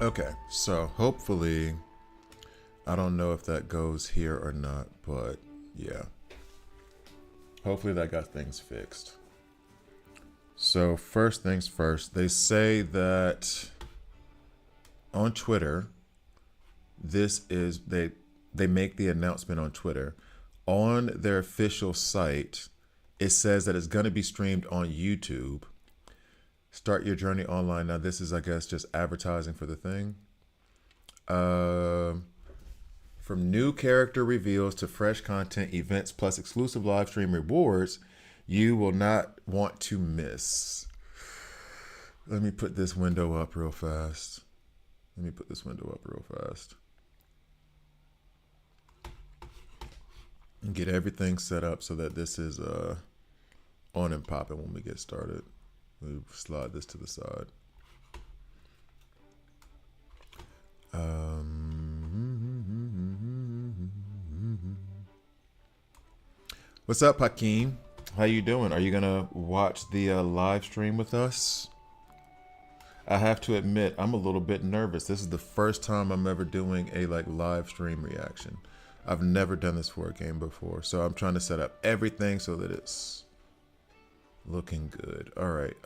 Okay, so hopefully, I don't know if that goes here or not, but yeah. Hopefully that got things fixed. So first things first, they say that on Twitter, this is they make the announcement on Twitter. On their official site, it says that it's going to be streamed on YouTube. Start your journey online. Now this is, I guess, just advertising for the thing. Um From new character reveals to fresh content, events, plus exclusive live stream rewards, you will not want to miss. Let me put this window up real fast. Let me put this window up real fast. And get everything set up so that this is on and popping when we get started. We slide this to the side. What's up, Hakeem? How you doing? Are you gonna watch the live stream with us? I have to admit, I'm a little bit nervous. This is the first time I'm ever doing a live stream reaction. I've never done this for a game before, so I'm trying to set up everything so that it's looking good. All right,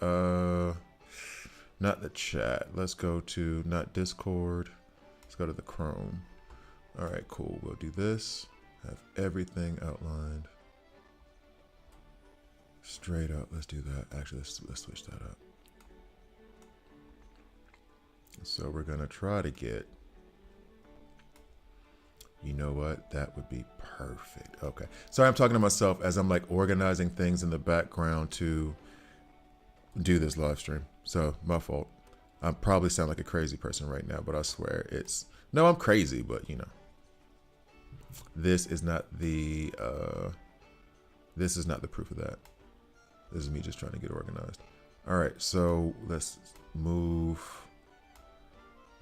not the chat. Let's go to not Discord. Let's go to the Chrome. All right, cool. We'll do this. Have everything outlined. Straight up. Let's do that. Actually, let's switch that up. So we're gonna try to get. You know what? That would be perfect. Okay. Sorry, I'm talking to myself as I'm organizing things in the background to do this live stream. So my fault. I probably sound like a crazy person right now, but I swear it's no, I'm crazy, but this is not the proof of that. This is me just trying to get organized. All right, so let's move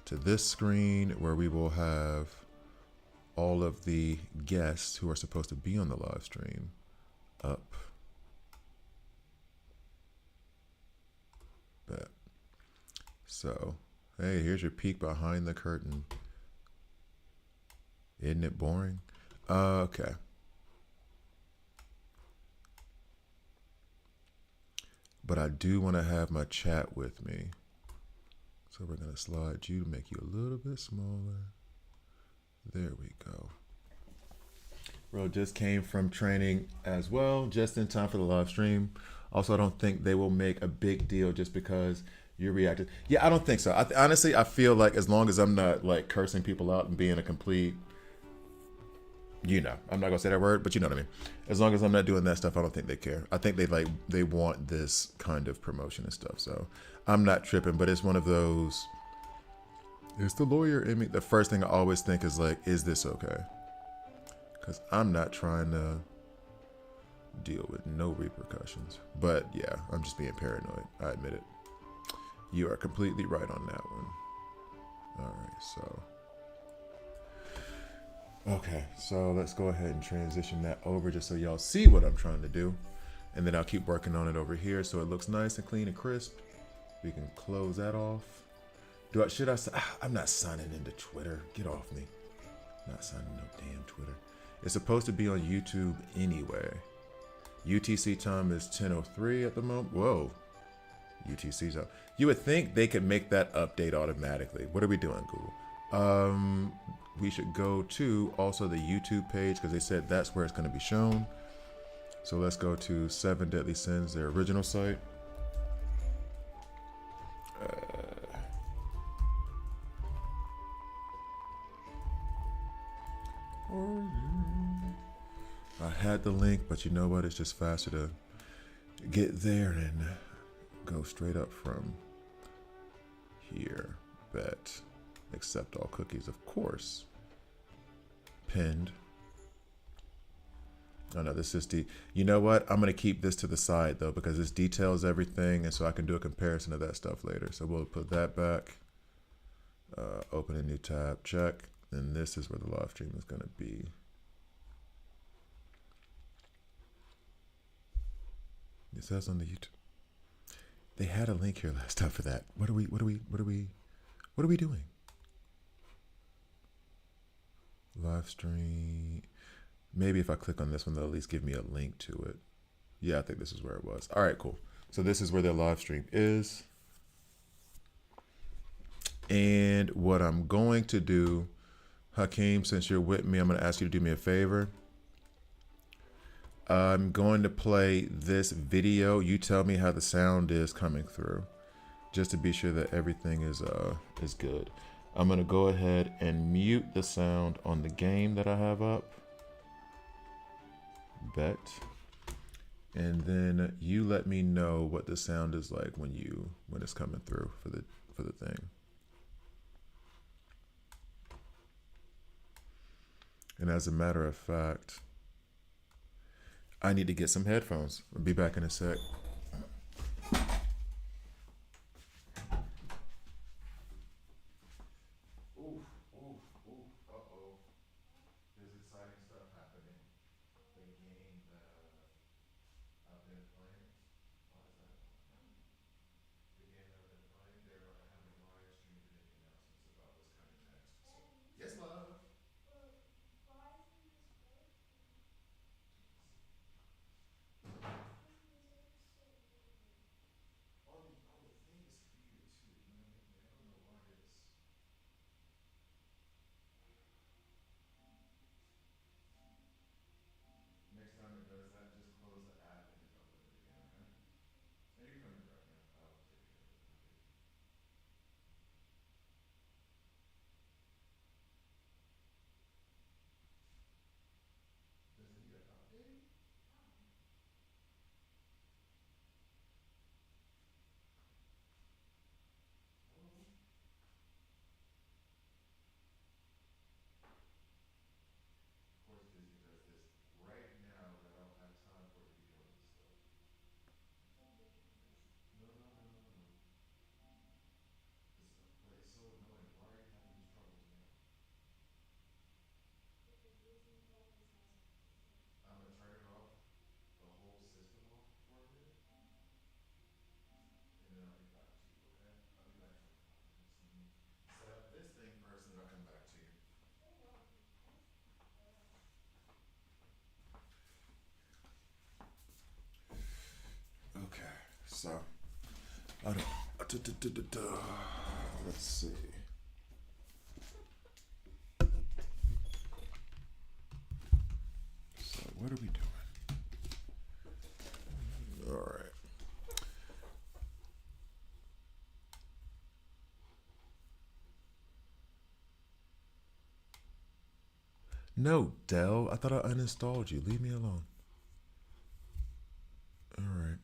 to this screen where we will have all of the guests who are supposed to be on the live stream up. Bet. So, hey, here's your peek behind the curtain. Isn't it boring? Okay. But I do want to have my chat with me. So we're going to slide you to make you a little bit smaller. There we go. Bro, just came from training as well, just in time for the live stream. Also, I don't think they will make a big deal just because you reacted. Yeah, I don't think so. Honestly, I feel like as long as I'm not cursing people out and being a complete, I'm not gonna say that word, but you know what I mean. As long as I'm not doing that stuff, I don't think they care. I think they want this kind of promotion and stuff. So I'm not tripping, but it's one of those. It's the lawyer in me. The first thing I always think is is this okay? Because I'm not trying to deal with no repercussions. But yeah, I'm just being paranoid. I admit it. You are completely right on that one. All right, so. Okay, so let's go ahead and transition that over just so y'all see what I'm trying to do. And then I'll keep working on it over here so it looks nice and clean and crisp. We can close that off. I'm not signing into Twitter. Get off me. I'm not signing no damn Twitter. It's supposed to be on YouTube anyway. UTC time is 10:03 at the moment. Whoa. UTC's up. You would think they could make that update automatically. What are we doing, Google? We should go to also the YouTube page because they said that's where it's going to be shown. So let's go to 7 Deadly Sins, their original site. I had the link, but you know what? It's just faster to get there and go straight up from here. Bet. Accept all cookies, of course. Pinned. Oh no, this is you know what? I'm going to keep this to the side though because this details everything and so I can do a comparison of that stuff later. So we'll put that back. Open a new tab, check. And this is where the live stream is going to be. It says on the YouTube. They had a link here last time for that. What are we doing? Live stream. Maybe if I click on this one, they'll at least give me a link to it. Yeah, I think this is where it was. All right, cool. So this is where their live stream is. And what I'm going to do, Hakeem, since you're with me, I'm going to ask you to do me a favor. I'm going to play this video. You tell me how the sound is coming through, just to be sure that everything is good. I'm going to go ahead and mute the sound on the game that I have up. Bet. And then you let me know what the sound is like when it's coming through for the thing. And as a matter of fact, I need to get some headphones. I'll be back in a sec. Okay, so I don't. Let's see. So what are we doing? All right. No, Dell. I thought I uninstalled you. Leave me alone. All right.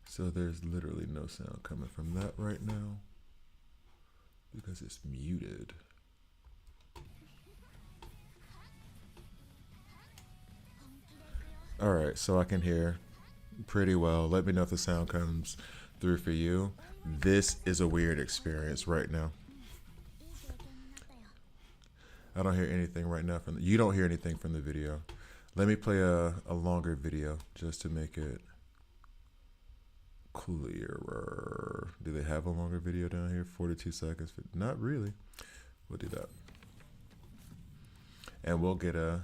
So there's literally no sound coming from that right now because it's muted. All right, so I can hear pretty well. Let me know if the sound comes through for you. This is a weird experience right now. I don't hear anything right now you don't hear anything from the video. Let me play a longer video just to make it clearer. Do they have a longer video down here? 42 seconds. Not really. We'll do that. And we'll get a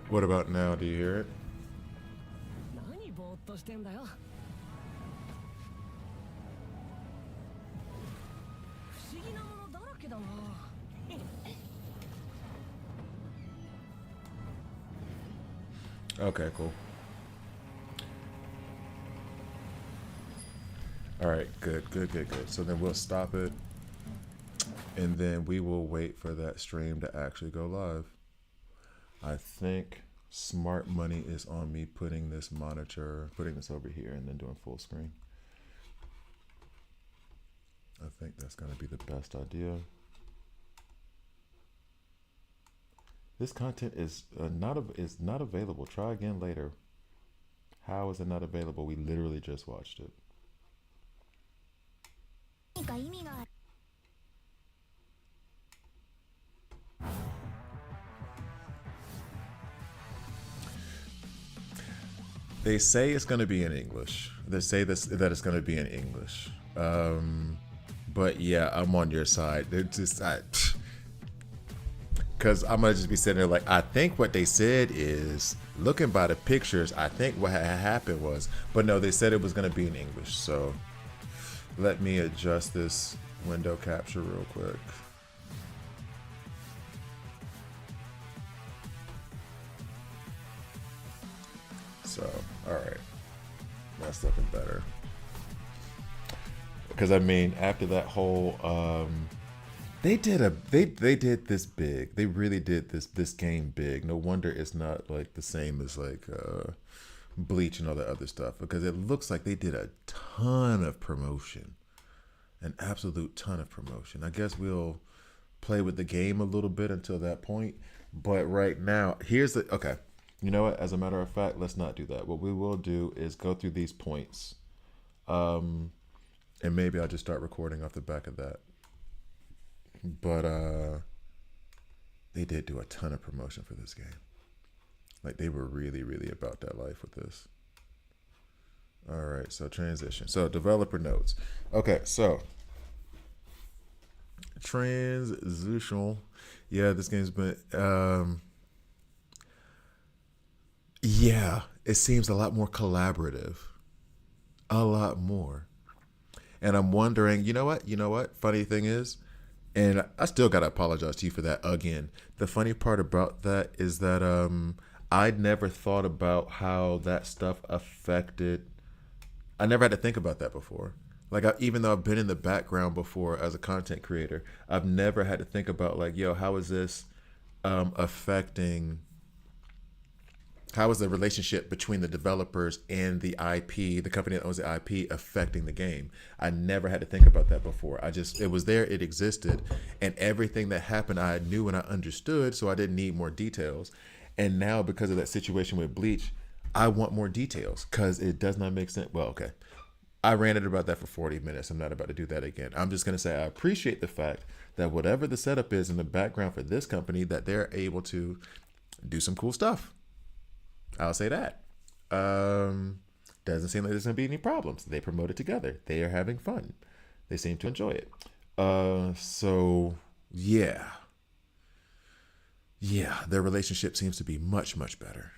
What about now? Do you hear it? Okay, cool. All right, good. So then we'll stop it, and then we will wait for that stream to actually go live. I think smart money is on me putting this over here and then doing full screen. I think that's going to be the best idea. This content is not available. Try again later. How is it not available? We literally just watched it. They say it's going to be in English. They say this that it's going to be in English. But yeah, I'm on your side. They're just because I'm gonna just be sitting there like, I think what they said is, looking by the pictures, I think what had happened was, but no, they said it was going to be in English. So let me adjust this window capture real quick. So, all right, that's looking better. Because I mean, after that whole, they did this big. They really did this game big. No wonder it's not like the same as like Bleach and all the other stuff, because it looks like they did a ton of promotion, an absolute ton of promotion. I guess we'll play with the game a little bit until that point. But right now, here's the okay. You know what? As a matter of fact, let's not do that. What we will do is go through these points. And maybe I'll just start recording off the back of that. But they did do a ton of promotion for this game. Like, they were really, really about that life with this. All right, so transition. So developer notes. Okay, so transitional. Yeah, this game's been yeah, it seems a lot more collaborative. A lot more. And I'm wondering, you know what? You know what? Funny thing is, and I still gotta apologize to you for that again. The funny part about that is that I'd never thought about how that stuff affected. I never had to think about that before. Like, even though I've been in the background before as a content creator, I've never had to think about like, yo, how is this affecting? How is the relationship between the developers and the IP, the company that owns the IP, affecting the game? I never had to think about that before. It was there, it existed, and everything that happened I knew and I understood, so I didn't need more details. And now, because of that situation with Bleach, I want more details because it does not make sense. Well, okay. I ranted about that for 40 minutes. I'm not about to do that again. I'm just going to say I appreciate the fact that whatever the setup is in the background for this company, that they're able to do some cool stuff. I'll say that. Doesn't seem like there's going to be any problems. They promote it together. They are having fun. They seem to enjoy it. So, yeah. Yeah, their relationship seems to be much, much better.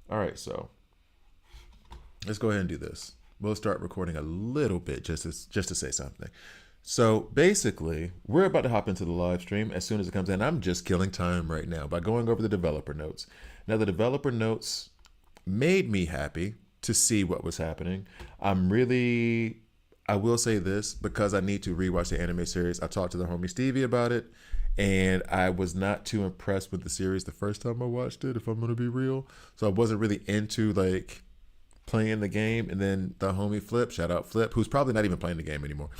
All right, so let's go ahead and do this. We'll start recording a little bit just to say something. So basically, we're about to hop into the live stream as soon as it comes in. I'm just killing time right now by going over the developer notes. Now, the developer notes made me happy to see what was happening. I will say this, because I need to rewatch the anime series. I talked to the homie Stevie about it, and I was not too impressed with the series the first time I watched it, if I'm going to be real. So I wasn't really into like playing the game. And then the homie Flip, shout out Flip, who's probably not even playing the game anymore.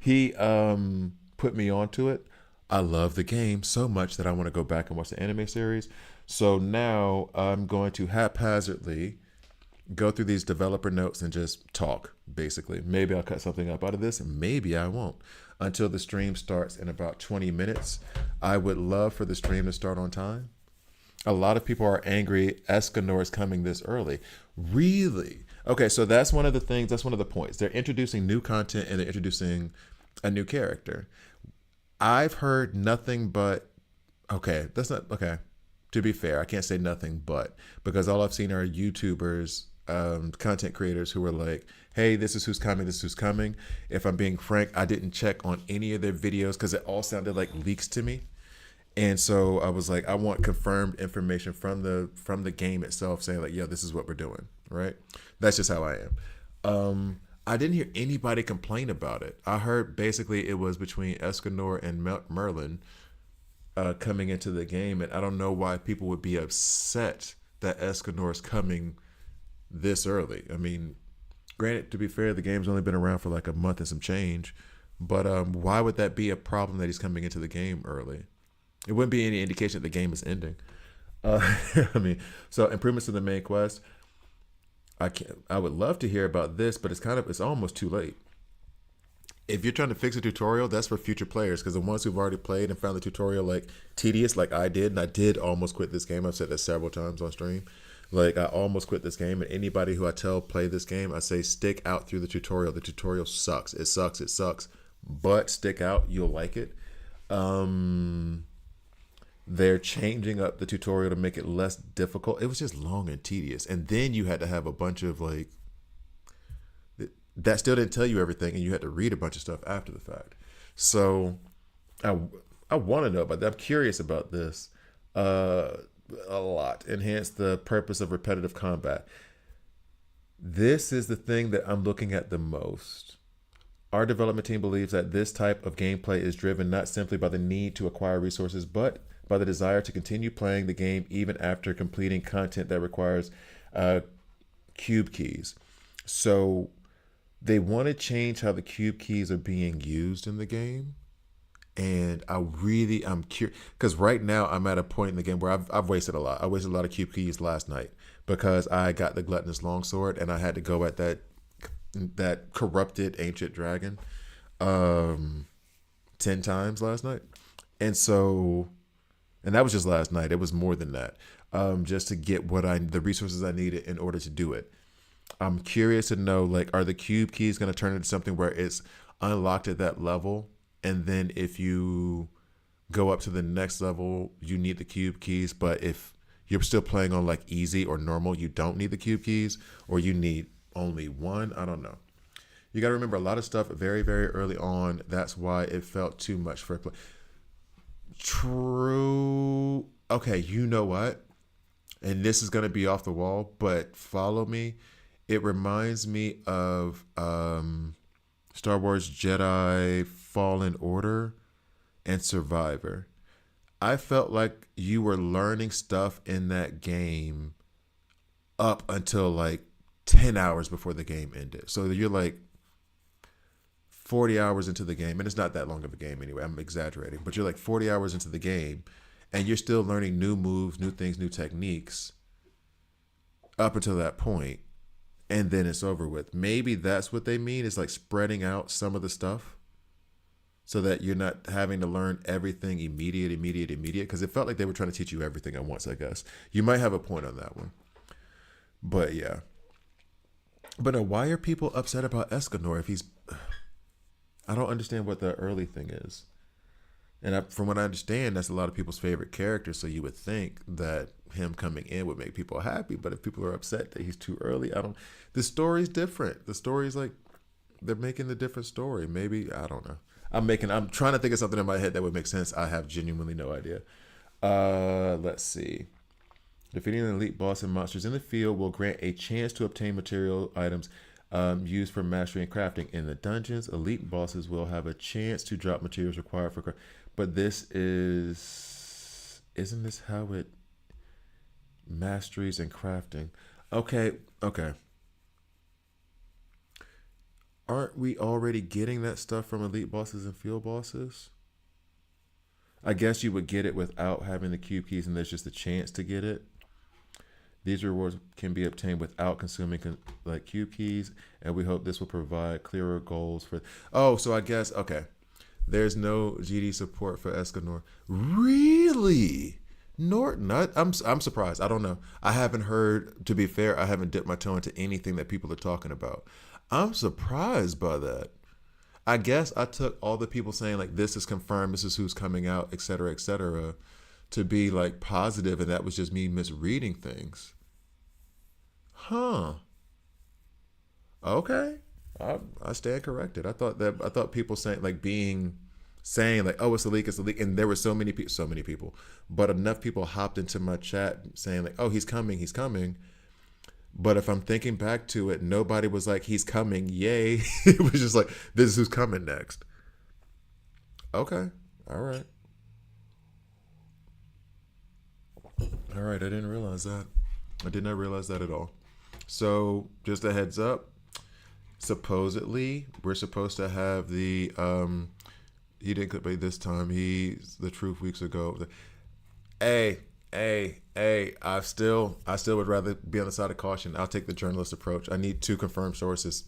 He put me onto it. I love the game so much that I want to go back and watch the anime series. So now I'm going to haphazardly go through these developer notes and just talk, basically. Maybe I'll cut something up out of this, and maybe I won't, until the stream starts in about 20 minutes. I would love for the stream to start on time. A lot of people are angry Escanor is coming this early. Really? Okay, so that's one of the things, that's one of the points. They're introducing new content and they're introducing a new character. I've heard nothing but, okay, that's not, okay. To be fair, I can't say nothing but, because all I've seen are YouTubers, content creators who are like, hey, this is who's coming, this is who's coming. If I'm being frank, I didn't check on any of their videos because it all sounded like leaks to me. And so I was like, I want confirmed information from the game itself saying like, yo, this is what we're doing, right? That's just how I am. I didn't hear anybody complain about it. I heard basically it was between Escanor and Merlin coming into the game, and I don't know why people would be upset that Escanor is coming this early. I mean, granted, to be fair, the game's only been around for like a month and some change, but why would that be a problem that he's coming into the game early? It wouldn't be any indication that the game is ending. I mean, so improvements to the main quest. I would love to hear about this, but it's almost too late. If you're trying to fix a tutorial, that's for future players, because the ones who've already played and found the tutorial like tedious, like I did, and I did almost quit this game. I've said that several times on stream. Like I almost quit this game, and anybody who I tell play this game, I say stick out through the tutorial. The tutorial sucks. It sucks. It sucks. But stick out. You'll like it. They're changing up the tutorial to make it less difficult. It was just long and tedious, and then you had to have a bunch of like that still didn't tell you everything, and you had to read a bunch of stuff after the fact. So I I want to know about that. I'm curious about this a lot. Enhance the purpose of repetitive combat. This is the thing that I'm looking at the most. Our development team believes that this type of gameplay is driven not simply by the need to acquire resources, but by the desire to continue playing the game even after completing content that requires cube keys. So they want to change how the cube keys are being used in the game. And I'm curious, because right now I'm at a point in the game where I've wasted a lot. I wasted a lot of cube keys last night because I got the gluttonous longsword and I had to go at that corrupted ancient dragon 10 times last night. And that was just last night. It was more than that. Just to get the resources I needed in order to do it. I'm curious to know, like, are the cube keys going to turn into something where it's unlocked at that level? And then if you go up to the next level, you need the cube keys. But if you're still playing on like easy or normal, you don't need the cube keys, or you need only one. I don't know. You got to remember a lot of stuff very, very early on. That's why it felt too much for a play. True. Okay, you know what? And this is going to be off the wall, but follow me. It reminds me of Star Wars Jedi Fallen Order and Survivor. I felt like you were learning stuff in that game up until like 10 hours before the game ended. So you're like 40 hours into the game, and it's not that long of a game anyway. I'm exaggerating, but you're like 40 hours into the game, and you're still learning new moves, new things, new techniques up until that point, and then it's over with. Maybe that's what they mean, is like spreading out some of the stuff so that you're not having to learn everything immediate, because it felt like they were trying to teach you everything at once, I guess. You might have a point on that one. But yeah. But why are people upset about Escanor if he's... I don't understand what the early thing is. And from what I understand, that's a lot of people's favorite character, so you would think that him coming in would make people happy. But if people are upset that he's too early, the story's different. The story's like, they're making a different story. Maybe, I don't know. I'm trying to think of something in my head that would make sense. I have genuinely no idea. Let's see. Defeating an elite boss and monsters in the field will grant a chance to obtain material items used for mastery and crafting. In the dungeons, elite bosses will have a chance to drop materials required for but isn't this how it masteries and crafting? Okay. Aren't we already getting that stuff from elite bosses and field bosses? I guess you would get it without having the cube keys, and there's just a chance to get it. These rewards can be obtained without consuming like cube keys, and we hope this will provide clearer goals for... Oh, so I guess, okay. There's no GD support for Escanor. Really? Norton? I'm surprised. I don't know. I haven't heard, to be fair, I haven't dipped my toe into anything that people are talking about. I'm surprised by that. I guess I took all the people saying like, this is confirmed, this is who's coming out, etc., to be like positive, and that was just me misreading things. Huh. Okay. I stand corrected. I thought people saying like oh, it's a leak, and there were so many people, but enough people hopped into my chat saying like, oh, he's coming. But if I'm thinking back to it, nobody was like, he's coming, yay. It was just like, this is who's coming next. Okay. All right. I didn't realize that. I did not realize that at all. So just a heads up. Supposedly, we're supposed to have the he didn't click me this time. The truth weeks ago. Hey, Hey, I still would rather be on the side of caution. I'll take the journalist approach. I need two confirmed sources.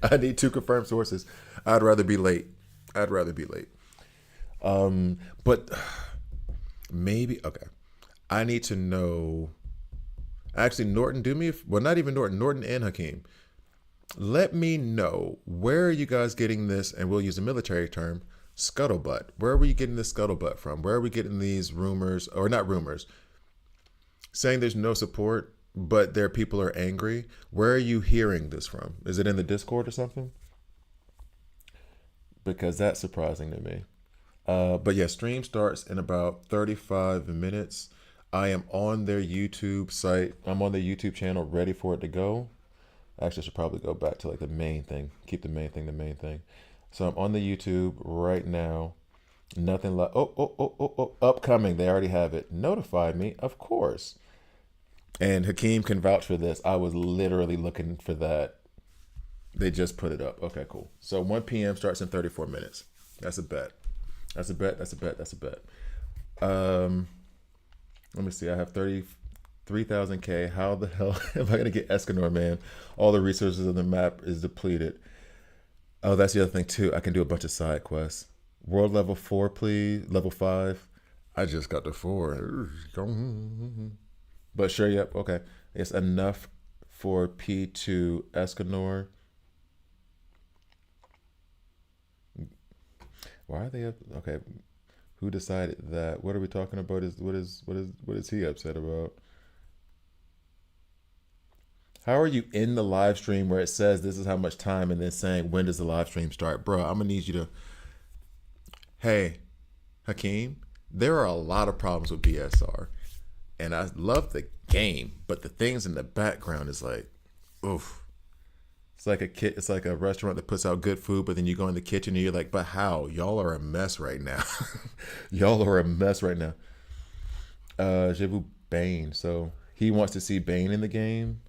I need two confirmed sources. I'd rather be late. I'd rather be late. But maybe okay. I need to know. Actually, Norton, do me. Well, not even Norton. Norton and Hakeem. Let me know, where are you guys getting this? And we'll use a military term, scuttlebutt. Where are we getting this scuttlebutt from? Where are we getting these rumors, or not rumors, saying there's no support, but their people are angry? Where are you hearing this from? Is it in the Discord or something? Because that's surprising to me. But yeah, stream starts in about 35 minutes. I am on their YouTube site. I'm on their YouTube channel, ready for it to go. Actually, I should probably go back to like the main thing. Keep the main thing the main thing. So I'm on the YouTube right now. Nothing like upcoming. They already have it. Notify me, of course. And Hakeem can vouch for this. I was literally looking for that. They just put it up. Okay, cool. So 1 p.m. starts in 34 minutes. That's a bet. That's a bet. That's a bet. That's a bet. Let me see. I have 33,000K. How the hell am I gonna get Escanor, man? All the resources on the map is depleted. Oh, that's the other thing too. I can do a bunch of side quests. World level 4, please. Level 5. I just got to 4. But sure, yep. Okay, it's enough for P2 Escanor. Why are they up? Okay, who decided that? What are we talking about? What is he upset about? How are you in the live stream where it says this is how much time and then saying when does the live stream start? Bro, I'm gonna need you to. Hey, Hakeem, there are a lot of problems with BSR. And I love the game, but the things in the background is like, oof. It's like a kid. It's like a restaurant that puts out good food, but then you go in the kitchen and you're like, "But how? Y'all are a mess right now. Y'all are a mess right now." Jibu Bane. So he wants to see Bane in the game.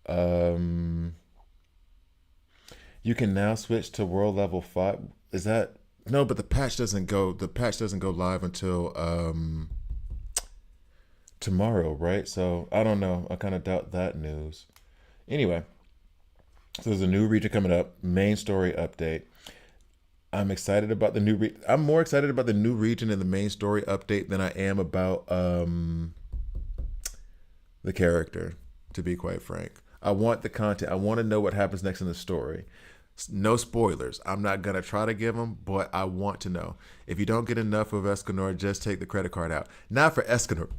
You can now switch to world level 5. Is that no? But the patch doesn't go. The patch doesn't go live until tomorrow, right? So I don't know. I kind of doubt that news. Anyway. So there's a new region coming up, main story update. I'm excited about the new I'm more excited about the new region and the main story update than I am about the character, to be quite frank. I want the content. I want to know what happens next in the story. No spoilers. I'm not going to try to give them, but I want to know. If you don't get enough of Escanor, just take the credit card out. Not for Escanor.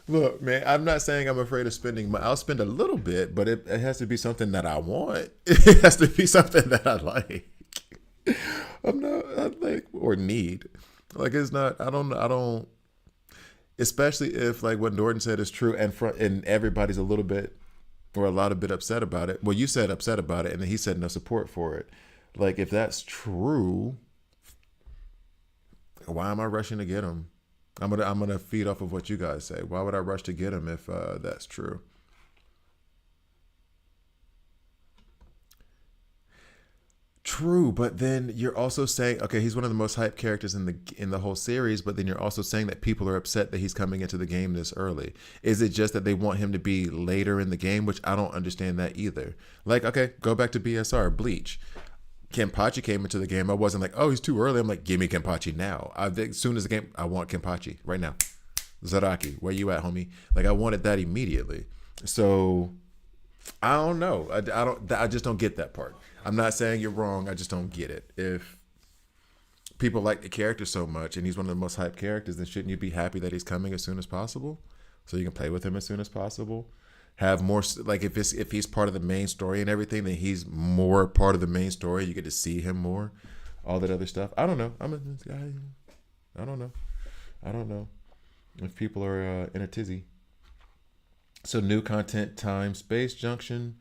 Look, man, I'm not saying I'm afraid of spending money. I'll spend a little bit, but it has to be something that I want. It has to be something that I like. I like or need. Like it's not. I don't. Especially if like what Norton said is true, and everybody's a little bit or a lot of bit upset about it. Well, you said upset about it, and then he said no support for it. Like if that's true, why am I rushing to get them? I'm gonna feed off of what you guys say. Why would I rush to get him if that's true? True, but then you're also saying, okay, he's one of the most hyped characters in the whole series, but then you're also saying that people are upset that he's coming into the game this early. Is it just that they want him to be later in the game, which I don't understand that either? Like, okay, go back to BSR, Bleach. Kenpachi came into the game. I wasn't like, oh, he's too early. I'm like, give me Kenpachi now. As soon as the game, I want Kenpachi right now. Zaraki, where you at, homie? Like I wanted that immediately. So I don't know. I just don't get that part. I'm not saying you're wrong. I just don't get it. If people like the character so much and he's one of the most hyped characters, then shouldn't you be happy that he's coming as soon as possible so you can play with him as soon as possible? Have more, like if he's part of the main story and everything, then he's more part of the main story. You get to see him more, all that other stuff. I don't know. I don't know. I don't know if people are in a tizzy. So new content, time, space junction.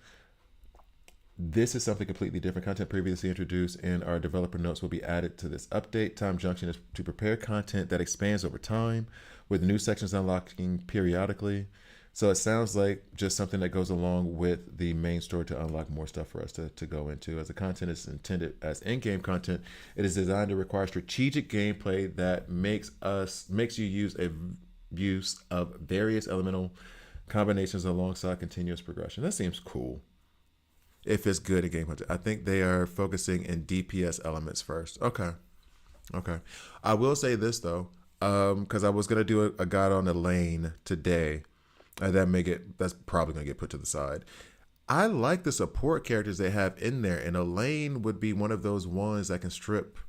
This is something completely different. Content previously introduced in our developer notes will be added to this update. Time junction is to prepare content that expands over time, with new sections unlocking periodically. So it sounds like just something that goes along with the main story to unlock more stuff for us to go into. As the content is intended as in-game content, it is designed to require strategic gameplay that makes you use of various elemental combinations alongside continuous progression. That seems cool. If it's good at game content, I think they are focusing in DPS elements first. Okay, okay. I will say this though, because I was gonna do a guide on the lane today. That's probably gonna get put to the side. I like the support characters they have in there, and Elaine would be one of those ones that can strip,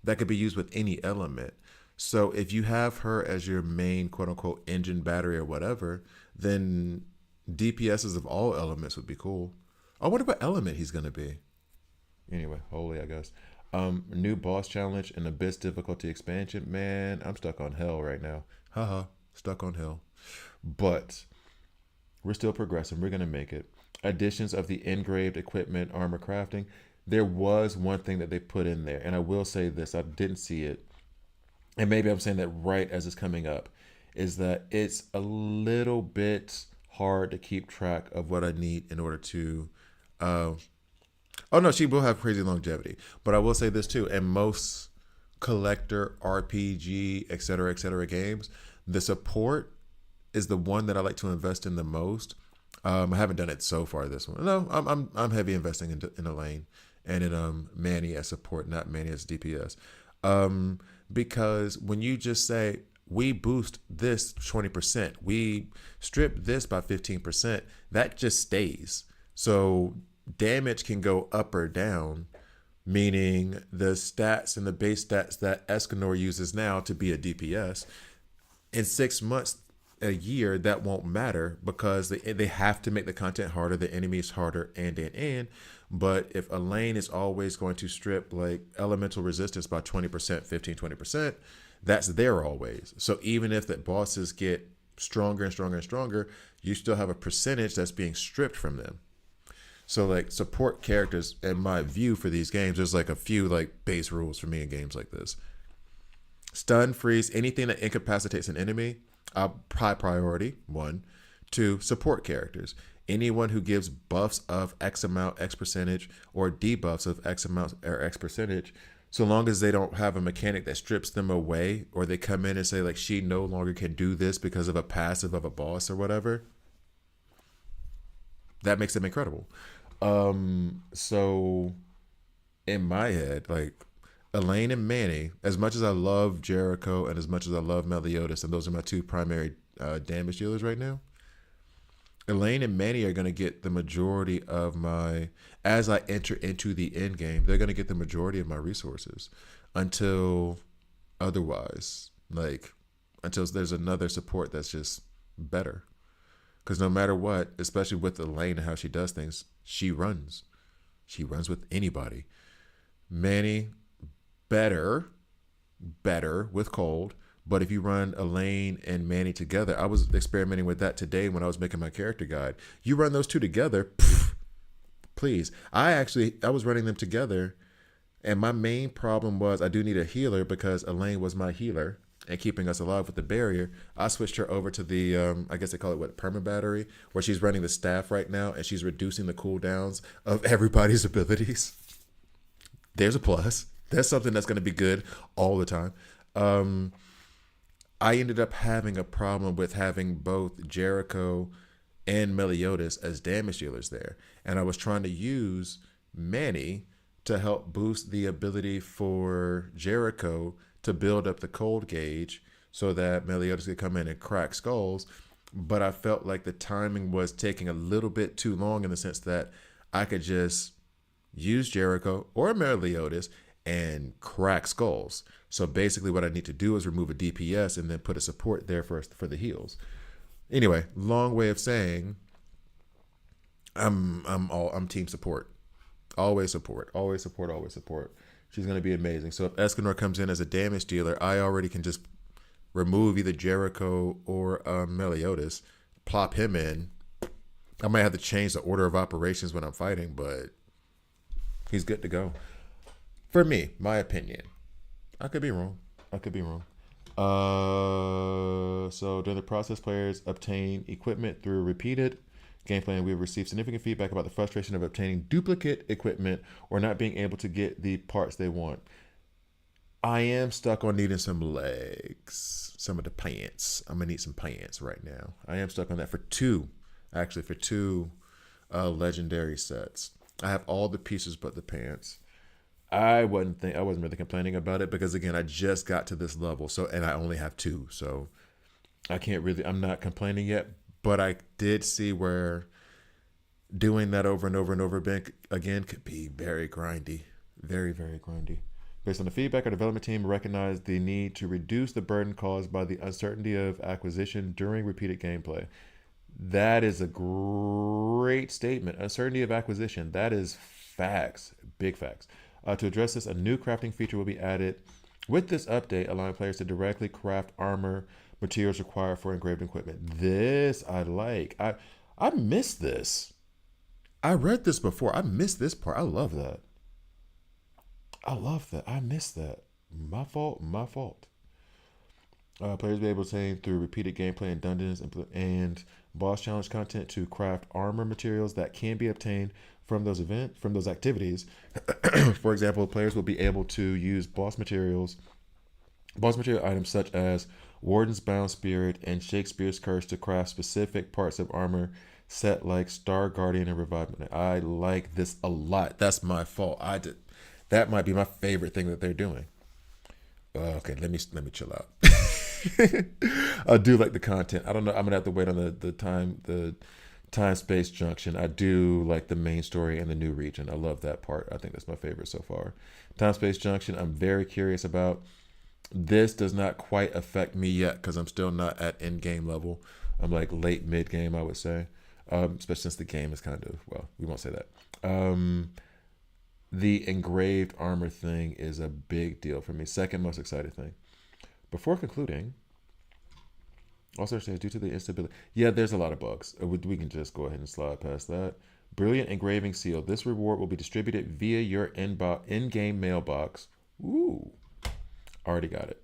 that could be used with any element. So if you have her as your main quote unquote engine, battery, or whatever, then DPSs of all elements would be cool. I wonder what element he's gonna be. Anyway, holy, I guess. New boss challenge and abyss difficulty expansion. Man, I'm stuck on hell right now. Haha, stuck on hell. But we're still progressing. We're gonna make it. Additions of the engraved equipment, armor crafting. There was one thing that they put in there, and I will say this: I didn't see it, and maybe I'm saying that right as it's coming up, is that it's a little bit hard to keep track of what I need in order to. Oh no, she will have crazy longevity, but I will say this too: in most collector RPG, etc., games, the support is the one that I like to invest in the most. I haven't done it so far this one. No, I'm heavy investing in Elaine and in Manny as support, not Manny as DPS. Because when you just say we boost this 20%, we strip this by 15%, that just stays. So damage can go up or down, meaning the stats and the base stats that Escanor uses now to be a DPS in 6 months, a year, that won't matter because they have to make the content harder, the enemies harder, and. But if Elaine is always going to strip like elemental resistance by 20%, 15, 20%, that's there always. So even if the bosses get stronger and stronger and stronger, you still have a percentage that's being stripped from them. So like support characters, in my view for these games, there's like a few like base rules for me in games like this. Stun, freeze, anything that incapacitates an enemy, high priority, 1. 2, support characters. Anyone who gives buffs of X amount, X percentage, or debuffs of X amount or X percentage, so long as they don't have a mechanic that strips them away, or they come in and say like she no longer can do this because of a passive of a boss or whatever, that makes them incredible. So in my head, like Elaine and Manny, as much as I love Jericho and as much as I love Meliodas, and those are my two primary damage dealers right now, Elaine and Manny are going to get the majority of my, as I enter into the end game, they're going to get the majority of my resources until otherwise, like until there's another support that's just better. Because no matter what, especially with Elaine and how she does things, she runs. She runs with anybody. Manny, better with cold. But if you run Elaine and Manny together, I was experimenting with that today when I was making my character guide. You run those two together, please. I was running them together, and my main problem was I do need a healer because Elaine was my healer and keeping us alive with the barrier. I switched her over to the, I guess they call it perma battery, where she's running the staff right now, and she's reducing the cooldowns of everybody's abilities. There's a plus. That's something that's going to be good all the time. I ended up having a problem with having both Jericho and Meliodas as damage dealers there. And I was trying to use Manny to help boost the ability for Jericho to build up the cold gauge so that Meliodas could come in and crack skulls. But I felt like the timing was taking a little bit too long in the sense that I could just use Jericho or Meliodas and crack skulls. So basically what I need to do is remove a DPS and then put a support there for the heals. Anyway, long way of saying I'm team support. Always support. She's going to be amazing. So if Escanor comes in as a damage dealer, I already can just remove either Jericho or Meliodas, plop him in. I might have to change the order of operations when I'm fighting, but he's good to go. For me, my opinion. I could be wrong. So during the process, players obtain equipment through repeated gameplay, and we have received significant feedback about the frustration of obtaining duplicate equipment or not being able to get the parts they want. I am stuck on needing some legs, some of the pants. I'm gonna need some pants right now. I am stuck on that for two legendary sets. I have all the pieces but the pants. I wasn't really complaining about it because again I just got to this level, so and I only have two, so I'm not complaining yet. But I did see where doing that over and over and over again could be very grindy, very very grindy. Based on the feedback, our development team recognized the need to reduce the burden caused by the uncertainty of acquisition during repeated gameplay. That is a great statement. Uncertainty of acquisition. That is facts, big facts. To address this, a new crafting feature will be added with this update, allowing players to directly craft armor materials required for engraved equipment. This I like. I missed this. I read this before. I missed this part. I love that. I missed that. My fault. Players will be able to obtain through repeated gameplay in dungeons and boss challenge content to craft armor materials that can be obtained from those activities. For example, players will be able to use boss material items such as Warden's Bound Spirit and Shakespeare's Curse to craft specific parts of armor set like Star Guardian and Revivement. I like this a lot. That's my fault. That might be my favorite thing that they're doing. Okay, let me chill out. I do like the content. I don't know. I'm gonna have to wait on the time space junction. I do like the main story and the new region. I love that part. I think that's my favorite so far. Time space junction. I'm very curious about. This does not quite affect me yet because I'm still not at end game level. I'm like late mid game, I would say. Especially since the game is kind of we won't say that. The engraved armor thing is a big deal for me. Second most excited thing. Before concluding, also says due to the instability. Yeah, there's a lot of bugs. We can just go ahead and slide past that. Brilliant engraving seal. This reward will be distributed via your in-game mailbox. Ooh, already got it.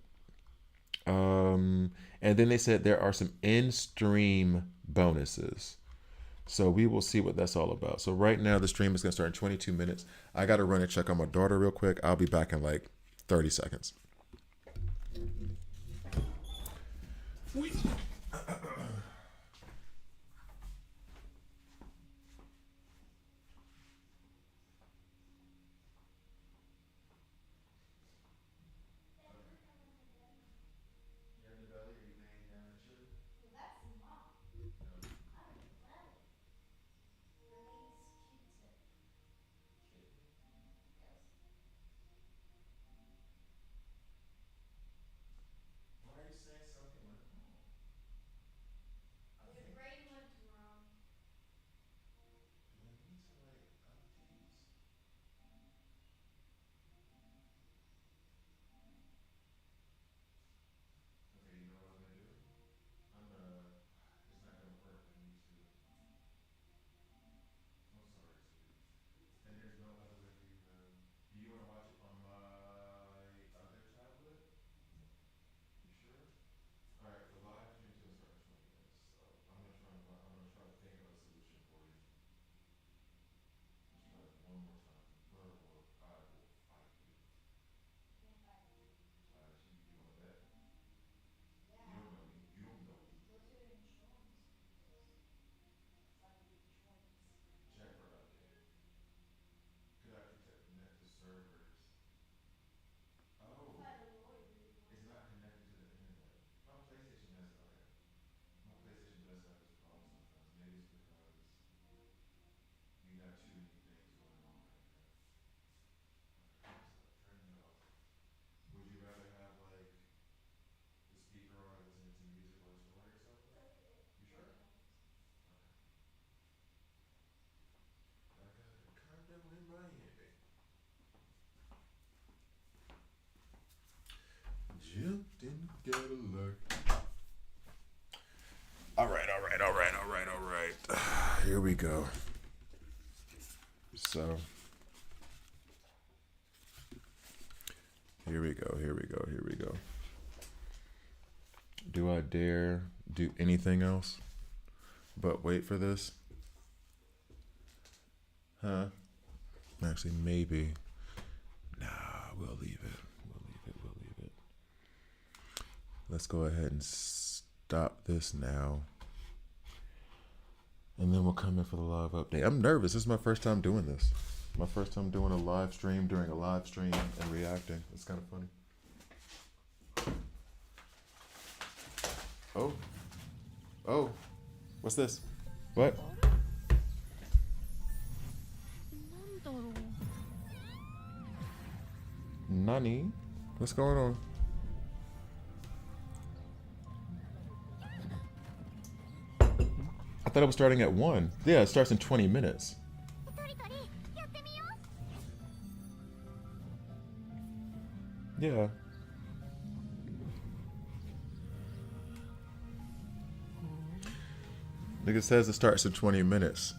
And then they said there are some in-stream bonuses. So we will see what that's all about. So right now the stream is going to start in 22 minutes. I got to run and check on my daughter real quick. I'll be back in like 30 seconds. Jumped in Cadillac. All right. Here we go. So, here we go. Do I dare do anything else but wait for this? Huh? Actually, maybe. Nah, we'll leave it. We'll leave it. Let's go ahead and stop this now. And then we'll come in for the live update. I'm nervous. This is my first time doing this. My first time doing a live stream during a live stream and reacting. It's kind of funny. Oh. Oh. What's this? What? Nani? What's going on? I thought it was starting at 1. Yeah, it starts in 20 minutes. Yeah. Nigga says it starts in 20 minutes.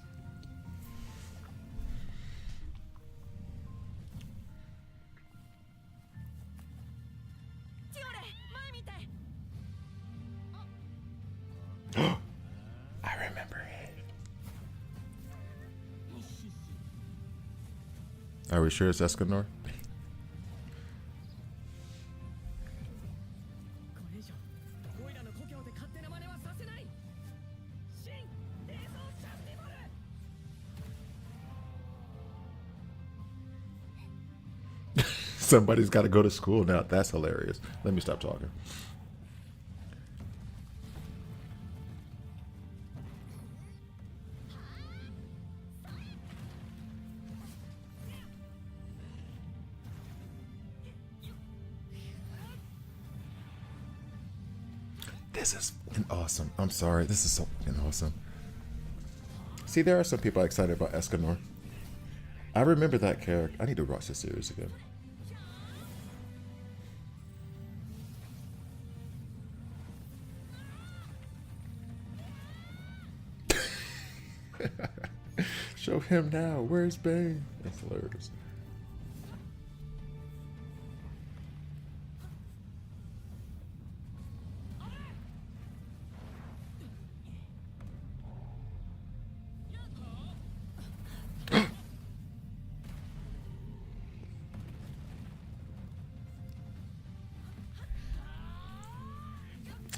I remember it. Are we sure it's Escanor? Somebody's got to go to school now. That's hilarious. Let me stop talking. This is awesome. I'm sorry. This is so fucking awesome. See, there are some people excited about Escanor. I remember that character. I need to watch this series again. Show him now. Where's Bane? That's hilarious.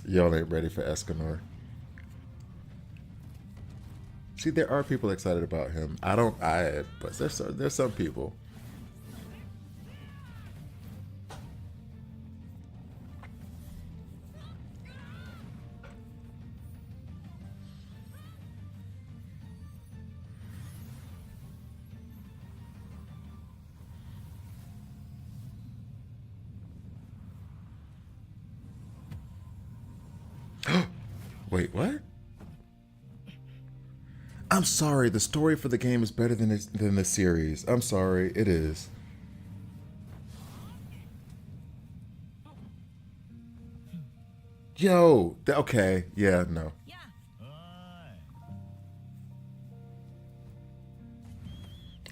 Y'all ain't ready for Escanor. See, there are people excited about him. But there's some people. Wait, what? I'm sorry. The story for the game is better than the series. I'm sorry. It is. Yo. Okay. Yeah. No.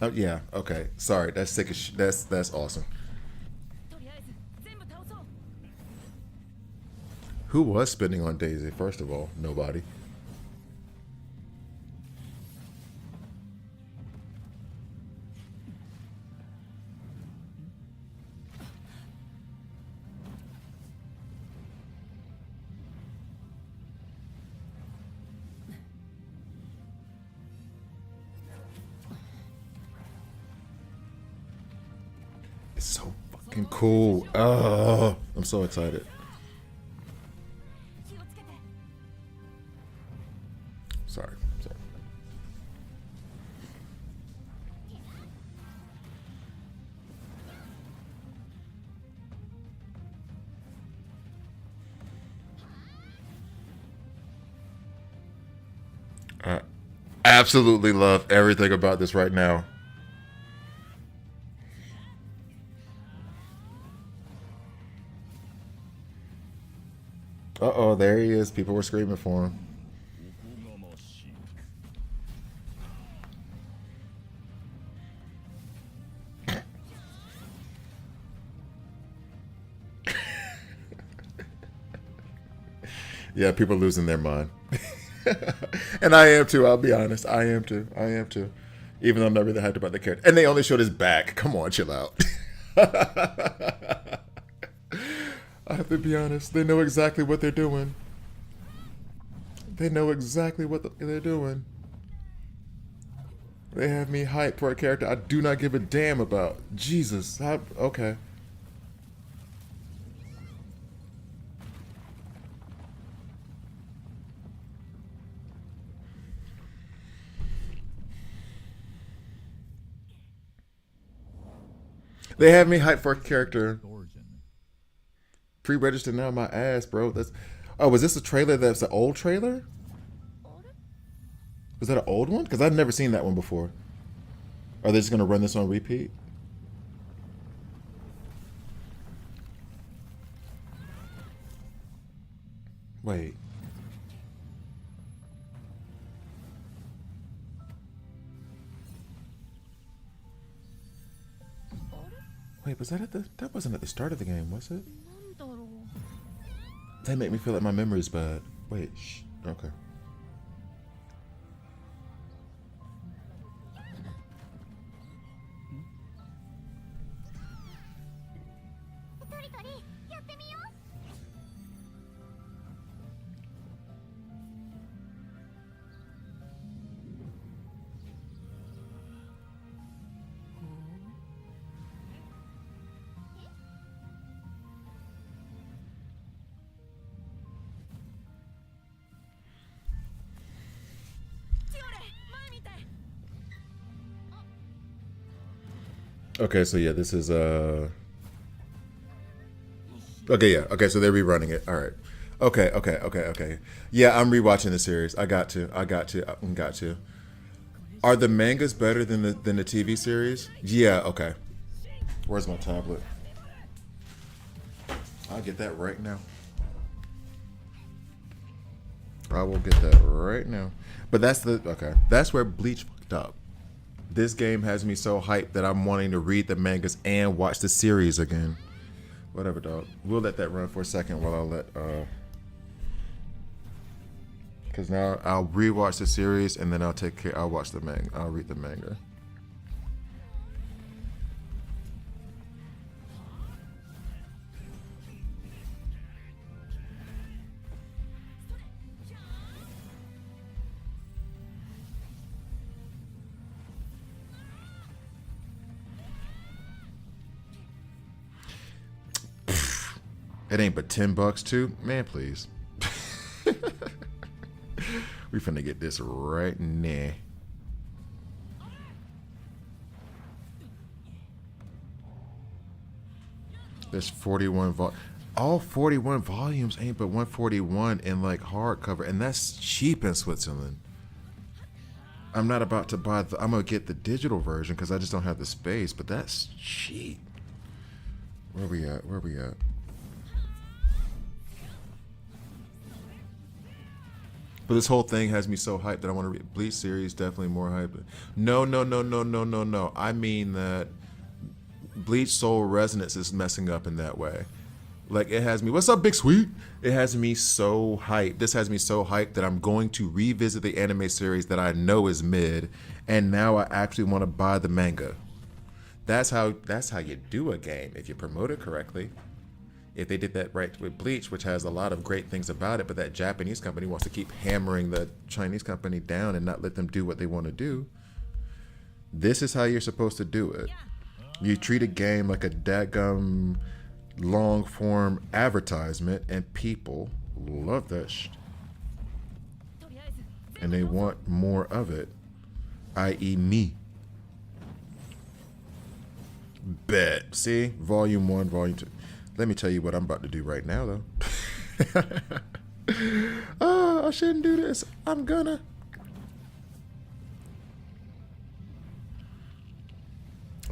Oh yeah. Okay. Sorry. That's sick as that's awesome. Who was spending on Daisy? First of all, nobody. It's so fucking cool. Oh, I'm so excited. Sorry. I absolutely love everything about this right now. Uh-oh, there he is. People were screaming for him. Yeah, people are losing their mind. And I am too, I'll be honest. I am too. I am too. Even though I'm not really hyped about the character. And they only showed his back. Come on, chill out. I have to be honest. They know exactly what they're doing. They know exactly what they're doing. They have me hyped for a character I do not give a damn about. Jesus. Okay. They have me hyped for a character. Pre-registered now, my ass, bro. That's. Oh, was this a trailer? That's an old trailer. Was that an old one? Because I've never seen that one before. Are they just gonna run this on repeat? Wait. Wait, was that at the? That wasn't at the start of the game, was it? They make me feel like my memory's bad. Wait, shh. Okay. Okay, so yeah, this is okay, yeah. Okay, so they're rerunning it. All right. Okay. Yeah, I'm rewatching the series. I got to. Got to. Are the mangas better than the TV series? Yeah, okay. Where's my tablet? I'll get that right now. I will get that right now. But that's the okay. That's where Bleach fucked up. This game has me so hyped that I'm wanting to read the mangas and watch the series again. Whatever, dog. We'll let that run for a second while I'll let because now I'll rewatch the series and then I'll watch the manga. I'll read the manga. It ain't but $10 too, man. Please, we finna get this right now. There's 41 all 41 volumes ain't but 141 in like hardcover, and that's cheap in Switzerland. I'm not about to buy I'm gonna get the digital version because I just don't have the space, but that's cheap. Where we at? But this whole thing has me so hyped that I want to read Bleach series. Definitely more hyped. No. I mean that Bleach Soul Resonance is messing up in that way. Like it has me. What's up, Big Sweet? It has me so hyped. This has me so hyped that I'm going to revisit the anime series that I know is mid, and now I actually want to buy the manga. That's how you do a game if you promote it correctly. If they did that right with Bleach, which has a lot of great things about it, but that Japanese company wants to keep hammering the Chinese company down and not let them do what they want to do. This is how you're supposed to do it. You treat a game like a dadgum long form advertisement, and people love that shit. And they want more of it, i.e. me. Bet. See? Volume 1, Volume 2. Let me tell you what I'm about to do right now, though. Oh, I shouldn't do this. I'm gonna.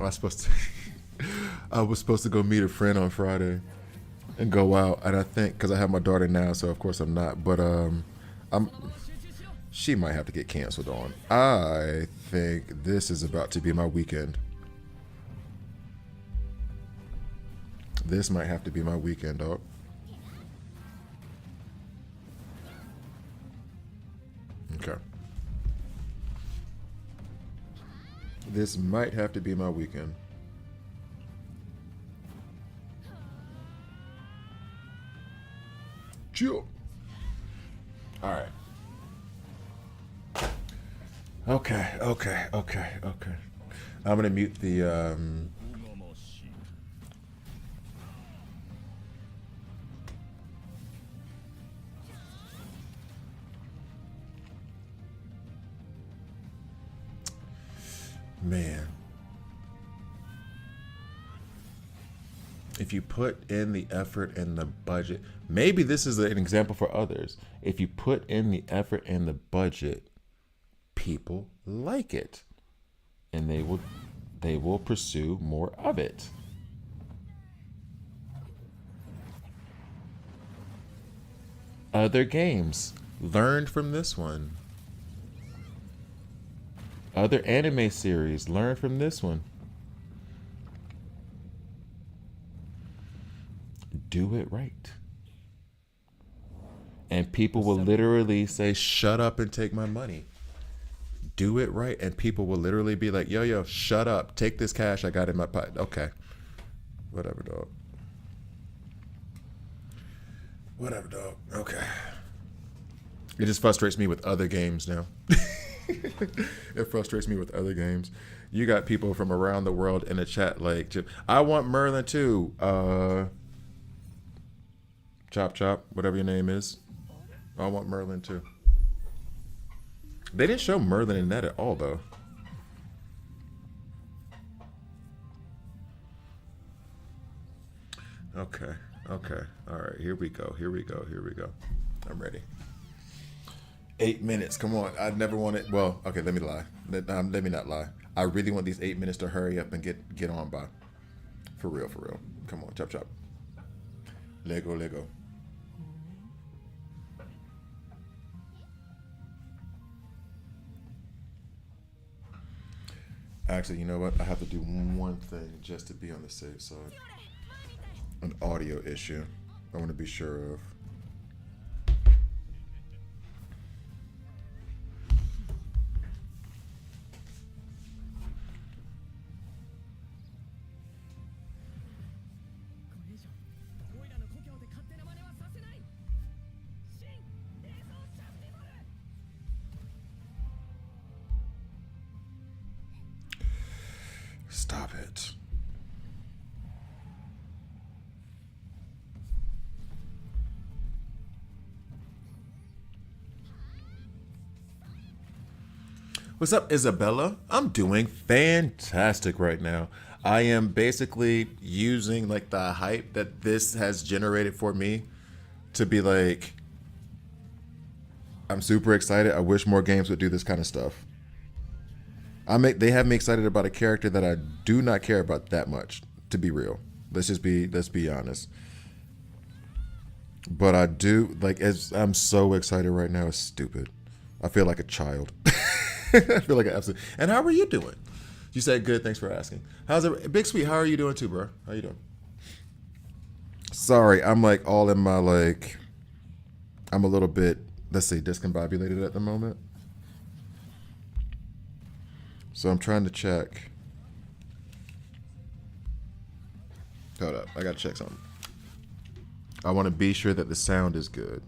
I was supposed to go meet a friend on Friday and go out, and I think because I have my daughter now, so of course I'm not. But she might have to get canceled on. I think this is about to be my weekend. This might have to be my weekend, dog. Okay. This might have to be my weekend. Chill. All right. Okay. I'm gonna mute the. Man. If you put in the effort and the budget, maybe this is an example for others. If you put in the effort and the budget, people like it, and they will pursue more of it. Other games learned from this one. Other anime series learned from this one. Do it right. And people will literally say, shut up and take my money. Do it right. And people will literally be like, yo, shut up. Take this cash I got in my pocket. Okay. Whatever, dog. Okay. It just frustrates me with other games now. It frustrates me with other games. You got people from around the world in the chat like, I want Merlin too. Chop, whatever your name is. I want Merlin too. They didn't show Merlin in that at all, though. Okay. All right, here we go. I'm ready. 8 minutes. Come on. I never wanted. Well, okay. Let me lie. Let me not lie. I really want these 8 minutes to hurry up and get on by. For real. Come on, chop. Lego. Actually, you know what? I have to do one thing just to be on the safe side. An audio issue I want to be sure of. Stop it. What's up, Isabella? I'm doing fantastic right now. I am basically using like the hype that this has generated for me to be like, I'm super excited. I wish more games would do this kind of stuff. They have me excited about a character that I do not care about that much, to be real. Let's be honest. But I do I'm so excited right now. It's stupid. I feel like a child. I feel like an absolute. And how are you doing? You said good. Thanks for asking. How's it, Big Sweet? How are you doing too, bro? How you doing? Sorry, I'm like all in my like. I'm a little bit, let's say, discombobulated at the moment. So I'm trying to check. Hold up, I gotta check something. I want to be sure that the sound is good.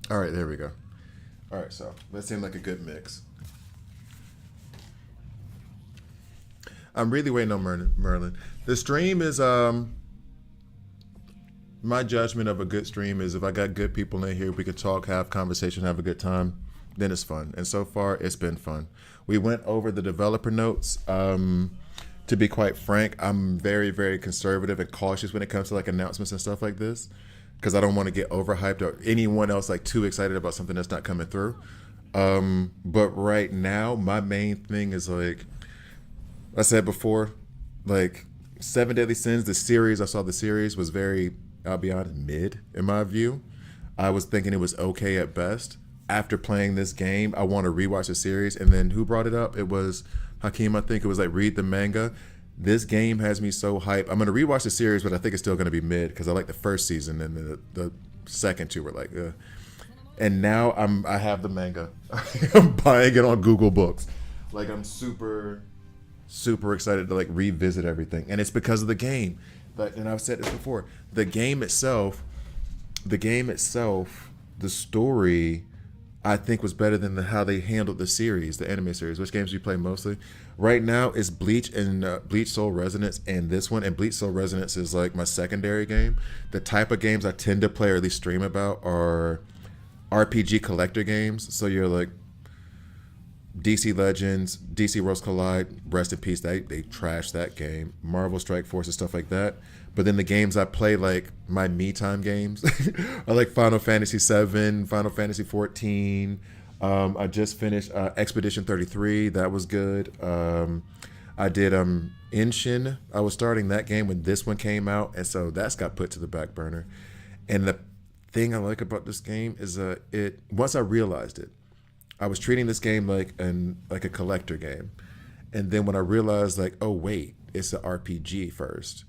All right, there we go. All right, so that seemed like a good mix. I'm really waiting on Merlin. The stream is my judgment of a good stream is if I got good people in here, we could talk, have conversation, have a good time, then it's fun. And so far, it's been fun. We went over the developer notes. To be quite frank, I'm very, very conservative and cautious when it comes to like announcements and stuff like this, because I don't want to get overhyped or anyone else like too excited about something that's not coming through. But right now, my main thing is like I said before, like Seven Deadly Sins, the series, I saw the series was very, I'll be honest, mid in my view. I was thinking it was okay at best. After playing this game, I want to rewatch the series. And then who brought it up? It was Hakeem, I think. It was like, read the manga. This game has me so hyped. I'm going to rewatch the series, but I think it's still going to be mid because I like the first season and the second two were like, and now I have the manga. I'm buying it on Google Books. Like, I'm super excited to like revisit everything, and it's because of the game. But and I've said this before, the game itself, the story, I think was better than how they handled the series, the anime series. Which games do you play mostly? Right now is Bleach and Bleach Soul Resonance and this one. And Bleach Soul Resonance is like my secondary game. The type of games I tend to play or at least stream about are RPG collector games. So you're like DC Legends, DC Worlds Collide, rest in peace. They trashed that game. Marvel Strike Force and stuff like that. But then the games I play, like my me time games, are like Final Fantasy VII, Final Fantasy 14. I just finished Expedition 33. That was good. I did Inshin. I was starting that game when this one came out, and so that's got put to the back burner. And the thing I like about this game is it once I realized it, I was treating this game like a collector game, and then when I realized like, oh wait, it's an RPG first,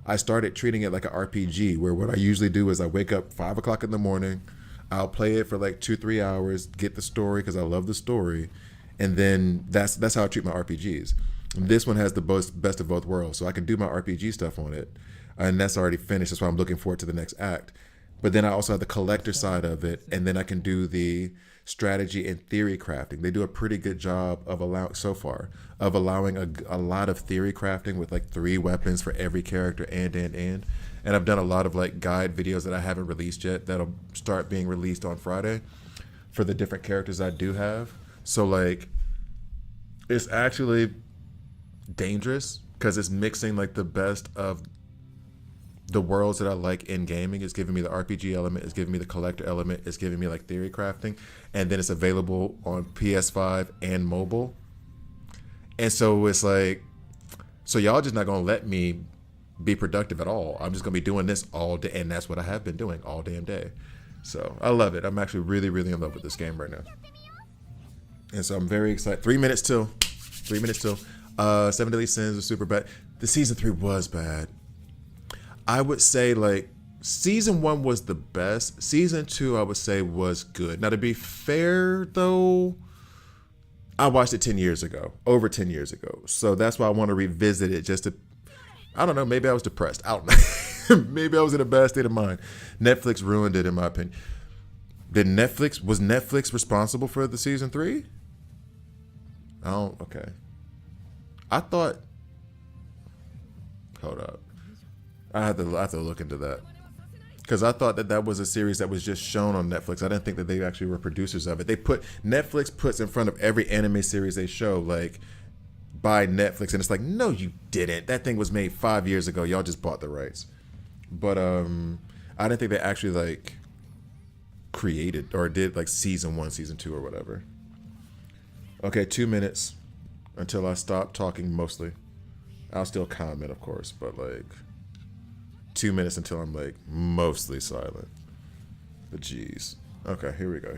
I started treating it like an RPG, where what I usually do is I wake up 5 o'clock in the morning, I'll play it for like 2-3 hours, get the story because I love the story, and then that's how I treat my RPGs. And this one has the best of both worlds, so I can do my RPG stuff on it, and that's already finished. That's why I'm looking forward to the next act. But then I also have the collector side of it, and then I can do the strategy and theory crafting. They do a pretty good job of allowing a lot of theory crafting with like 3 weapons for every character and I've done a lot of like guide videos that I haven't released yet that'll start being released on Friday for the different characters I do have. So like it's actually dangerous because it's mixing like the best of the worlds that I like in gaming. It's giving me the RPG element, it's giving me the collector element, it's giving me like theory crafting, and then it's available on PS5 and mobile. And so it's like, so y'all just not gonna let me be productive at all. I'm just gonna be doing this all day, and that's what I have been doing all damn day. So I love it. I'm actually really, really in love with this game right now. And so I'm very excited. 3 minutes till. 7 Deadly Sins was super bad. The season 3 was bad. I would say like season 1 was the best. Season 2 I would say was good. Now to be fair though, I watched it 10 years ago, over 10 years ago. So that's why I want to revisit it just to, I don't know, maybe I was depressed. I don't know. Maybe I was in a bad state of mind. Netflix ruined it in my opinion. Was Netflix responsible for the season 3? Okay. I thought, hold up. I have to look into that. Because I thought that was a series that was just shown on Netflix. I didn't think that they actually were producers of it. Netflix puts in front of every anime series they show, like, by Netflix. And it's like, no, you didn't. That thing was made 5 years ago. Y'all just bought the rights. But I didn't think they actually, like, created or did, like, season 1, season 2, or whatever. Okay, 2 minutes until I stop talking mostly. I'll still comment, of course, but, like, 2 minutes until I'm like mostly silent. But geez. Okay, here we go.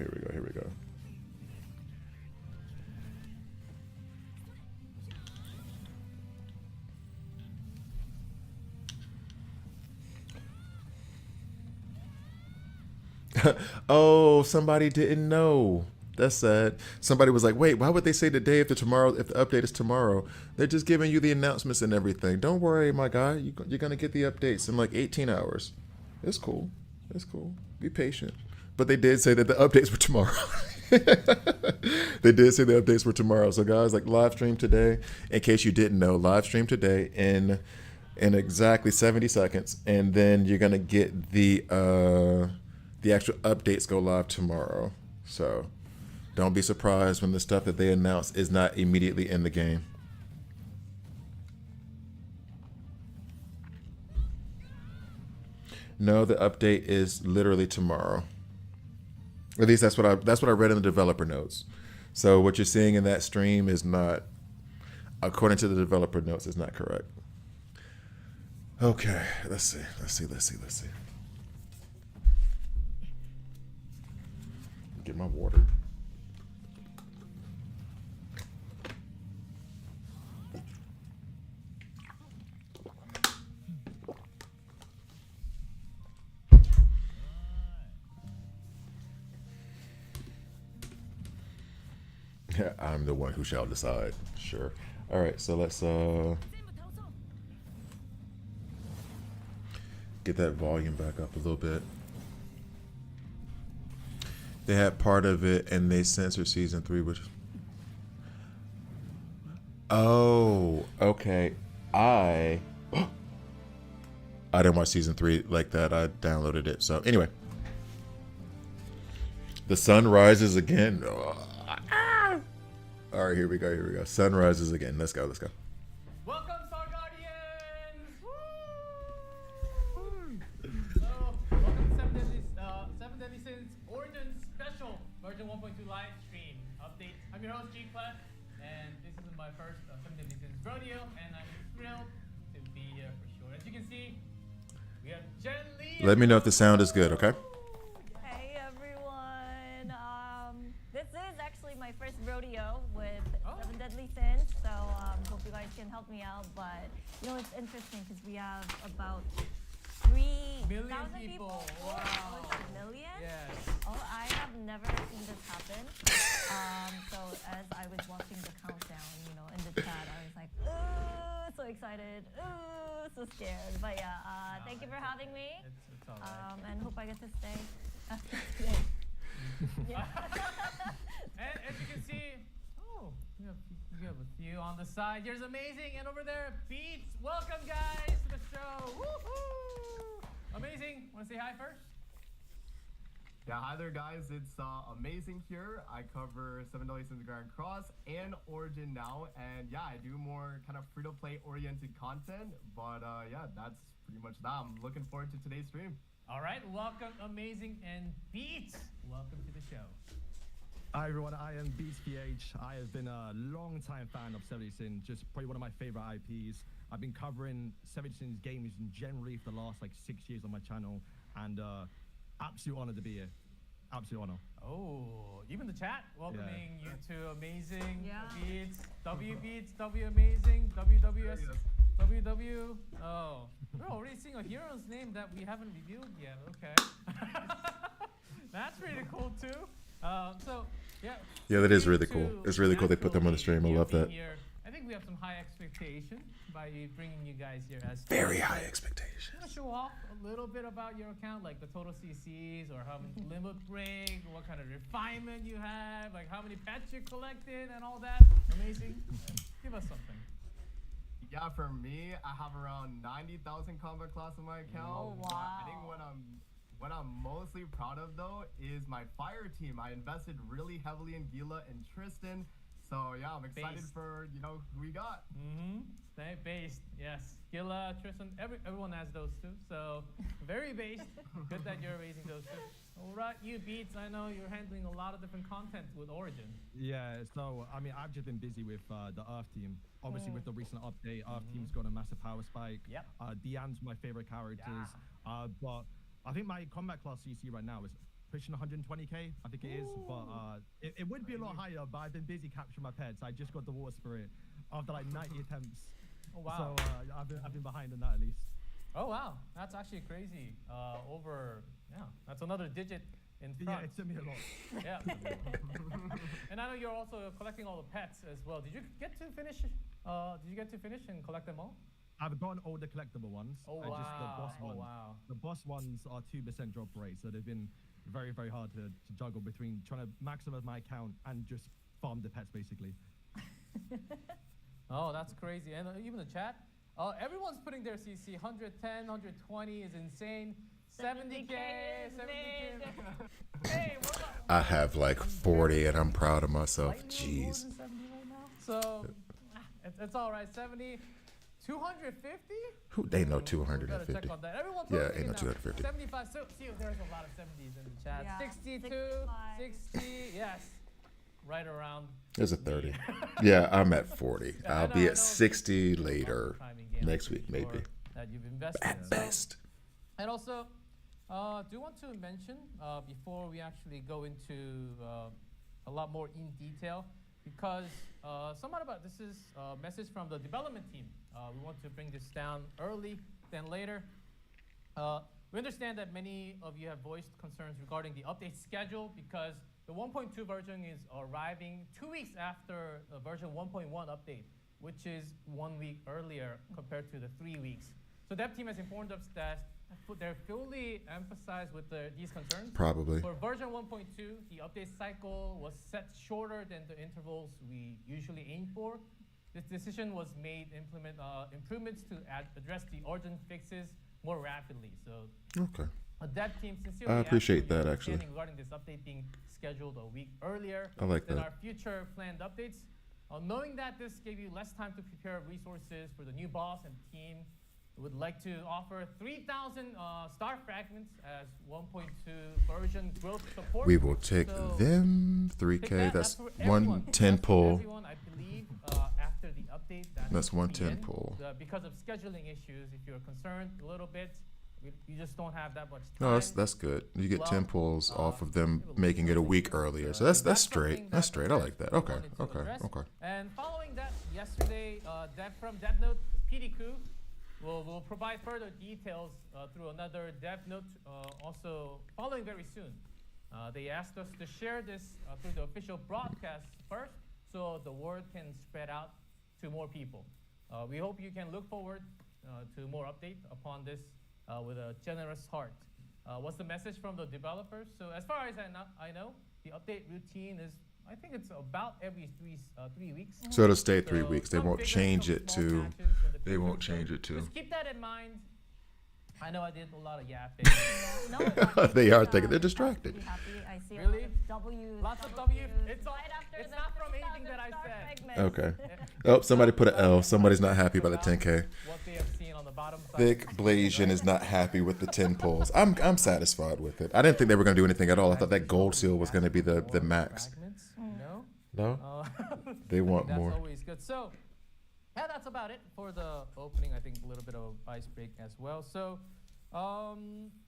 Oh, somebody didn't know. That's sad. Somebody was like, wait, why would they say the day after tomorrow if the update is tomorrow? They're just giving you the announcements and everything. Don't worry, my guy. You're going to get the updates in like 18 hours. It's cool. Be patient. But they did say that the updates were tomorrow. They did say the updates were tomorrow. So guys, like live stream today. In case you didn't know, live stream today in exactly 70 seconds. And then you're going to get the actual updates go live tomorrow. So don't be surprised when the stuff that they announce is not immediately in the game. No, the update is literally tomorrow. At least that's what I read in the developer notes. So what you're seeing in that stream is not, according to the developer notes, is not correct. Okay, let's see. Get my water. Yeah, I'm the one who shall decide. Sure. All right, so let's get that volume back up a little bit. They had part of it and they censored season 3, which. Oh, okay. I didn't watch season 3 like that. I downloaded it. So anyway, the sun rises again. All right, here we go. Sun rises again. Let's go. Welcome, Star Guardians! So, welcome to Seven Deadly Sins Origin Special version 1.2 live stream update. I'm your host, G-Clef, and this is my first Seven Deadly Sins rodeo, and I'm thrilled to be here for sure. As you can see, we have Jen Lee. Let me know if the sound is good, okay? Hey everyone. This is actually my first rodeo with Seven Deadly Sins, so hope you guys can help me out. But you know, it's interesting because we have about 3,000 people. Wow. Oh, it's a million? Yes. Oh, I have never seen this happen. So as I was watching the countdown, you know, in the chat, I was like, ooh, so excited, ooh, so scared. But yeah, thank you for having me. It's all right. And hope I get to stay after today. Yeah. And as you can see, we have a few on the side. Here's Amazing, and over there, Beats. Welcome, guys, to the show. Woohoo! Amazing. Want to say hi first? Yeah, hi there, guys. It's Amazing here. I cover Seven Deadly Sins Grand Cross and Origin now, and yeah, I do more kind of free-to-play oriented content. But yeah, that's pretty much that. I'm looking forward to today's stream. All right, welcome, Amazing, and Beats. Welcome to the show. Hi everyone, I am Beats PH. I have been a long-time fan of Seven Deadly Sins, just probably one of my favorite IPs. I've been covering Seven Deadly Sins games generally for the last like 6 years on my channel, and absolute honor to be here. Absolute honor. Oh, even the chat welcoming you to Amazing, Yeah. Beats, W Beats, W Amazing, WWS, WW. Oh, we're already seeing a hero's name that we haven't revealed yet. Okay. That's pretty cool too. So, yeah. Yeah, that is you really cool. two It's really cool they put them on the stream. I naturally love that. being here. I think we have some high expectations by bringing you guys here as Very fans. high Want expectations. to show off a little bit about your account, like the total CCs, or how many limit break, what kind of refinement you have, like how many pets you collected, and all that. Amazing. Give us something. Yeah, for me, I have around 90,000 combat class on my account. Oh, But I think wow. what I'm mostly proud of though is my fire team. I invested really heavily in Gila and Tristan. So yeah, I'm excited Based. for who we got. Mm-hmm. Stay based. Yes. Gila, Tristan, everyone has those two. So very based. Good that you're raising those two. All right, you Beats. I know you're handling a lot of different content with Origin. Yeah, so I mean, I've just been busy with the Earth team. Obviously, with the recent update, Earth team's got a massive power spike. Yep. Deanne's my favorite characters. But I think my combat class CC right now is pushing 120k. I think it is. But it would be a lot higher, but I've been busy capturing my pets. I just got the water spirit after like 90 attempts. Oh wow. So I've been behind on that at least. Oh wow, that's actually crazy. That's another digit in front. Yeah, it took me a lot. Yeah. And I know you're also collecting all the pets as well. Did you get to finish? And collect them all? I've gotten all the collectible ones. Oh and just the boss wow. Oh ones. wow. The boss ones are 2% drop rate, so they've been very, very hard to juggle between trying to maximize my account and just farm the pets basically. Oh, that's crazy. And even the chat, everyone's putting their CC 110, 120 is insane. 70K, 70K. Hey, what about I have like 40 and I'm proud of myself. lightning more Jeez. than 70 right now? So it's all right. 70, 250? Who they know Gotta 250. check on that. Everyone Yeah, posting ain't no now. 250. 75. So see, there's a lot of 70s in the chat. Yeah, 62, 65. 60. Yes, right around. There's a 30. Yeah, I'm at 40. Yeah, I I'll know, be I at know. 60 later. Timing game, Next I'm week, pretty maybe. sure That that you've invested. At So- best. and also, do want to mention before we actually go into a lot more in detail, because somewhat about this is a message from the development team. We want to bring this down early than later. We understand that many of you have voiced concerns regarding the update schedule because the 1.2 version is arriving 2 weeks after the version 1.1 update, which is 1 week earlier compared to the 3 weeks. So dev team has informed us that they're fully emphasized with these concerns. Probably. For version 1.2, the update cycle was set shorter than the intervals we usually aim for. This decision was made implement improvements to address the urgent fixes more rapidly. So Okay. a dev team sincerely I appreciate asks for your that, actually. understanding regarding this update being scheduled a week earlier I like than that. our future planned updates. Knowing that this gave you less time to prepare resources for the new boss and team, we would like to offer 3,000 star fragments as 1.2 version growth support. We will take So, them take 3K. that. That's for everyone. 110 That's for pull. everyone, I believe, after the update. That's the 110 end. pull. Because of scheduling issues, if you're concerned a little bit, you just don't have that much time. No, that's good. You get 10 Well, pulls off of them it will making it a week be- earlier. So that's something straight. that That's straight. I the like that. devs Okay. wanted to Okay. address. Okay. And following that, yesterday, from DevNote PDQ will provide further details through another DevNote also following very soon. They asked us to share this through the official broadcast first so the word can spread out to more people. We hope you can look forward to more update upon this with a generous heart. What's the message from the developers? So as far as I know, the update routine is, I think it's about every 3 weeks. So it'll stay 3 So weeks. They some won't bigger, change some it small to. patches in the They future. won't So change it to. Just keep that in mind. I know I did a lot of yapping. No, I They are think, thinking they're I'm distracted. pretty happy. I see Really? a lot of W's. Lots of W. It's all- right after it's the not from anything 3,000 that I star said. fragments. Okay. Oh, somebody put an L. Somebody's not happy about the 10K. What they have seen on the bottom side. Thick Blasian is not happy with the 10 pulls. I'm satisfied with it. I didn't think they were going to do anything at all. I thought that gold seal was going to be the max. Fragments, Mm. No? No? They want That's more. always good. So, yeah, that's about it for the opening. I think a little bit of ice break as well. So,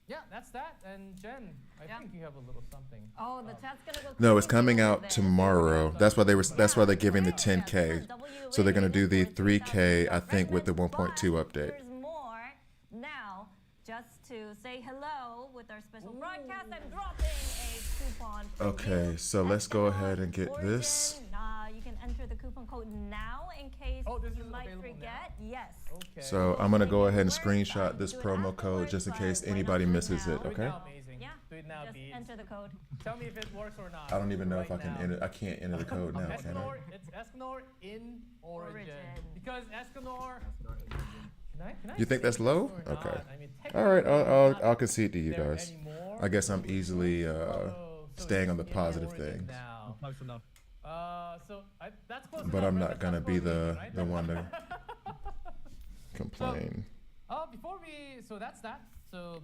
yeah, that's that. And Jen, I Yeah. think you have a little something. Oh, the chat's gonna go. No, it's crazy coming over out there. tomorrow. That's why they're giving the Yeah, 10K. so W So they're gonna waiting do the for 3K, 3,000 I think, with the fragments, 1.2 but update. There's more now. Just to say hello with our special broadcast, I'm dropping a coupon. for Okay, you. so let's go Epsilon ahead and get Origin. this. You can enter the coupon code now in case Oh, this you is might available forget. Yes. Okay. So I'm gonna go ahead and Works, screenshot this do it promo code afterwards, just in but case why not anybody do it misses now? it. Do it Okay. now, amazing. Yeah. Do it now, Just Beats. enter the code. Tell me if it works or not. I don't even know if I right can now. enter. I can't enter the code now, can I? Escanor, it's Escanor in Origin. Origin. Because Escanor. Can I You think say that's this low? or not? Okay. I mean, All right, technically it's I'll not concede to you there guys. anymore. I guess I'm easily So staying it's on the in positive Origin things. now. Close enough. So that's close But enough, I'm right? not That's gonna be Escanor, the right? the one to complain. Before we, so that's that. So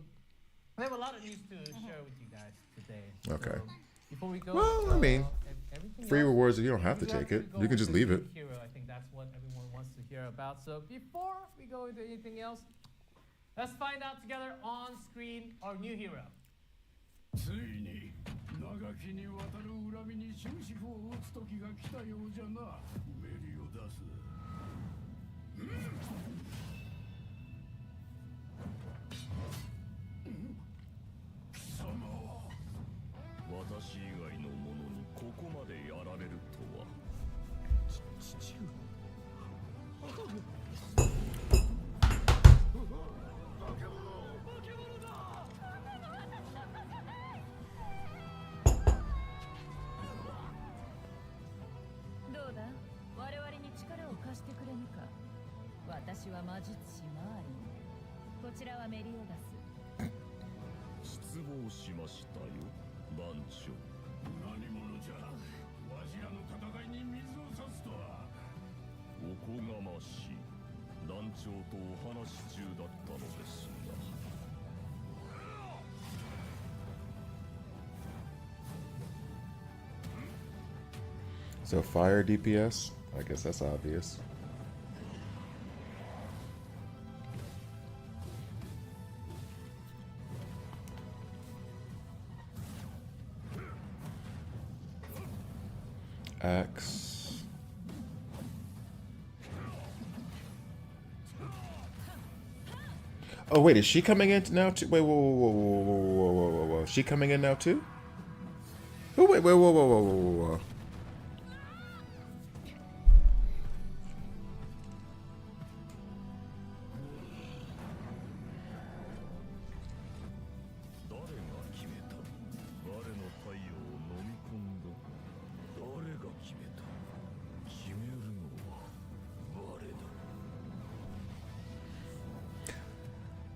we have a lot of news to share with you guys today. Okay. So before we go, Well, I mean, everything Free else, rewards, you don't have to we take it. go You can just into leave it. New Hero. I think that's what everyone wants to hear about. So before we go into anything else, let's find out together on screen our new hero. ついに長きにわたる恨みに終止符を打つ時が来たようじゃな。メリオダス。貴様は私以外の者にここまでやられるとは。父上。どうだ我々に力を貸してくれぬか私は魔術師マーリンこちらはメリオダス失望しましたよ、団長。何者じゃ。わしらの戦いに水を差すとは。おこがましい。団長とお話し中だったのですが。 So fire DPS? I guess that's obvious. Axe. Oh wait, is she coming in now too? Wait, whoa. She coming in now too? Oh wait, whoa. 誰が決めた？我の太陽を飲み込んだ。誰が決めた？決めるのは我だ。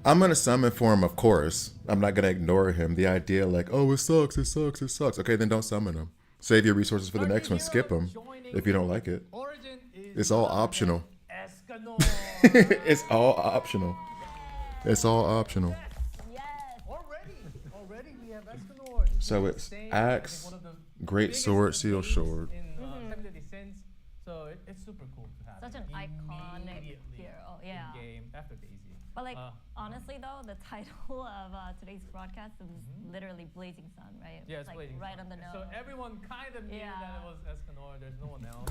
I'm gonna summon for him, of course. I'm not gonna ignore him. The idea, like, oh, it sucks. Okay, then don't summon him. Save your resources for the next one. Skip him if you don't like it. Origin is It's all optional. Escanor. It's all optional. It's all optional. Yes. Already we have Escanor. This So is it's insane. I think axe, one of the great biggest sword, seal names sword. In Seven Deadly Sins. So it's super cool to have. Such it an iconic immediately hero, yeah. In game after Daisy. But like Uh, honestly though, the title of today's broadcast is literally Blazing Sun, right? Yeah, it's like Blazing right Sun. on the nose. So everyone kind of knew that Yeah. it was Escanor. There's no one else.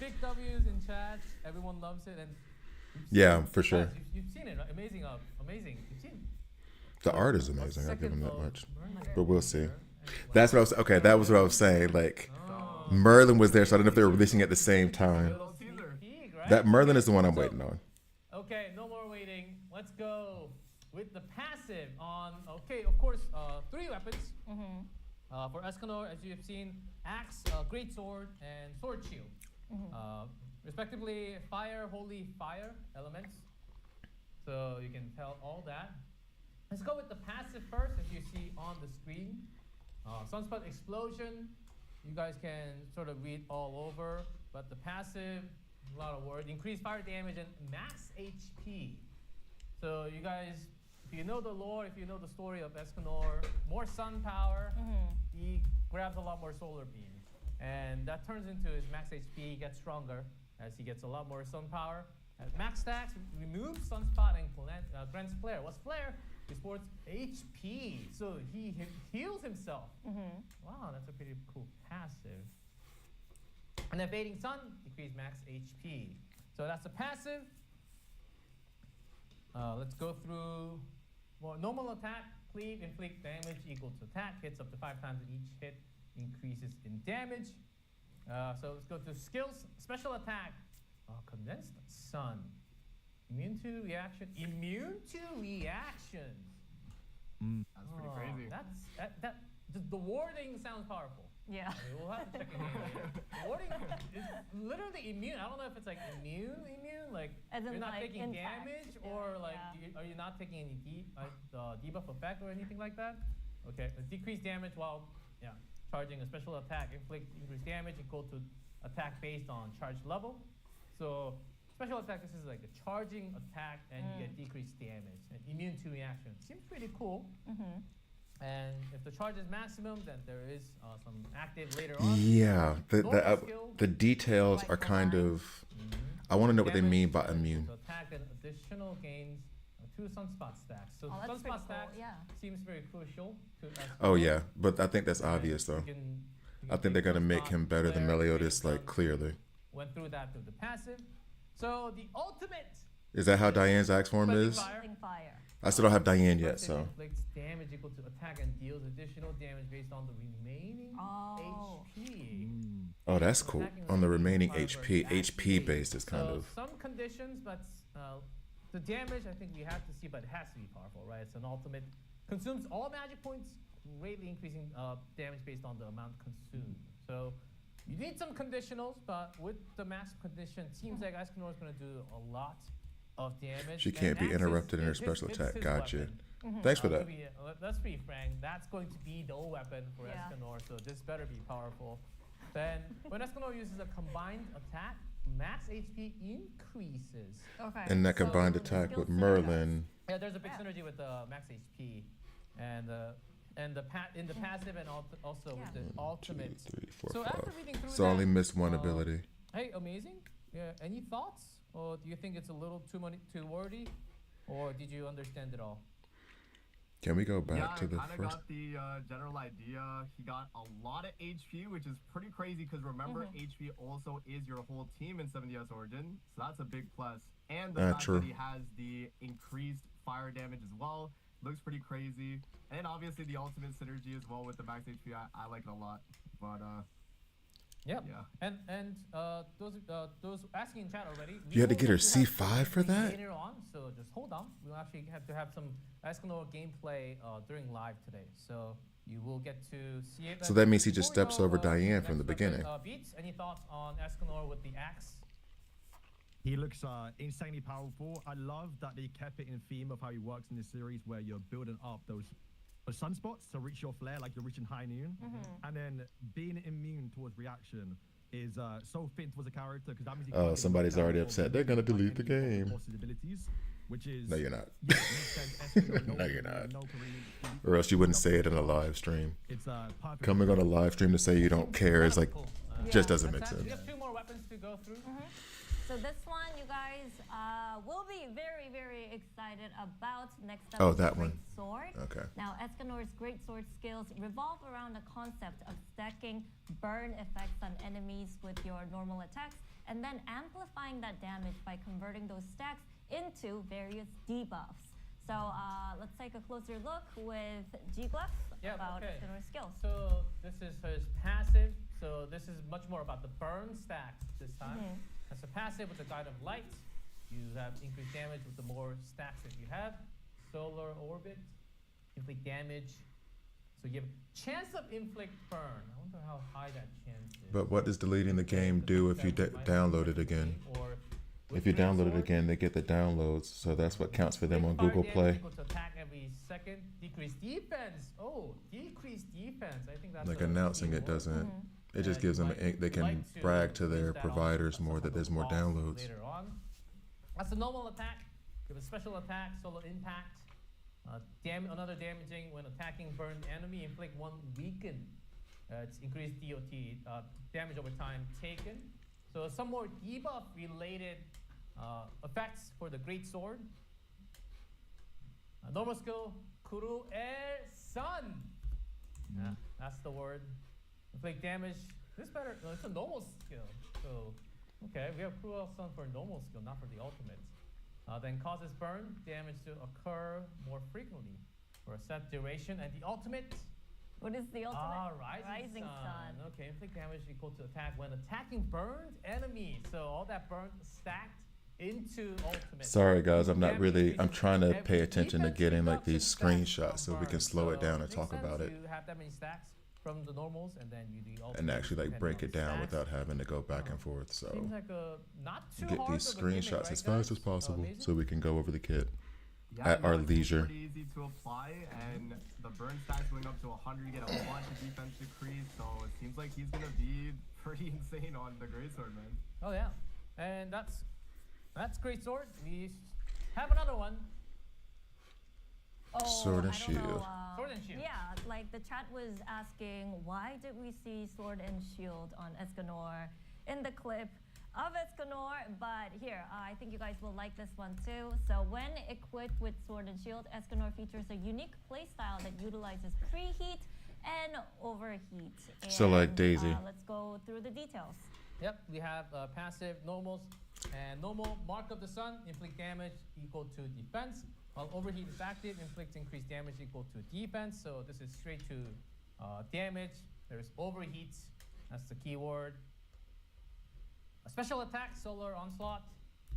Big W's in chat. Everyone loves it, and you've Yeah, seen- for guys, sure. You've seen it, right? Amazing, amazing. You've seen The art is a amazing. I'll give him second that of much. Merlin But we'll see. there, and That's what I was. Okay, that was what I was saying. Like, Merlin was there, so I don't know if they were releasing at the same time. little sneak peek, right? That Merlin Okay, is the one I'm so- waiting on. Okay, no more waiting. Let's go with the passive on. Okay, of course, 3 weapons. For Escanor, as you have seen, axe, great sword, and sword shield. Respectively, fire, holy fire elements. So you can tell all that. Let's go with the passive first, as you see on the screen. Sunspot explosion. You guys can sort of read all over, but the passive, a lot of words. Increased fire damage and max HP. So you guys, if you know the lore, if you know the story of Escanor, more sun power, he grabs a lot more solar beams. And that turns into his max HP, he gets stronger as he gets a lot more sun power. At max stacks, removes Sunspot and grants Flare. What's Flare? He sports HP, so he heals himself. Wow, that's a pretty cool passive. And then Fading Sun, decrease max HP. So that's the passive. Let's go through more normal attack, cleave, inflict damage equal to attack, hits up to 5 times and each hit increases in damage. So let's go to skills, special attack, condensed sun. Immune to reaction. Immune to reactions. That's pretty crazy. That the wording sounds powerful. Yeah. I mean, we'll have to check it out. The wording is literally immune. I don't know if it's like immune, like As in, you're not like, taking intact. damage, Yeah, or like yeah. are you not taking any debuff effect or anything like that? Okay, decrease damage while charging a special attack. Inflict increased damage equal to attack based on charge level. So special attack, this is like a charging attack, and you get decreased damage and immune to reaction. Seems pretty cool. And if the charge is maximum, then there is some active later on. Yeah, Normal skill, the details Like are the kind lines. of. I want to know what they damage mean by equal immune. to attack and additional gains 2 sunspot stacks. So Oh, that's pretty sunspot cool, stacks yeah. seems very crucial to us. Oh yeah, but I think that's obvious You though. can- you I can think they're take gonna make Sunspot, him better than Flare, Meliodas, Fading like Sun. clearly. Went through that through the passive. So the ultimate. Is that how Diane's axe form Blazing is? Fire. Blazing fire. I still don't have Diane yet, First, it so. inflicts damage equal to attack and deals additional damage based on the remaining Oh. HP. Oh, that's cool. Attacking On the with remaining fire HP, burst HP activate. based is kind So of. some conditions, but the damage I think we have to see, but it has to be powerful, right? It's an ultimate. Consumes all magic points, greatly increasing damage based on the amount consumed. So you need some conditionals, but with the max condition, seems like Escanor is going to do a lot of damage. She and can't be Axe is- interrupted in her is his- special it's attack. his Gotcha. weapon. Thanks for To that. be, let's be frank, that's going to be the weapon for Yeah. Escanor, so this better be powerful. Then, when Escanor uses a combined attack, max HP increases. Okay. And that so combined the attack skill with set Merlin. Yeah, there's a big Yeah. synergy with the max HP, and in the passive, and also with the 1, 2, ultimate. 3, 4, So after 5. reading through So I only that, missed one uh, ability. Hey, amazing. Yeah, any thoughts, or do you think it's a little too wordy, or did you understand it all? Can we go back Yeah, to the I kind of first? got the general idea. He got a lot of HP, which is pretty crazy because remember, HP also is your whole team in 70S Origin, so that's a big plus. And the fact True. that he has the increased fire damage as well looks pretty crazy. And obviously the ultimate synergy as well with the max HP, I like it a lot. But Yep. yeah. And those asking in chat already. You had to will get her to have C5 for gameplay that? Later on, so just hold on. We'll actually have to have some Escanor gameplay during live today, so you will get to see it. So that means he just Before we steps go, over to the Diane next from the weapon, beginning. Beats, any thoughts on Escanor with the axe? He looks insanely powerful. I love that they kept it in theme of how he works in this series, where you're building up those sunspots to reach your flare, like you're reaching high noon, and then being immune towards reaction is so fit towards a character because that means. Oh, somebody's already upset. They're gonna delete the game. Abilities, which is No, you're not. Yeah, it makes sense. Escanor, No, you're not. no career- Or else you wouldn't say it in a live stream. It's perfect. Coming on a live stream to say you don't care is like Cool. just doesn't Let's make have- We sense. have 2 more weapons to go through. So this one, you guys will be very, very excited about next up. Oh, is that Great one. Sword. Okay. Now, Escanor's Great Sword skills revolve around the concept of stacking burn effects on enemies with your normal attacks, and then amplifying that damage by converting those stacks into various debuffs. So let's take a closer look with G-Gluff Yeah, about okay. Escanor's skills. So this is his passive. So this is much more about the burn stacks this time. As a passive with the Guide of Light, you have increased damage with the more stacks that you have. Solar Orbit, inflict damage. So you have chance of inflict burn. I wonder how high that chance is. But what does deleting the game do if you download it again? Or If you download it again, they get the downloads, so that's what counts for them on Google Play. Equal to attack every second. Decreased defense. Oh, decreased defense. I think that's Like a announcing key it word. doesn't. It just gives them, they can brag to their providers more that there's more downloads. Later on. That's a normal attack. You have a special attack, solo impact. Another damaging when attacking burned enemy, inflict 1 weaken. It's increased DOT, damage over time taken. So some more debuff related effects for the Great Sword. Normal skill, Kuru Sun. Yeah, that's the word. Inflict damage. This better. No, it's a normal skill. So, okay, we have Cruel Sun for normal skill, not for the ultimate. Then causes burn damage to occur more frequently for a set duration, and the ultimate. What is the ultimate? Rising Sun. Okay, inflict damage equal to attack when attacking burned enemy. So all that burn stacked into ultimate. Sorry guys, I'm not really, I'm trying to pay Every attention to defense getting like reduction these stacks screenshots so from we can burn. slow it So down and makes talk sense about it. You have that many stacks from the normals, and then you do the ultimate. And actually like depending break on it the down stacks. without having to go back and forth. So Seems like a not too get hard these of a gimmick, screenshots right, as fast as guys? possible Amazing. so we can go over the kit Yeah, at no, our it's leisure. pretty easy to apply, and the burn stacks going up to 100, you get a bunch of defense decrease, so it seems like he's gonna be pretty insane on the Great Sword, man. Oh yeah, and that's Great Sword. We have another one. Oh, Sword and I don't know, Shield. Sword and Shield. Yeah, like the chat was asking, why did we see Sword and Shield on Escanor in the clip of Escanor? But here, I think you guys will like this one too. So when equipped with Sword and Shield, Escanor features a unique playstyle that utilizes preheat and overheat. So like And, Daisy. let's go through the details. Yep, we have passive normals and normal Mark of the Sun, inflict damage equal to defense. While overheat is active, inflicts increased damage equal to defense. So this is straight to damage. There's overheat, that's the keyword. A special attack, Solar Onslaught.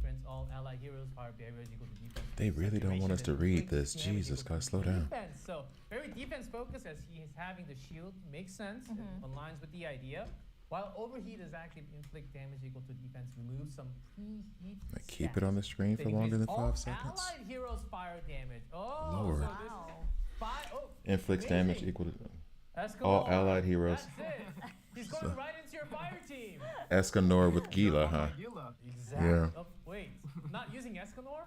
Grants all allied heroes fire barriers equal to defense. They really don't want us to read this. Jesus, guys, slow down. Defense. So very defense focused as he is having the shield. Makes sense. It aligns with the idea. While overheat is active, inflict damage equal to defense. Remove some preheat. Like, keep it on the screen for longer than 5 seconds. Allied heroes fire damage. Oh, Lord. So Wow. Inflicts amazing. damage equal to Escanor. all allied heroes. That's it. He's going right into your fire team. Escanor with Gila, huh? Gila. Exactly. Yeah. Oh, wait, not using Escanor?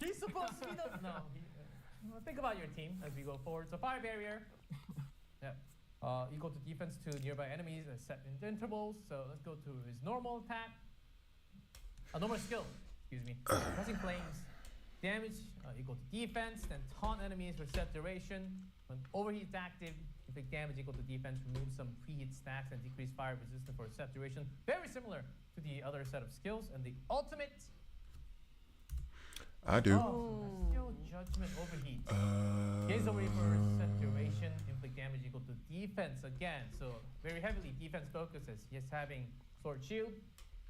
He's supposed to be the. No. Think about your team as we go forward. So fire barrier. Yep. Equal to defense to nearby enemies at set in intervals. So let's go to his normal attack. A normal skill. Excuse me. Pressing flames. damage equal to defense, then taunt enemies for set duration. When overheat is active, inflict damage equal to defense, remove some preheat stacks, and decrease fire resistance for a set duration. Very similar to the other set of skills. And the ultimate. I do. Oh, skill judgment overheat. Gaze overheat for set duration, inflict damage equal to defense again. So very heavily defense focus as he's having sword shield.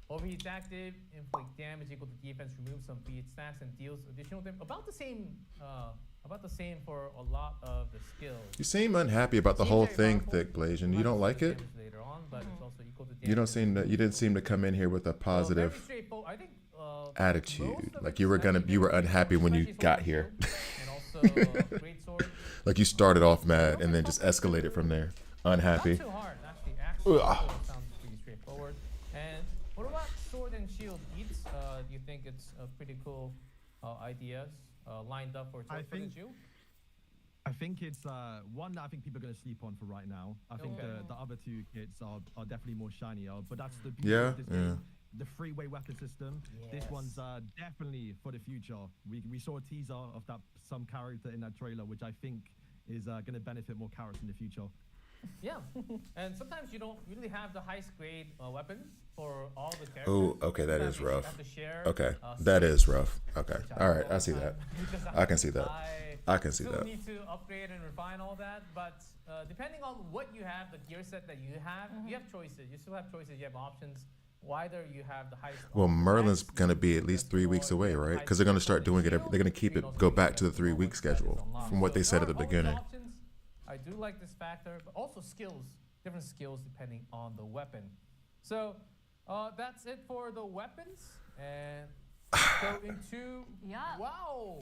Overheat's active, inflict damage equal to defense, remove some preheat stacks, and deals additional damage. About the same for a lot of the skills. You seem unhappy about the whole thing, Thick Blasian. You don't like it? Later on, but it's also equal to You don't damage. you didn't seem to come in here with a Very positive straightforward. I think, attitude. most of Like it you were is unhappy when you especially got sword here. shield, and also great sword. Like you started off mad and then just escalated from there. Unhappy. Not too hard, actually. Actually, sounds pretty straightforward. And what about sword and shield beats? Do you think it's a pretty cool ideas lined up for sword and shield? I think it's one that I think people are going to sleep on for right now. I think Okay. the other two kits are definitely more shinier, but that's the beauty Yeah, of this yeah. game. The three-way weapon system. This Yes. one's definitely for the future. We saw a teaser of that some character in that trailer, which I think is going to benefit more characters in the future. Yeah. And sometimes you don't really have the highest grade weapons for all the characters. Oh, okay, that Sometimes is you rough. have to share, Okay, that skills, is rough. Okay, which all do right, all I the see time that. because I can see that. I can see still that. need to upgrade and refine all that, but depending on what you have, the gear set that you have, you have choices. You still have choices. You have options. Whether you have the highest. Well, level Merlin's ranks, gonna be at least 3 weeks away, right? Because they're gonna start doing it. They're gonna keep it, go back to the 3-week schedule from what they said at the beginning. Options. I do like this factor, but also skills, different skills depending on the weapon. So that's it for the weapons, and go into Yeah. wow.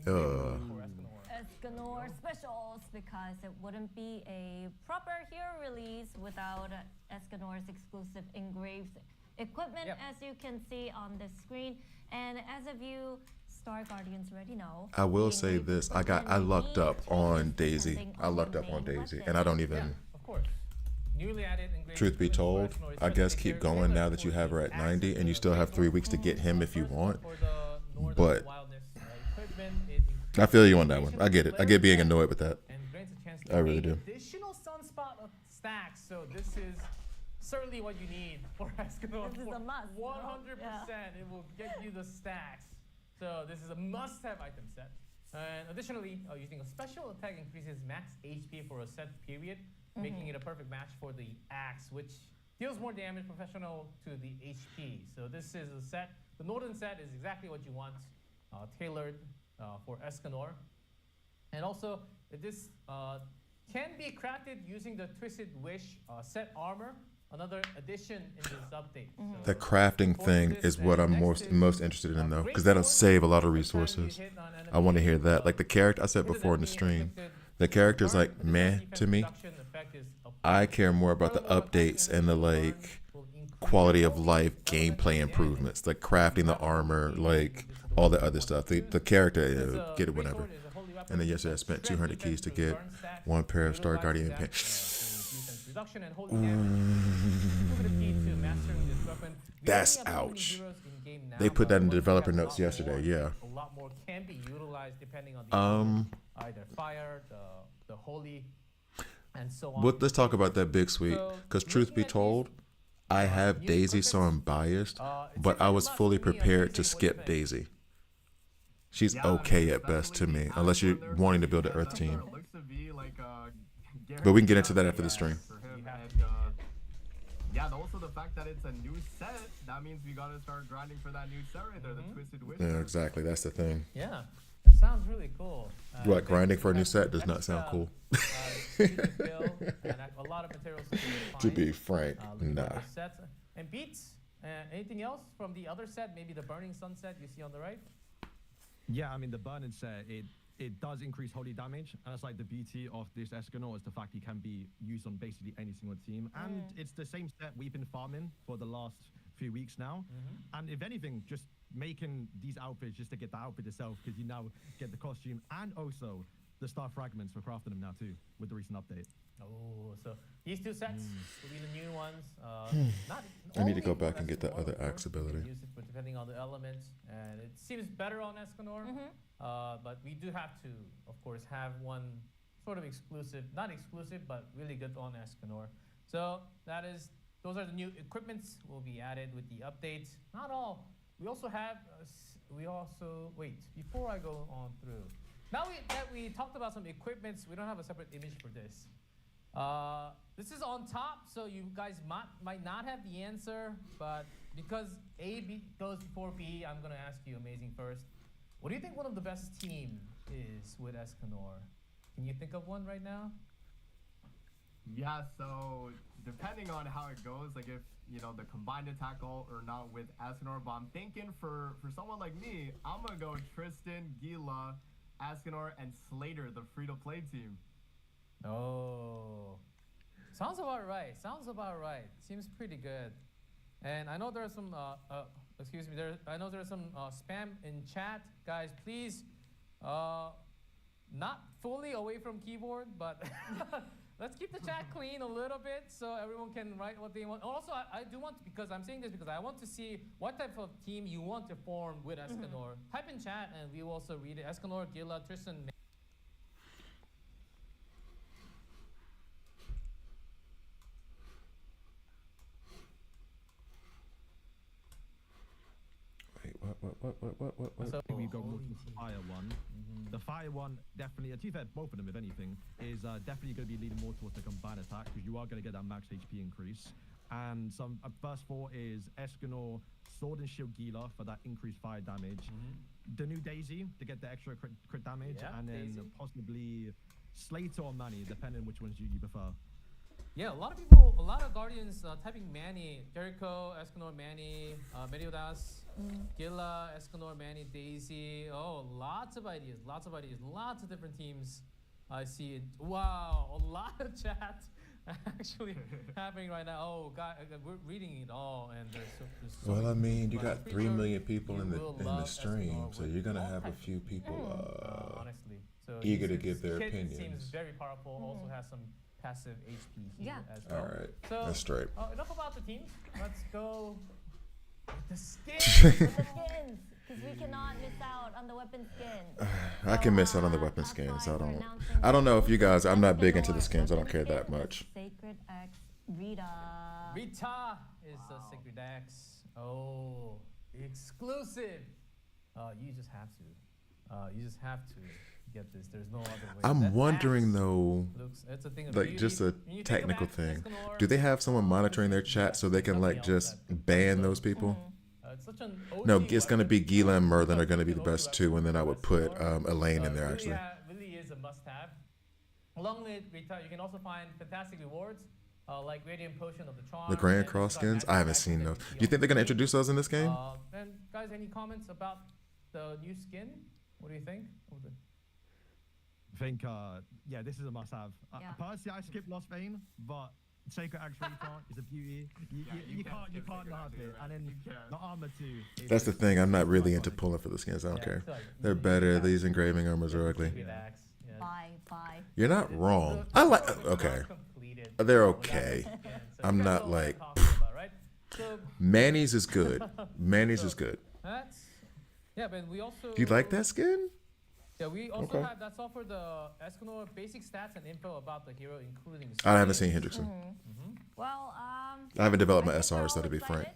Uh. For Escanor. Escanor specials, because it wouldn't be a proper hero release without Escanor's exclusive engraved equipment, Yep. as you can see on the screen. And as of you Star Guardians already know, I will the say engraved this: I equipment lucked may up change on Daisy. depending I on lucked the up on main Daisy, weapon. and I don't Yeah, even. of course. Newly added engraved Truth be equipment for told, Escanor, I guess especially keep very going now tailored that you for have the her at access 90, to and you the still have 3 great weeks to sword. get him if you First want. for the Northern But Wildness, equipment, it I feel you on that one. I get it. I get being annoyed with that. and grants a chance to I really gain do. additional sunspot stacks. So this is certainly what you need for Escanor. This is a must, no? 100%. It will get you the stacks. So this is a must-have item set. And additionally, using a special attack increases max HP for a set period, making it a perfect match for the axe, which deals more damage proportional to the HP. So this is a set. The Northern set is exactly what you want, tailored for Escanor. And also, this can be crafted using the Twisted Wish set armor, another addition in this update. So The crafting for thing this, is what I'm next is most interested in, though, great because that'll sword. save a lot of Every time you resources. hit on enemy, I want to hear that. Like the character I said hit an before in the enemy, stream, inflicted the character's burn, like additional meh defense to me. reduction effect is applied. I care more about the Furthermore, updates and the burn like will increase quality of only life elemental gameplay damage. improvements, like crafting the armor, like all the other stuff. The character, It's get it great whenever. sword, it's a holy weapon, And then yesterday I it's spent shred 200 defense keys to through get burn stacks, one pair of Star utilizing Guardian that, pants. to defense reduction and holy damage. Through the key to mastering this weapon. We That's already have so many ouch. heroes in game now, They put but that in once we developer have a notes lot more, yesterday, yeah. A lot more can be utilized depending on the either fire, the holy, and so on. Well, let's talk about that big sweet. So, Because truth looking be at these, told, I have new Daisy, so I'm equipments, biased. it But seems I like a was must fully to me. I'm prepared to curious what you skip think. Daisy. She's Yeah, I mean, okay at best to especially me, as unless you're when they're wanting to putting build an Earth together, team. it looks to be like a But we can get into that guaranteed after the stream. for him, You have and, to yeah, and also the fact that it's a new set, that means we gotta start grinding for that new set right there, the Twisted Wish. Yeah, exactly. That's the thing. Yeah, it sounds really cool. What, grinding for a new set does not sound cool. A lot of materials to To be frank, nah. Sets. And beats. Anything else from the other set? Maybe the Burning Sunset you see on the right. Yeah, I mean, the Burning set, it does increase holy damage, and it's like the beauty of this Escanor is the fact he can be used on basically any single team. And it's the same set we've been farming for the last few weeks now. And if anything, just making these outfits just to get the outfit itself, because you now get the costume and also the star fragments for crafting them now too with the recent update. Oh, so these two sets will be the new ones. Not I need to go only for back and get that Escanor, other of course. axe You ability. can use it for depending on the elements, and it seems better on Escanor. But we do have to, of course, have one sort of exclusive, not exclusive, but really good on Escanor. So those are the new equipments will be added with the updates. Not all. We also have, wait, before I go on through. Now that we talked about some equipments, we don't have a separate image for this. This is on top, so you guys might not have the answer, but because B goes before B, I'm gonna ask you, Amazing, first. What do you think one of the best team is with Escanor? Can you think of one right now? Yeah, so depending on how it goes, like if, you know, the combined attack all or not with Escanor, but I'm thinking for someone like me, I'm gonna go Tristan, Gila, Escanor, and Slater, the free-to-play team. Oh, sounds about right. Seems pretty good. And I know there's some, excuse me, I know there's some spam in chat. Guys, please, not fully away from keyboard, but let's keep the chat clean a little bit so everyone can write what they want. Also, I do want, because I'm saying this because I want to see what type of team you want to form with Escanor. Type in chat and we will also read it. Escanor, Gila, Tristan. Wait, what? So, I think we go more to the fire one. The fire one definitely, to be fair, both of them, if anything, is definitely going to be leading more towards the combined attack because you are going to get that max HP increase. And some first four is Escanor, Sword and Shield Gila for that increased fire damage. The new Daisy to get the extra crit damage, Yeah, and then Daisy. possibly Slater or Manny, depending which ones you prefer. Yeah, a lot of Guardians typing Manny, Jericho, Escanor, Manny, Meliodas, Gila, Escanor, Manny, Daisy. Oh, lots of ideas, lots of different teams. I see it. Wow, a lot of chat actually happening right now. Oh, God, we're reading it all, and there's so Well, I many mean, things, you but I'm got pretty 3 sure million people you in will the love stream, Escanor so with you're gonna all have a types- few people. honestly. So eager to this give their kid opinions. Seems very powerful. Also has some passive HP here Yeah. as well. All right, So that's straight. enough about the teams. Let's go with the skins. The skins, because we cannot miss out on the weapon skins. I can miss out on the weapon Top skins. five, I we're don't. announcing I don't know if you guys. I'm not big Escanor into the skins. I don't care weapon that skin with much. Sacred X Rita. Rita is the Sacred X. Oh, exclusive. You just have to. You just have to get this. There's no other way. I'm That wondering axe though, it's a thing of like beauty. just a When you think of technical Axe thing. Escanor, Do they have someone monitoring their this is chat so they can something like else just that- ban so, those people? It's such an No, OG it's gonna weapon. be Gila and Merlin are gonna be the OG best two, and then I would put Escanor. Elaine in there Really actually. really is a must-have. Along with Rita, you can also find fantastic rewards like Radiant Potion of the Charm. The Grand and Cross these are skins. magic I haven't items seen that those. you see Do you think on they're gonna screen. introduce those in this game? And guys, any comments about the new skin? What do you think? Of the- I think, yeah, this is a must-have. Yeah. Personally, I skip Lost Vein, but Sacred Axe Rita is a beauty. You can't can't skip not Sacred it. Axe And then Rita. You can't. the armor too. That's the thing. I'm not really into pulling for the skins. I don't Yeah, care. it's like- They're better. These engraving armors are ugly. Sacred Axe, yeah. Bye. You're not wrong. I like. Okay. Completed, They're without the okay. skin, so I'm you guys not know what I'm like- talking about, right? So Manny's is good. Manny's is good. that's but we also. Do you like that skin? Yeah, we also Okay. have. That's all for the Escanor basic stats and info about the hero, including. I haven't seen skins. Hendrickson. Well, I haven't developed my I think we're SRs, so all to be frank. excited.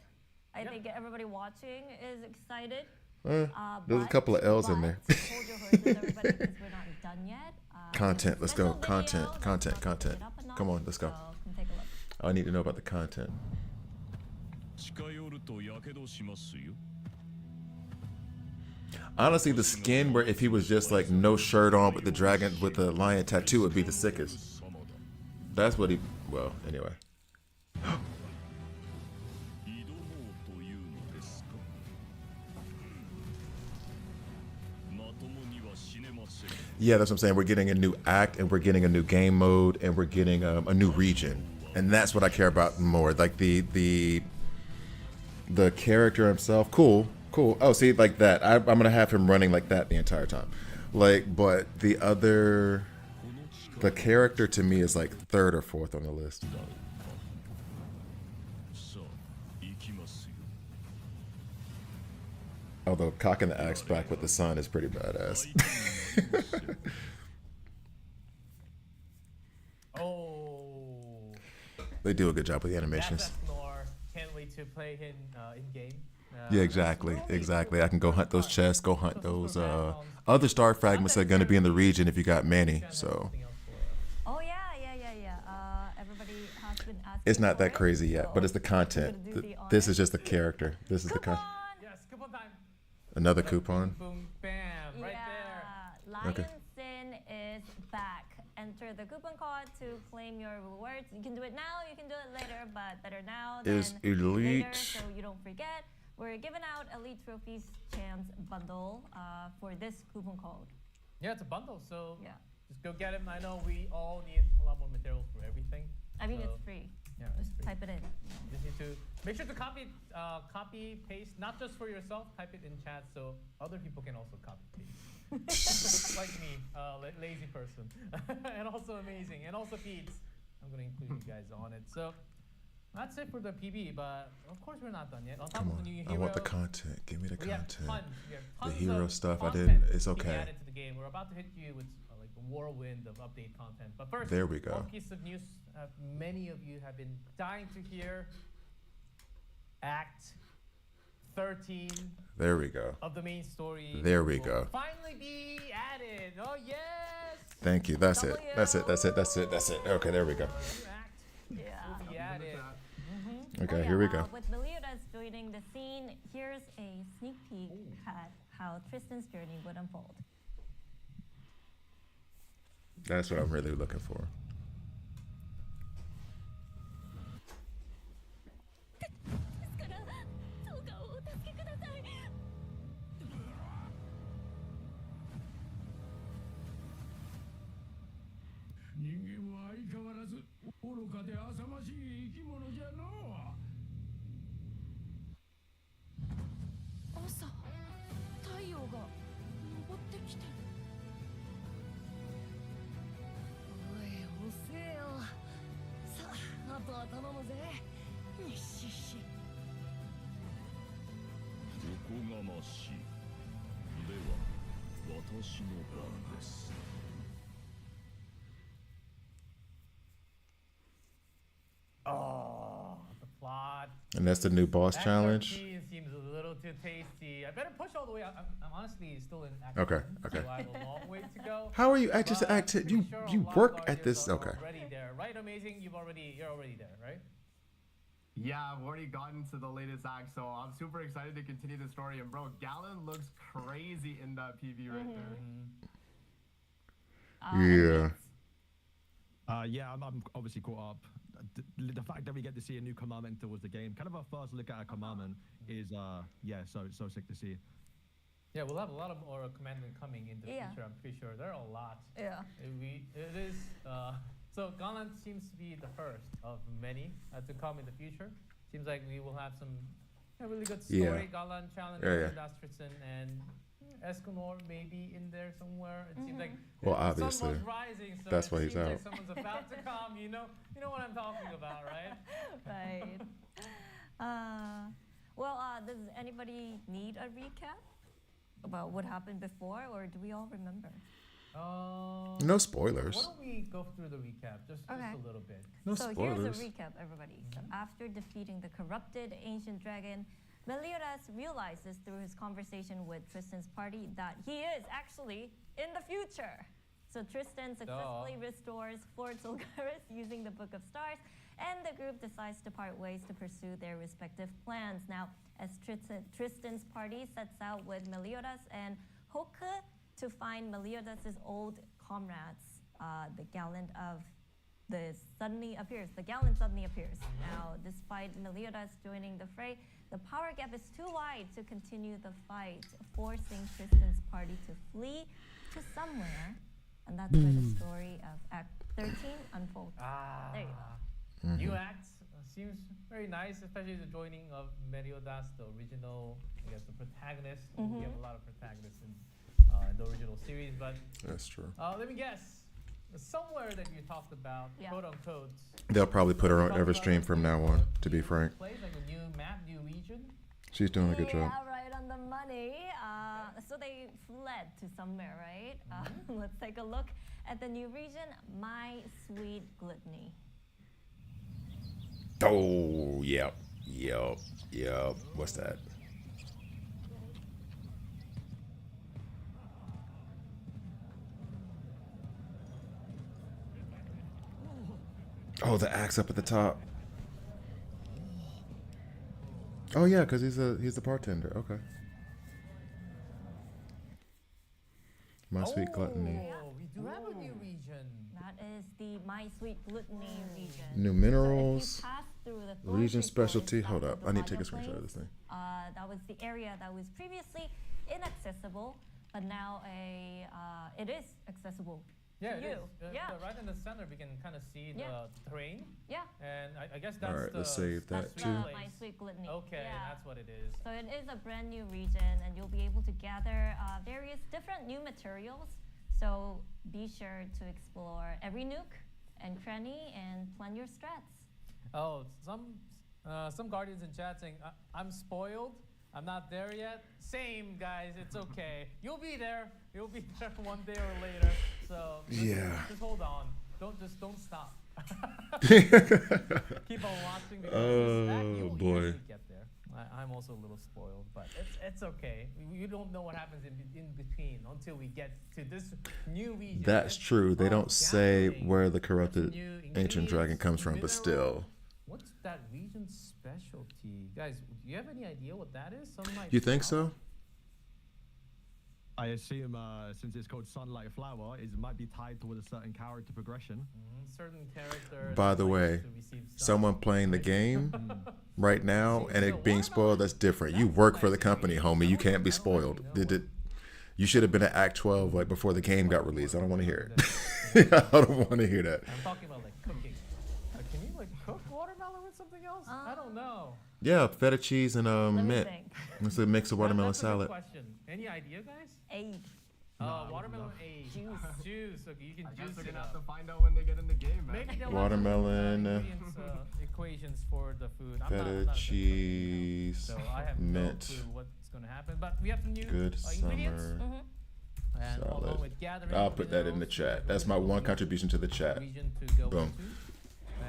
I Yeah. think everybody watching is excited. There's a couple of L's in there. but hold your horses, everybody, because we're not done yet. Content, let's go. Special video Content, that's content, gonna pick content. it up a Come notch, on, let's go. so come take a look. I need to know about the content. 近寄るとやけどしますよ Honestly, the skin where if he was just like no shirt on with the dragon with the lion tattoo would be the sickest. 様だ That's what he. Well, anyway. 挑もうというのですかまともには死ねません Yeah, that's what I'm saying. We're getting a new act, and we're getting a new game mode, and we're getting a new region, and that's what I care about more. Like the character himself, cool, cool. Oh, see, like that. I'm gonna have him running like that the entire time. Like, but the character to me is like third or fourth on the list. さあ行きますよ Although cocking the axe back with the sun is pretty badass. Oh, They do a good job with the that's animations. Escanor. Can't wait to play him in game. Yeah, exactly, exactly. I can go hunt those chests, go hunt those other star fragments that are gonna be in the region if you got many. So Oh yeah. Everybody has been asking. it's not for that it, crazy yet, but so it's the content. I'm gonna do the This is honors. just the character. This is the Coupon! Yes, coupon time. another coupon. Boom, bam, right there. Lion Okay. Sin is back. Enter the coupon code to claim your rewards. You can do it now, you can do it later, but better now than Is later, elite. so you don't forget. We're giving out Elite Trophies Chance Bundle for this coupon code. Yeah, it's a bundle, so Yeah. just go get it. I know we all need a lot more materials for everything. I mean, so, it's free. Yeah, it's Just free. type it in. Just need to make sure to copy paste, not just for yourself. Type it in chat so other people can also copy paste. Like me, lazy person, and also amazing, and also Pete's. I'm gonna include you guys on it. So that's it for the PB, but of course we're not done yet. On top Come of on, the new I hero, want the content. Give me the we have content. tons. We have tons hero of stuff, I content didn't- it's being okay. added to the game. We're about to hit you with like a whirlwind of update content. But first, There we go. one piece of news many of you have been dying to hear. Act 13 There we go. of the main story. There we will go. Finally be added. Oh yes. Thank you. That's it. That's it. That's it. That's it. That's it. Okay, there we go. New act Yeah. will be added. Okay, Oh, here we yeah, go. with Meliodas joining the scene, here's a sneak peek at how Tristan's journey would unfold. That's what I'm really looking for. どうかお助けください。人間は相変わらず愚かで浅ましい生き物じゃのう。朝太陽が昇ってきてる。おい遅えよ。さあ、あとは頼むぜ。よしよし。おこがましいでは私の番です Oh, the plot. And that's the new boss Act challenge. 13 seems a little too tasty. I better push all the way. I'm honestly still in Act Okay, 1, okay. So I have a long way to go. How are you at just But act? pretty You sure a you lot of work at audience this. are Okay. Already there, right? Amazing. You're already there, right? Yeah, I've already gotten to the latest act, so I'm super excited to continue the story. And bro, Galen looks crazy in that PV right there. Yeah. Yeah, I'm obviously caught up. The fact that we get to see a new commandment towards the game, kind of our first look at a commandment, is yeah, so sick to see. Yeah, we'll have a lot of more commandment coming in the Yeah. future. I'm pretty sure there are a lot. Yeah. It is. So Galan seems to be the first of many to come in the future. Seems like we will have some really good story. Yeah. Galan challenge, Yeah, yeah. Dastritson, and Escanor maybe in there somewhere. It seems like Well, the obviously, sun was rising, so that's it why he's seems like out. someone's about to come. You know what I'm talking about, right? Right. Does anybody need a recap about what happened before, or do we all remember? No Why spoilers. don't we go through the recap just Okay. a little bit? No So spoilers. here's a recap, everybody. So after defeating the corrupted ancient dragon, Meliodas realizes through his conversation with Tristan's party that he is actually in the future. So Tristan successfully restores Fort Solgaris using the Book of Stars, and the group decides to part ways to pursue their respective plans. Now, as Tristan's party sets out with Meliodas and Hoke to find Meliodas' old comrades, the Gallant suddenly appears. Now, despite Meliodas joining the fray, the power gap is too wide to continue the fight, forcing Tristan's party to flee to somewhere. And that's where the story of Act 13 unfolds. There you go. New act, seems very nice, especially the joining of Meliodas, the original, I guess, the protagonist. We have a lot of protagonists in the original series, but That's true. let me guess. Somewhere that you talked about, Yeah. quote unquote. They'll probably put her on talked every about stream a from new, now on, to be new frank. Place, like a new map, new region. She's doing a good Yeah, job. right on the money. So they fled to somewhere, right? Let's take a look at the new region, My Sweet Gluttony. Oh, yep. What's that? Oh, the axe up at the top. Oh yeah, because he's the bartender. Okay. My Sweet Gluttony. Oh, we do have a new region. That is the My Sweet Gluttony region. New So minerals. if you pass through the Region forestry specialty. forest Hold back up. of I the need to take a Maya screenshot of this Plains, thing. that was the area that was previously inaccessible, but now it is accessible. Yeah, to it you. is. Yeah. Right in the center, we can kind of see Yeah. the terrain, Yeah, and I guess that's Alright, the. let's save that that's too. the place. My Sweet Gluttony. Okay, Yeah. that's what it is. So it is a brand new region, and you'll be able to gather various different new materials. So be sure to explore every nook and cranny and plan your strats. Oh, some guardians in chat saying I'm spoiled. I'm not there yet. Same, guys. It's okay. You'll be there. You'll be there one day or later. So just hold on. Don't stop. Keep on watching because you'll boy. easily get there. I'm also a little spoiled, but it's okay. You don't know what happens in between until we get to this new region. That's true. They don't say where the corrupted New ancient dragon ingredients, comes from, but minerals. still. What's that region's specialty? Guys, do you have any idea what that is? Some like You think so? I assume since it's called Sunlight Flower, it might be tied to a certain character progression. certain characters. By the like way, to receive some- someone playing the game right now and it being spoiled, that's different. You work for the company, homie. You can't be spoiled. You should have been at Act 12 like before the game got released. I don't want to hear it. I don't want to hear that. I'm talking about like cooking. Can you like cook watermelon with something else? I don't know. Yeah, feta cheese and Let me mint. think. It's a mix of watermelon That's a good salad. question. Any idea, guys? Aid. Watermelon age. Juice. Okay, you can I guess juice they're it gonna have up. to find out when they get in the game, man. Maybe they'll have Watermelon, some, ingredients, equations for the food. I'm not Feta a chef, cheese, so I have mint. no clue what's gonna happen. But we have some new Good ingredients. summer And salad. along with gathering I'll put that in the minerals, chat. we That's have my a one new contribution to the chat. region to go Boom.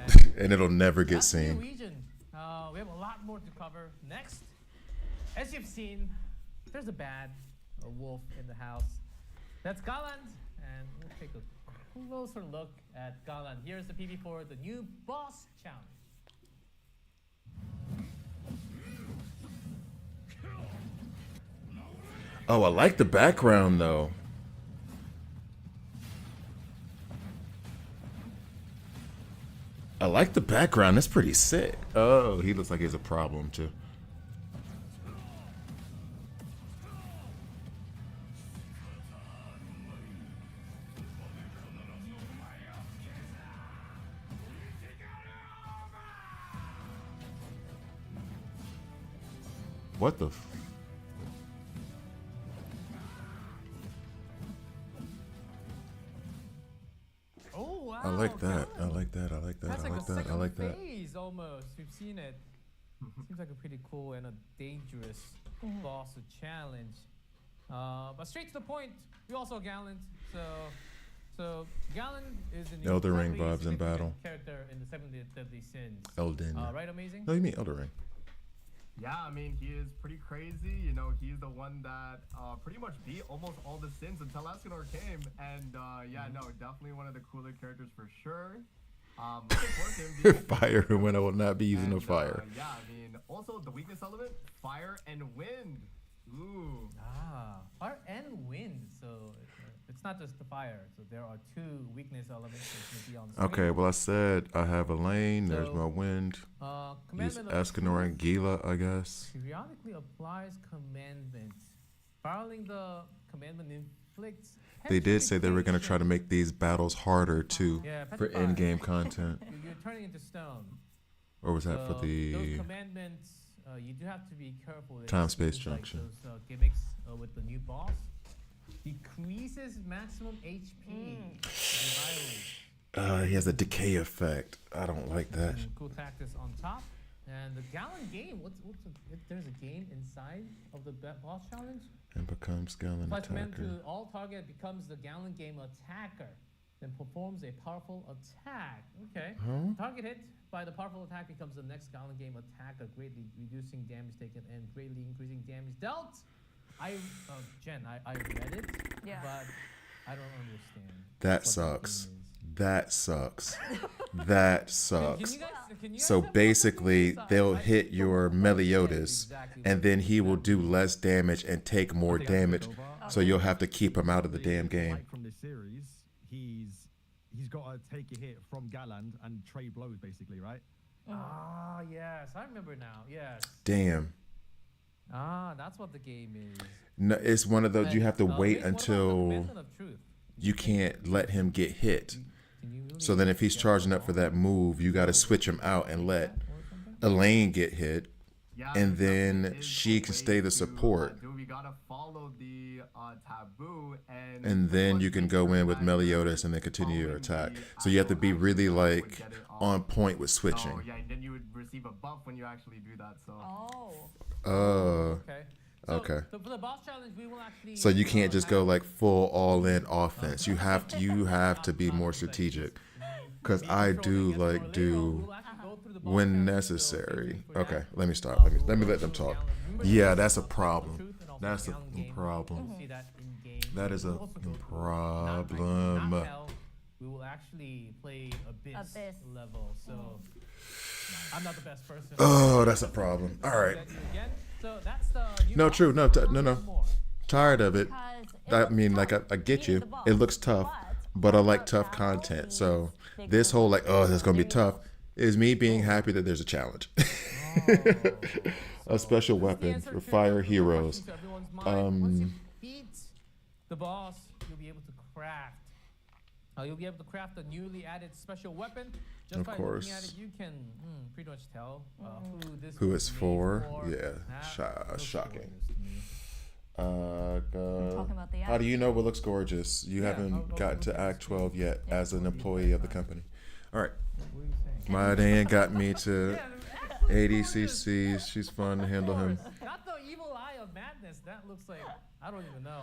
into. And it'll never get That's the new seen. region. We have a lot more to cover next. As you've seen, there's a wolf in the house. That's Galand, and we'll take a closer look at Galand. Here's the PB for the new boss challenge. Oh, I like the background though. I like the background. That's pretty sick. Oh, he looks like he has a problem too. What the? Oh wow! I like that. I Galand. like that. I like that. That's I like like a that. I second like that. phase almost. We've seen it. Seems like a pretty cool and a dangerous boss challenge. But straight to the point, we also Galand. So Galand is an Elden Ring incredibly vibes in battle. significant character in the Seven Deadly Sins. Elden. Right, amazing. No, you mean Elden Ring. Yeah, I mean, he is pretty crazy. You know, he's the one that pretty much beat almost all the sins until Escanor came. And yeah, no, definitely one of the cooler characters for sure. Looking forward to him being Fire when I will not be using no and, fire. yeah, I mean, also the weakness element, fire and wind. Ooh. Fire and wind. So it's not just the fire. So there are two weakness elements that can be on screen. Okay, well I said I have a lane. There's So, my wind. Use Commandment of Escanor and Gila, I guess. periodically applies commandment. Following the commandment inflicts. They did say they were going to try to make these battles harder too Yeah, for petrified. in-game content. You're turning into stone. Or was that for So the those commandments? You do have to be careful. It's- Time-space it's like junction? those gimmicks with the new boss decreases maximum HP. He has a decay effect. I don't like that. Cool tactics on top. And the Gallon game. If there's a game inside of the boss challenge? And becomes Gallon Apply command attacker. to all target becomes the Gallon game attacker. Then performs a powerful attack. Okay. Huh? Target hit by the powerful attack becomes the next Gallon game attacker, greatly reducing damage taken and greatly increasing damage dealt. Jen, I read it, Yeah. but I don't understand. That what the sucks. game is. That sucks. That Can sucks. you guys So have basically, something? they'll I hit don't your understand Meliodas, exactly and what then he will that do means. less damage and take more I think I took damage. over. So you'll have to keep him out of the damn Like game. from this series, he's got to take a hit from Galland and trade blows, basically, right? Ah, yes, I remember now. Yes. Damn. Ah, that's what the game is. No, it's one of those you have to And, wait Mace, what about the until Commandment of Truth? you can't let him get hit. Can you really So then if he's get charging that up for wrong? that move, you got to switch him out and let Or something? Elaine get hit. Yeah, And there then definitely is she a can way stay the to, support. we gotta follow the taboo, and And pretty then much you can make go sure in with that you're Meliodas and then continue your following attack. the So you have to actual be really action would like get it on point with So, switching. yeah, and then you would receive a buff when you actually do that. So Oh. Okay. So, Okay. So for the boss challenge, we will actually. So you can't just go have- like full all in offense. You have to be more strategic. Cause I do like do when necessary. Okay, let me stop. Let me let them talk. Yeah, that's a problem. That's a problem. That is a problem. We will actually play Abyss Abyss. level, so I'm not the best person. Oh, that's a problem. All right. So that's the. No, true. No, no. More. Tired of it. Because it I looks mean, like tough I get beating you. the boss, It looks tough, but I like tough content. So this whole like, oh, that's gonna be tough, is me being happy that there's a challenge. A special weapon for fire heroes. Once you beat the boss, you'll be able to craft. You'll be able to craft a newly added special weapon. Just Of by course. looking at it, you can pretty much tell Who was it's made for. for. Yeah, That looks shocking. gorgeous to me. talking about the How do you know what looks gorgeous? You Yeah, haven't I'll gotten look to at Act the 12 yet as an employee of the company. All right. What are you saying? My Dan got me to Yeah, ADCCs. She's fun to handle him. Not the evil eye of madness. That looks like I don't even know.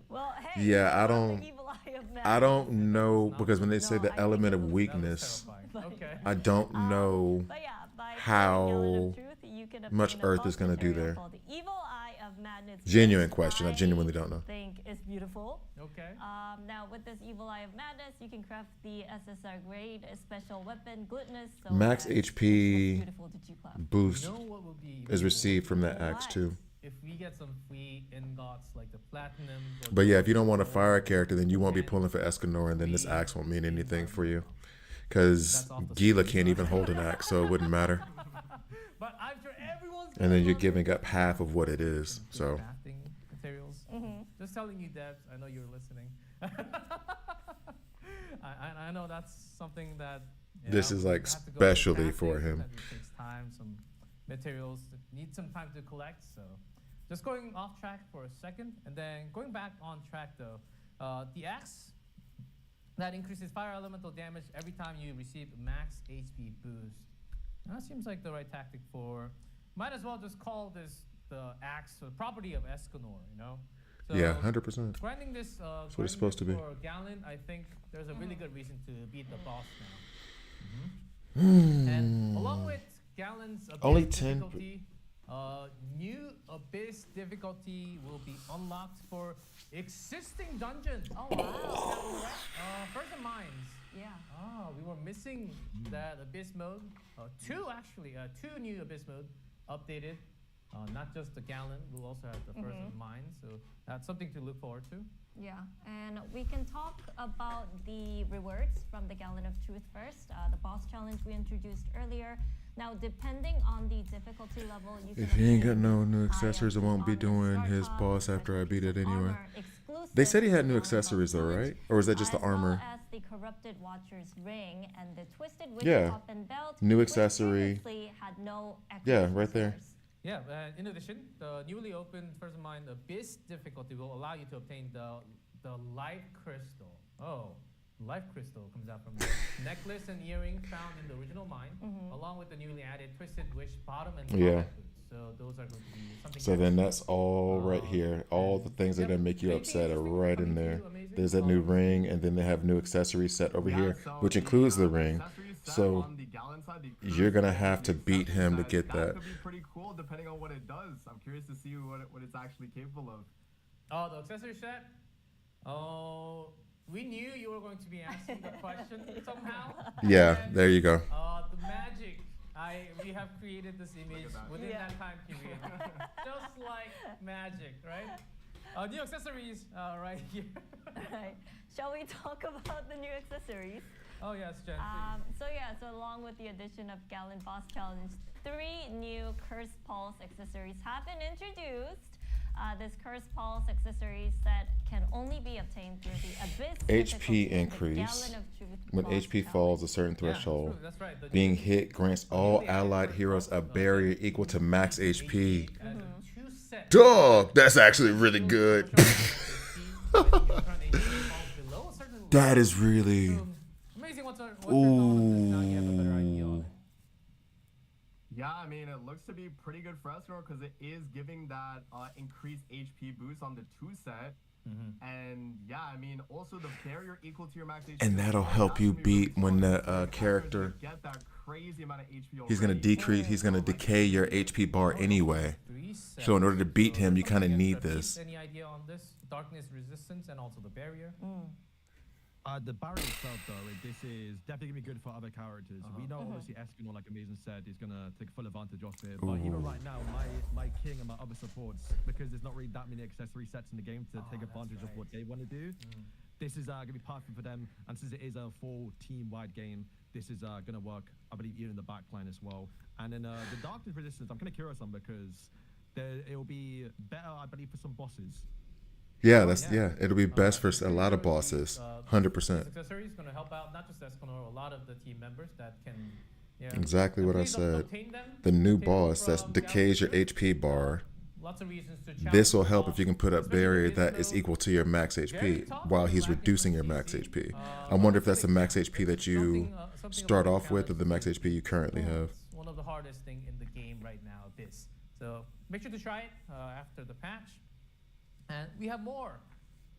Well, hey. Yeah, I you got the don't- evil eye of I madness. don't know because when they say No, the I think element it of looks- weakness, Terrifying. Okay. I don't know. But yeah, by how playing Gallon of Truth, you can much obtain a Earth boss is gonna do material there. called the Evil Eye of Madness. Genuine which question. I genuinely don't know. think is beautiful. Okay. Now, with this Evil Eye of Madness, you can craft the SSR grade, a special weapon, Gluttonous. So Max that HP it's beautiful to G-Clap. boost You know what would be is really received from that What? Axe too. if we get some free ingots like the platinum. or But yeah, the if you don't want a gold, fire character, then you won't be and pulling for Escanor, and then this we- axe won't mean anything for you. Because That's off the Gila screen. can't even hold an axe, so it wouldn't matter. But I'm sure everyone's. And then gonna you're love giving it. up half of what it is. Good So crafting materials. Just telling you, Debs. I know you're listening. I know that's something that. you This know, is, you like, have to go specially crafting, for him. sometimes It takes time. Some materials that need some time to collect. So, just going off track for a second, and then going back on track though. The axe that increases fire elemental damage every time you receive a max HP boost. That seems like the right tactic for. Might as well just call this the axe, the property of Escanor, you know? So yeah, 100%. grinding this, what it's supposed to be. For Gallon, I think there's a really good reason to beat the boss now. And along with Gallon's Abyss Only 10 difficulty, new Abyss difficulty will be unlocked for existing dungeons. Oh wow. First in Mines. Yeah. Oh, we were missing that Abyss mode. Two new Abyss mode updated. Not just the Gallon, we'll also have the First in Mines. So that's something to look forward to. Yeah, and we can talk about the rewards from the Gallon of Truth first. The boss challenge we introduced earlier. Now, depending on the difficulty level, you can If he ain't got obtain no new items accessories, I won't be on the doing start his top, boss like after I piece beat of it anyway. armor exclusive They said he had to new the accessories though, Village, right? Or is that just the as armor? well as the Corrupted Watcher's ring and the Twisted Witch Yeah. top and belt, New which accessory. previously had no Yeah, extra right there. features. Yeah, in addition, the newly opened First of Mind Abyss difficulty will allow you to obtain the Life Crystal. Oh, Life Crystal comes out from the necklace and earring found in the original mine, along with the newly added Twisted Wish bottom and Yeah. combat boots. So those are going to be something. So then extra. that's all right here. All the things that are Yep. gonna make you Anything upset are interesting right coming in to there. you? Amazing? There's that new ring, and then they have new accessory set over Yeah, here, so which includes the uh, ring. accessory set So on the Gallon side, the you're gonna Cruise have to the beat accessory him to set, get that. could be pretty cool depending on what it does. I'm curious to see what it's actually capable of. Oh, the accessory set? Oh, we knew you were going to be asking the question somehow. Yeah, And, there you go. The magic. We have created this image that. within Yeah. that time period. Just like magic, right? New accessories right here. Right. Shall we talk about the new accessories? Oh, yes, Jen. So along with the addition of Gallon Boss Challenge, 3 new Curse Pulse accessories have been introduced. This Curse Pulse accessory set can only be obtained through the Abyss HP difficulty in the increase Gallon of Truth When Boss HP Challenge. falls a certain Yeah, that's threshold, true, that's right. The being new- hit grants all allied heroes a barrier equal to max HP. and the 2 sets. Dog, that's actually really good. That is really. Amazing what's going on. Now you have a better idea on Ooh. it. Yeah, I mean, it looks to be pretty good for Escanor because it is giving that increased HP boost on the 2 set. And yeah, I mean, also the barrier equal to your max HP. And that'll as well, help that's you gonna be really beat when strong. the Your character is character. gonna get that crazy amount of HP He's gonna already. decrease. He's gonna decay your HP bar anyway. 3 sets. So in order to beat him, you something kinda need extra. this. Any idea on this? Darkness resistance and also the barrier. The barrier itself, though, this is definitely gonna be good for other characters. We know obviously Escanor, like Amazing said, is gonna take full advantage of it. But even Ooh. right now, my king and my other supports, because there's not really that many accessory sets in the game to take advantage of what they want to do. This is gonna be perfect for them, and since it is a full team-wide game, this is gonna work, I believe, even in the backline as well. And then the darkness resistance, I'm kind of curious on because it'll be better, I believe, for some bosses. Yeah, it'll be best for a lot of bosses. 100%. This accessory is going to help out not just Escanor, a lot of the team members that can. Yeah, Exactly what I please said. obtain them. The new Obtain them boss that from decays your Gallon HP bar. Lots of reasons to This challenge will the help boss, if you can put up especially barrier with that this is little equal to your max very HP top while he's lacking reducing for your max CC. HP. Uh, I wonder if also that's the max HP that it's you something start about off with or the max challenge. HP you currently have. It's one of the hardest thing in the game right now, Abyss. So make sure to try it after the patch. And we have more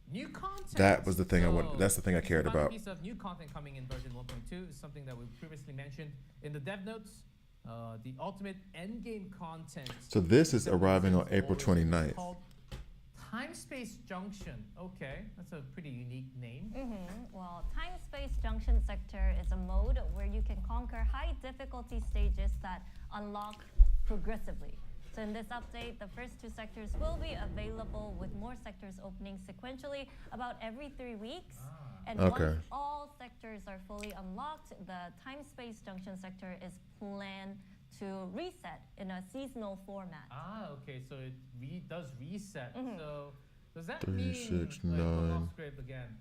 new content. That was the thing I wanted- So, that's the thing I cared the final about. Piece of new content coming in version 1.2 is something that we previously mentioned in the dev notes. The ultimate endgame content. So this is that arriving on presents April always 29th. called Time Space Junction. Okay, that's a pretty unique name. Well, Time Space Junction Sector is a mode where you can conquer high difficulty stages that unlock progressively. So in this update, the first 2 sectors will be available with more sectors opening sequentially about every 3 weeks. And Okay. once all sectors are fully unlocked, the Time Space Junction Sector is planned to reset in a seasonal format. Okay, so it does reset. So does that 3, mean 6, wait, going 9. off script again?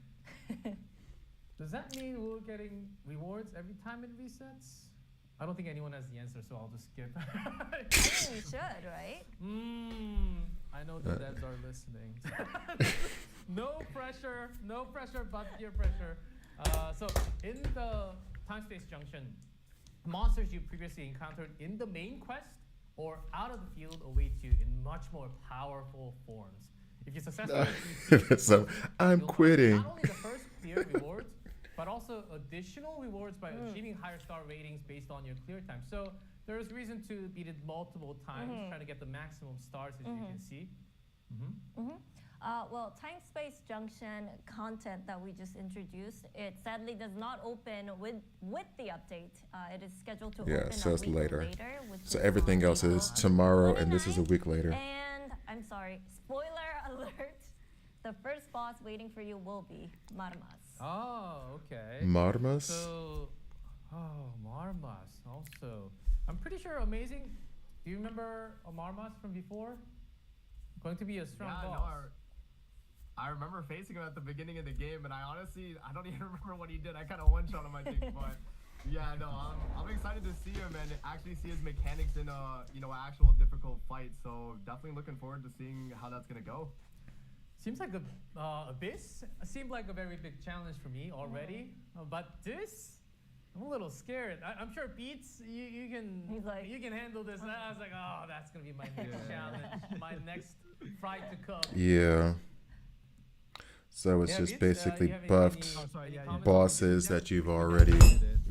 Does that mean we're getting rewards every time it resets? I don't think anyone has the answer, so I'll just skip. I think we should, right? I know the devs are listening. No pressure, but peer pressure. So in the Time Space Junction, monsters you previously encountered in the main quest or out of the field await you in much more powerful forms. If you successfully defeat these So monsters, I'm you'll find quitting. Not only the first clear rewards, but also additional rewards by achieving higher star ratings based on your clear time. So there is reason to beat it multiple times, trying to get the maximum stars, as you can see. Well, Time Space Junction content that we just introduced, it sadly does not open with the update. It is scheduled to Yeah, open so a it's week later. which So is everything on else is April tomorrow, and this is a 29th. week later. And I'm sorry, spoiler alert, the first boss waiting for you will be Marmas. Oh, okay. Marmas? So, Oh, Marmas also. I'm pretty sure Amazing. Do you remember Marmas from before? Going to be a strong Yeah, boss. no, I remember facing him at the beginning of the game, and I don't even remember what he did. I kind of one-shot him, I think, but yeah, no, I'm excited to see him and actually see his mechanics in an actual difficult fight. So definitely looking forward to seeing how that's gonna go. Seems like Abyss seemed like a very big challenge for me already, but this, I'm a little scared. I'm sure Beats, you can He's like- you can handle this. And I was like, oh, that's gonna be my next challenge, my next fry to cook. Yeah. So it's Yeah, just Beats, basically you have any- buffed any- Oh, sorry, any yeah, yeah. comments? bosses that you've already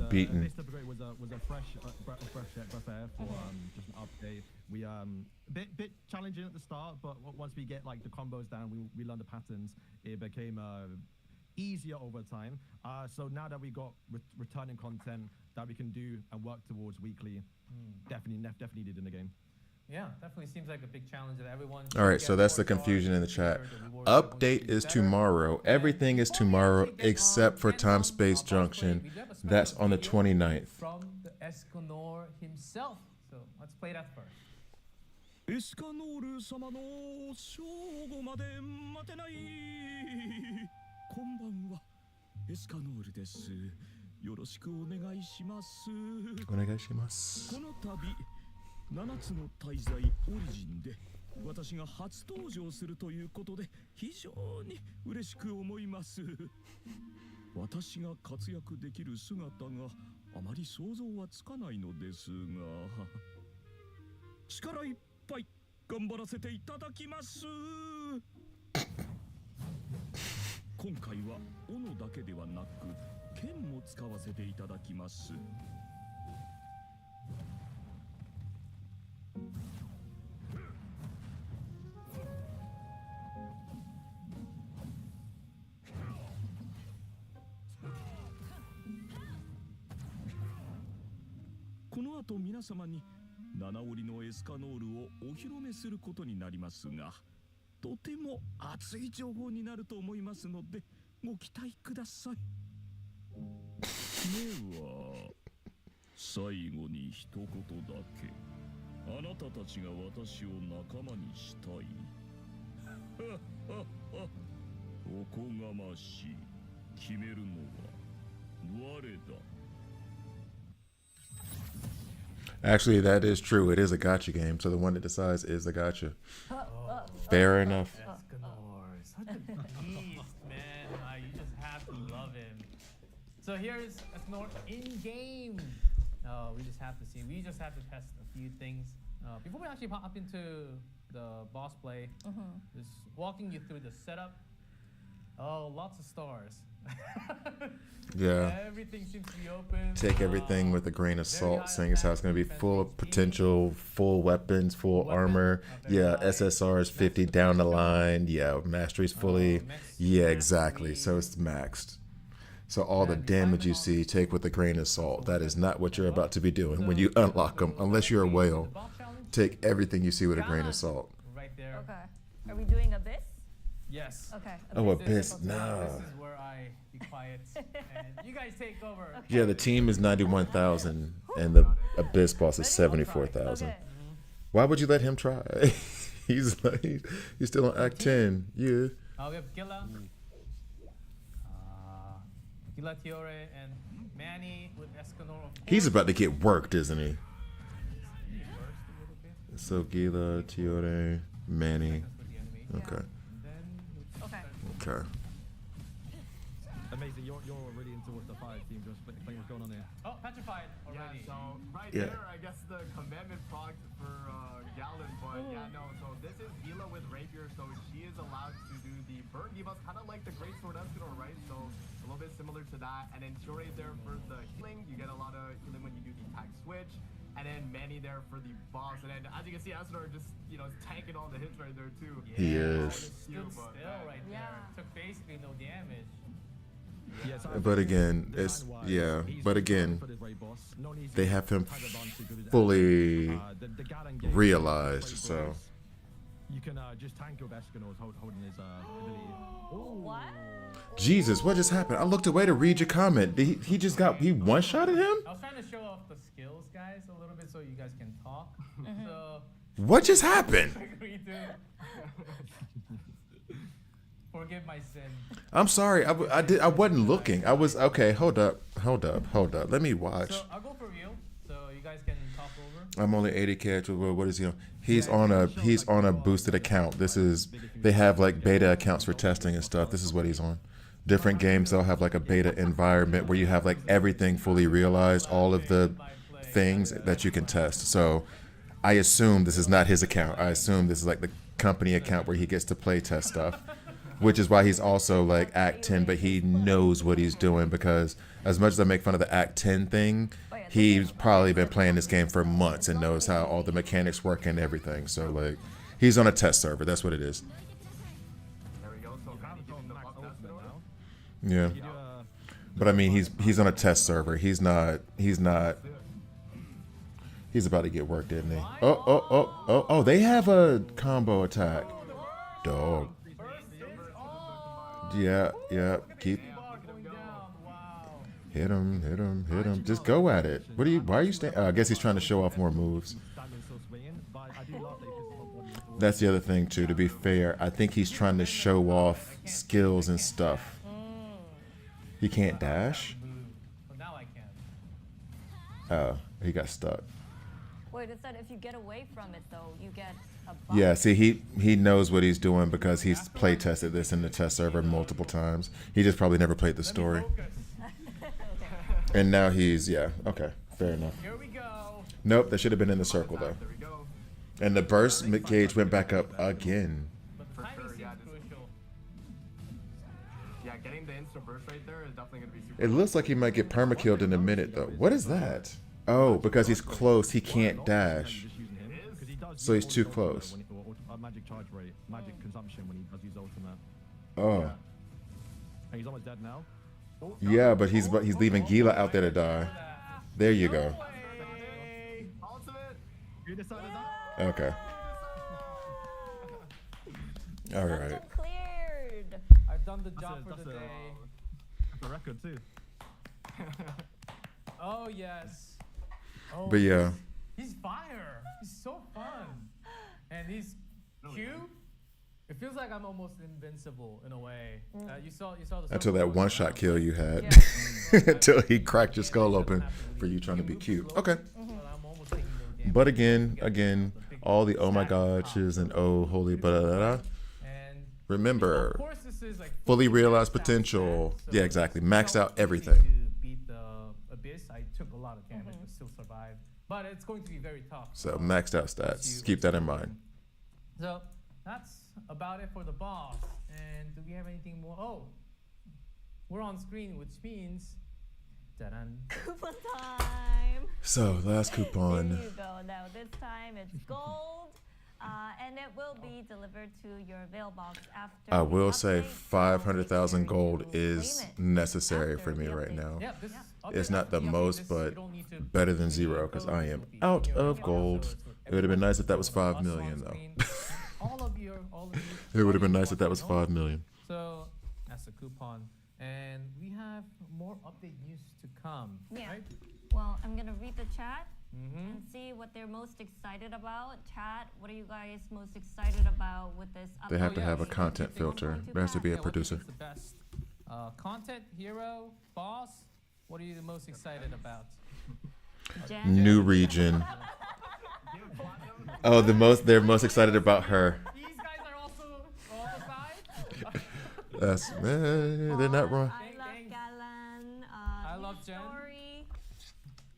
beaten. Mr. Great was a fresh breath air for just an update. We bit challenging at the start, but once we get like the combos down, we learn the patterns. It became easier over time. So now that we got returning content that we can do and work towards weekly, definitely needed in the game. Yeah, definitely seems like a big challenge that everyone. All right, so that's the confusion in the chat. Update is tomorrow. Everything is tomorrow except for Time Space Junction. That's on the 29th. From the Escanor himself. So let's play that first. エスカノール様の正午まで待てないこんばんはエスカノールですよろしくお願いしますお願いします。この度7つの大罪オリジンで私が初登場するということで非常に嬉しく思います私が活躍できる姿があまり想像はつかないのですが力いっぱい頑張らせていただきます今回は斧だけではなく剣も使わせていただきますこの後皆様に七折のエスカノールをお披露目することになりますがとても熱い情報になると思いますのでご期待くださいでは最後に一言だけあなたたちが私を仲間にしたいおこがましい決めるのは我だ Actually, that is true. It is a gotcha game, so the one that decides is the gotcha. Fair enough. Escanor, such a beast, man. You just have to love him. So here's Escanor in game. We just have to see. We just have to test a few things before we actually pop into the boss play. Just walking you through the setup. Oh, lots of stars. Yeah. Everything seems to be open. Take everything with a grain of salt, saying it's how it's going to be full of potential, full weapons, full armor. Yeah, SSR's 50 down the line. Yeah, mastery's fully. Yeah, exactly. So it's maxed. So all the damage you see, take with a grain of salt. That is not what you're about to be doing when you unlock them, unless you're a whale. Take everything you see with a grain of salt. Right there. Okay. Are we doing Abyss? Yes. Okay. Oh, Abyss. Abyss, no. This is where I be quiet and you guys take over. Yeah, the team is 91,000, and the Abyss boss is 74,000. Okay. Why would you let him try? he's still on Act 10. Yeah. We have Gila, Gila Tiore, and Manny with Escanor. He's about to get worked, isn't he? Burst a little bit. So Gila, Tiore, Manny. For the enemy. Okay. And then Okay. Okay. Amazing, you're really into what the fire team just playing what's going on here. oh, petrified Yeah, already. so right Yeah. there, I guess the commandment proc for Galen, but yeah, no, so this is Gila with Rapier, so she is allowed to do the burn debuffs, kind of like the Great Sword Escanor, right? So a little bit similar to that, and then Tiore there for the healing, you get a lot of healing when you do the attack switch, and then Manny there for the boss, and then as you can see, Escanor just, tanking all the hits right there too. He Yeah, is. just stood still right there. Yeah. Took basically no damage. Yeah, so I But think again, it's design-wise, yeah. he's But the again, for this raid boss. No need to they have him tag advantage with his fully the Galen game, realized. raid So boss. you can just tank your Escanors holding his ability. What? Jesus, what just happened? I looked away to read your comment. He one-shotted him? I was trying to show off the skills, guys, a little bit so you guys can talk. So, What just happened? agree to forgive my sin. I'm sorry. I wasn't looking. I was okay. Hold up. Let me watch. So I'll go for real, so you guys can talk over. I'm only 80K. What is he on? He's on a boosted account. They have like beta accounts for testing and stuff. This is what he's on. Different games, they'll have like a beta environment where you have like everything fully realized, all of the things that you can test. So I assume this is not his account. I assume this is like the company account where he gets to play test stuff, which is why he's also like Act 10, but he knows what he's doing, because as much as I make fun of the Act 10 thing, he's probably been playing this game for months and knows how all the mechanics work and everything. So like, he's on a test server. That's what it is. There we go. So kind of getting the buck test now. Yeah. You do a But I mean, he's on a test server. He's about to get worked, isn't he? Oh, they have a combo attack. Dog. Yeah. Keep. Going down. Wow. Hit him. Just go at it. Why are you standing? I guess he's trying to show off more moves. standing still swinging, but I do love that he pisses off body as well. That's the other thing too, to be fair. I think he's trying to show off skills and stuff. He can't dash? But now I can. Oh, he got stuck. Wait, it said if you get away from it though, you get a buff. Yeah, see, he knows what he's doing because he's play tested this in the test server multiple times. He just probably never played the story. And now okay, fair enough. Here we go. Nope, that should have been in the circle though. There we go. And the burst gauge went back up again. But the For timing sure, seems yeah, this- crucial. Yeah, getting the instant burst right there is definitely going to be super. It looks like he might get permakilled in a minute though. What is that? Oh, because he's close, he can't dash. Just using him, 'cause he does So he's use too ultimate close. when magic charge rate, magic consumption when he does use ultimate. Oh, And he's almost dead now. yeah, but he's leaving Gila out there to die. There you go. Ultimate! You decided that? Okay. All That's right. cleared. I've done the job for that's the a- day. The record too. Oh yes. Oh, But yeah, he's fire. He's so fun, and he's cute. It feels like I'm almost invincible in a way. You saw the until that one shot kill you had, Yeah. until he cracked your skull open for you trying to be cute. Okay. But again, all the oh my gosh and oh holy blah, blah, blah. And Remember, of course, this is like fully realized maxed out potential. stats, Yeah, exactly. Maxed it's out not easy everything. To beat the abyss, I took a lot of damage but still survived. But it's going to be very tough. So maxed out stats. Keep that in mind. So that's about it for the boss. And do we have anything more? Oh, we're on screen, which means, ta-da. Coupon time. So last There coupon. you go. Now this time it's gold, and it will be delivered to your mailbox after. I the will say update, so 500,000 make sure gold you is claim it necessary after for me the right update. now. Yeah, this It's not the update, most, this- but you don't need to better than put zero your because codes, I it am will be out in your of mailbox, gold. so it's It would have been nice if that everyone, was 5 us on million though. screen. all of you. It would have been nice if that all was you want 5 million. to know. So that's the coupon, and we have more update news to come. Yeah. Right? Well, I'm gonna read the chat Mm-hmm. and see what they're most excited about. Chat, what are you guys most excited about with this update? They have to have a so content filter. There has to be a Yeah, what do you producer. think's the best content hero, boss? What are you the most excited about? Jen? New region. Oh, they're most excited about her. These guys are also on the side. That's they're not wrong. I love Thanks. Galan. I love Jen. Story.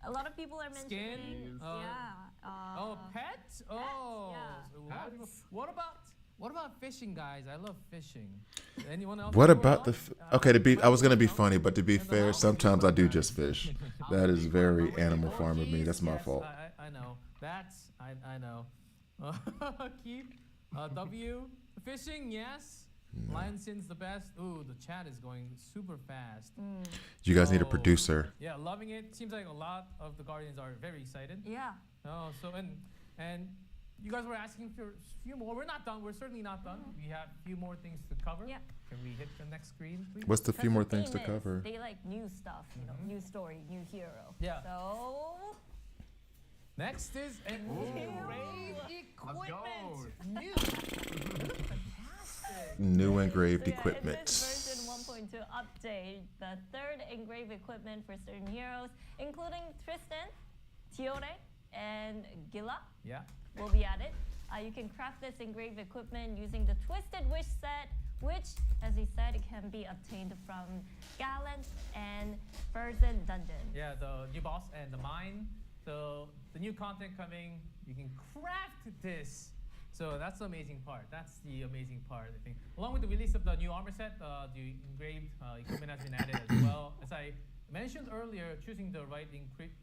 A lot of people are mentioning. Skin. Yeah. Oh, pet. Oh. yeah. What about fishing, guys? I love fishing. Anyone else? What Anyone about the? else? Okay, I was gonna be funny, but to be fair, sometimes I do just fish. That is very Animal Farm of me. That's my Yes, fault. I know. I know. Keep W fishing. Yes. Lion Sin's the best. Ooh, the chat is going super fast. You guys need a Oh. producer. Yeah, loving it. Seems like a lot of the Guardians are very excited. Yeah. Oh, so and you guys were asking for a few more. We're not done. We're certainly not done. We have a few more things to cover. Yeah. Can we hit the next screen, please? What's the few Because more the things to theme is cover? They like new stuff, you know, new story, new hero. Yeah. So Next is engraved Let's go. equipment. New. It looks fantastic. New engraved So yeah, equipment. in this version 1.2 update, the third engraved equipment for certain heroes, including Tristan, Tiore, and Gila, Yeah. will be added. You can craft this engraved equipment using the Twisted Wish set, which, as he said, it can be obtained from Gallant and Ferzen Dungeon. Yeah, the new boss and the mine. So the new content coming, you can craft this. So that's the amazing part. That's the amazing part, I think. Along with the release of the new armor set, the engraved equipment has been added as well. As I mentioned earlier, choosing the right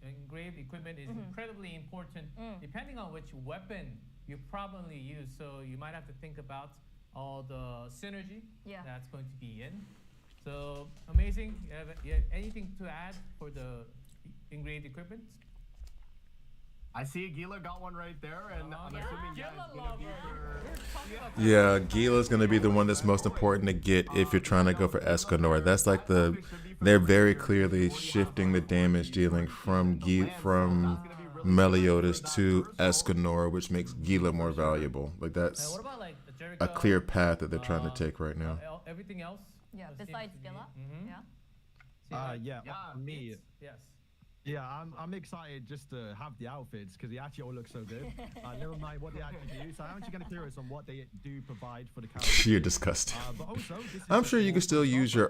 engraved equipment is incredibly important, depending on which weapon you probably use. So you might have to think about all the synergy that's going to be in. So amazing. You have anything to add for the engraved equipment? I see Gila got one right there, and I'm Yeah. assuming Gila it's gonna be for. Yeah, Gila's gonna be the one that's most important to get if you're trying to go for Escanor. That's like they're very clearly shifting the damage dealing from Meliodas to Escanor, which makes Gila more valuable. Like that's What about like the Jericho? a clear path that they're trying to take right now. Everything else? Yeah, seems besides to be- Gila. Mhm. Yeah. Yeah, Yeah, me. Yes. Yeah, I'm excited just to have the outfits because they actually all look so good. Never mind what they actually do. So I'm actually kind of curious on what they do provide for the characters. You're disgusting. But also, this is I'm just sure you more can still stuff use that your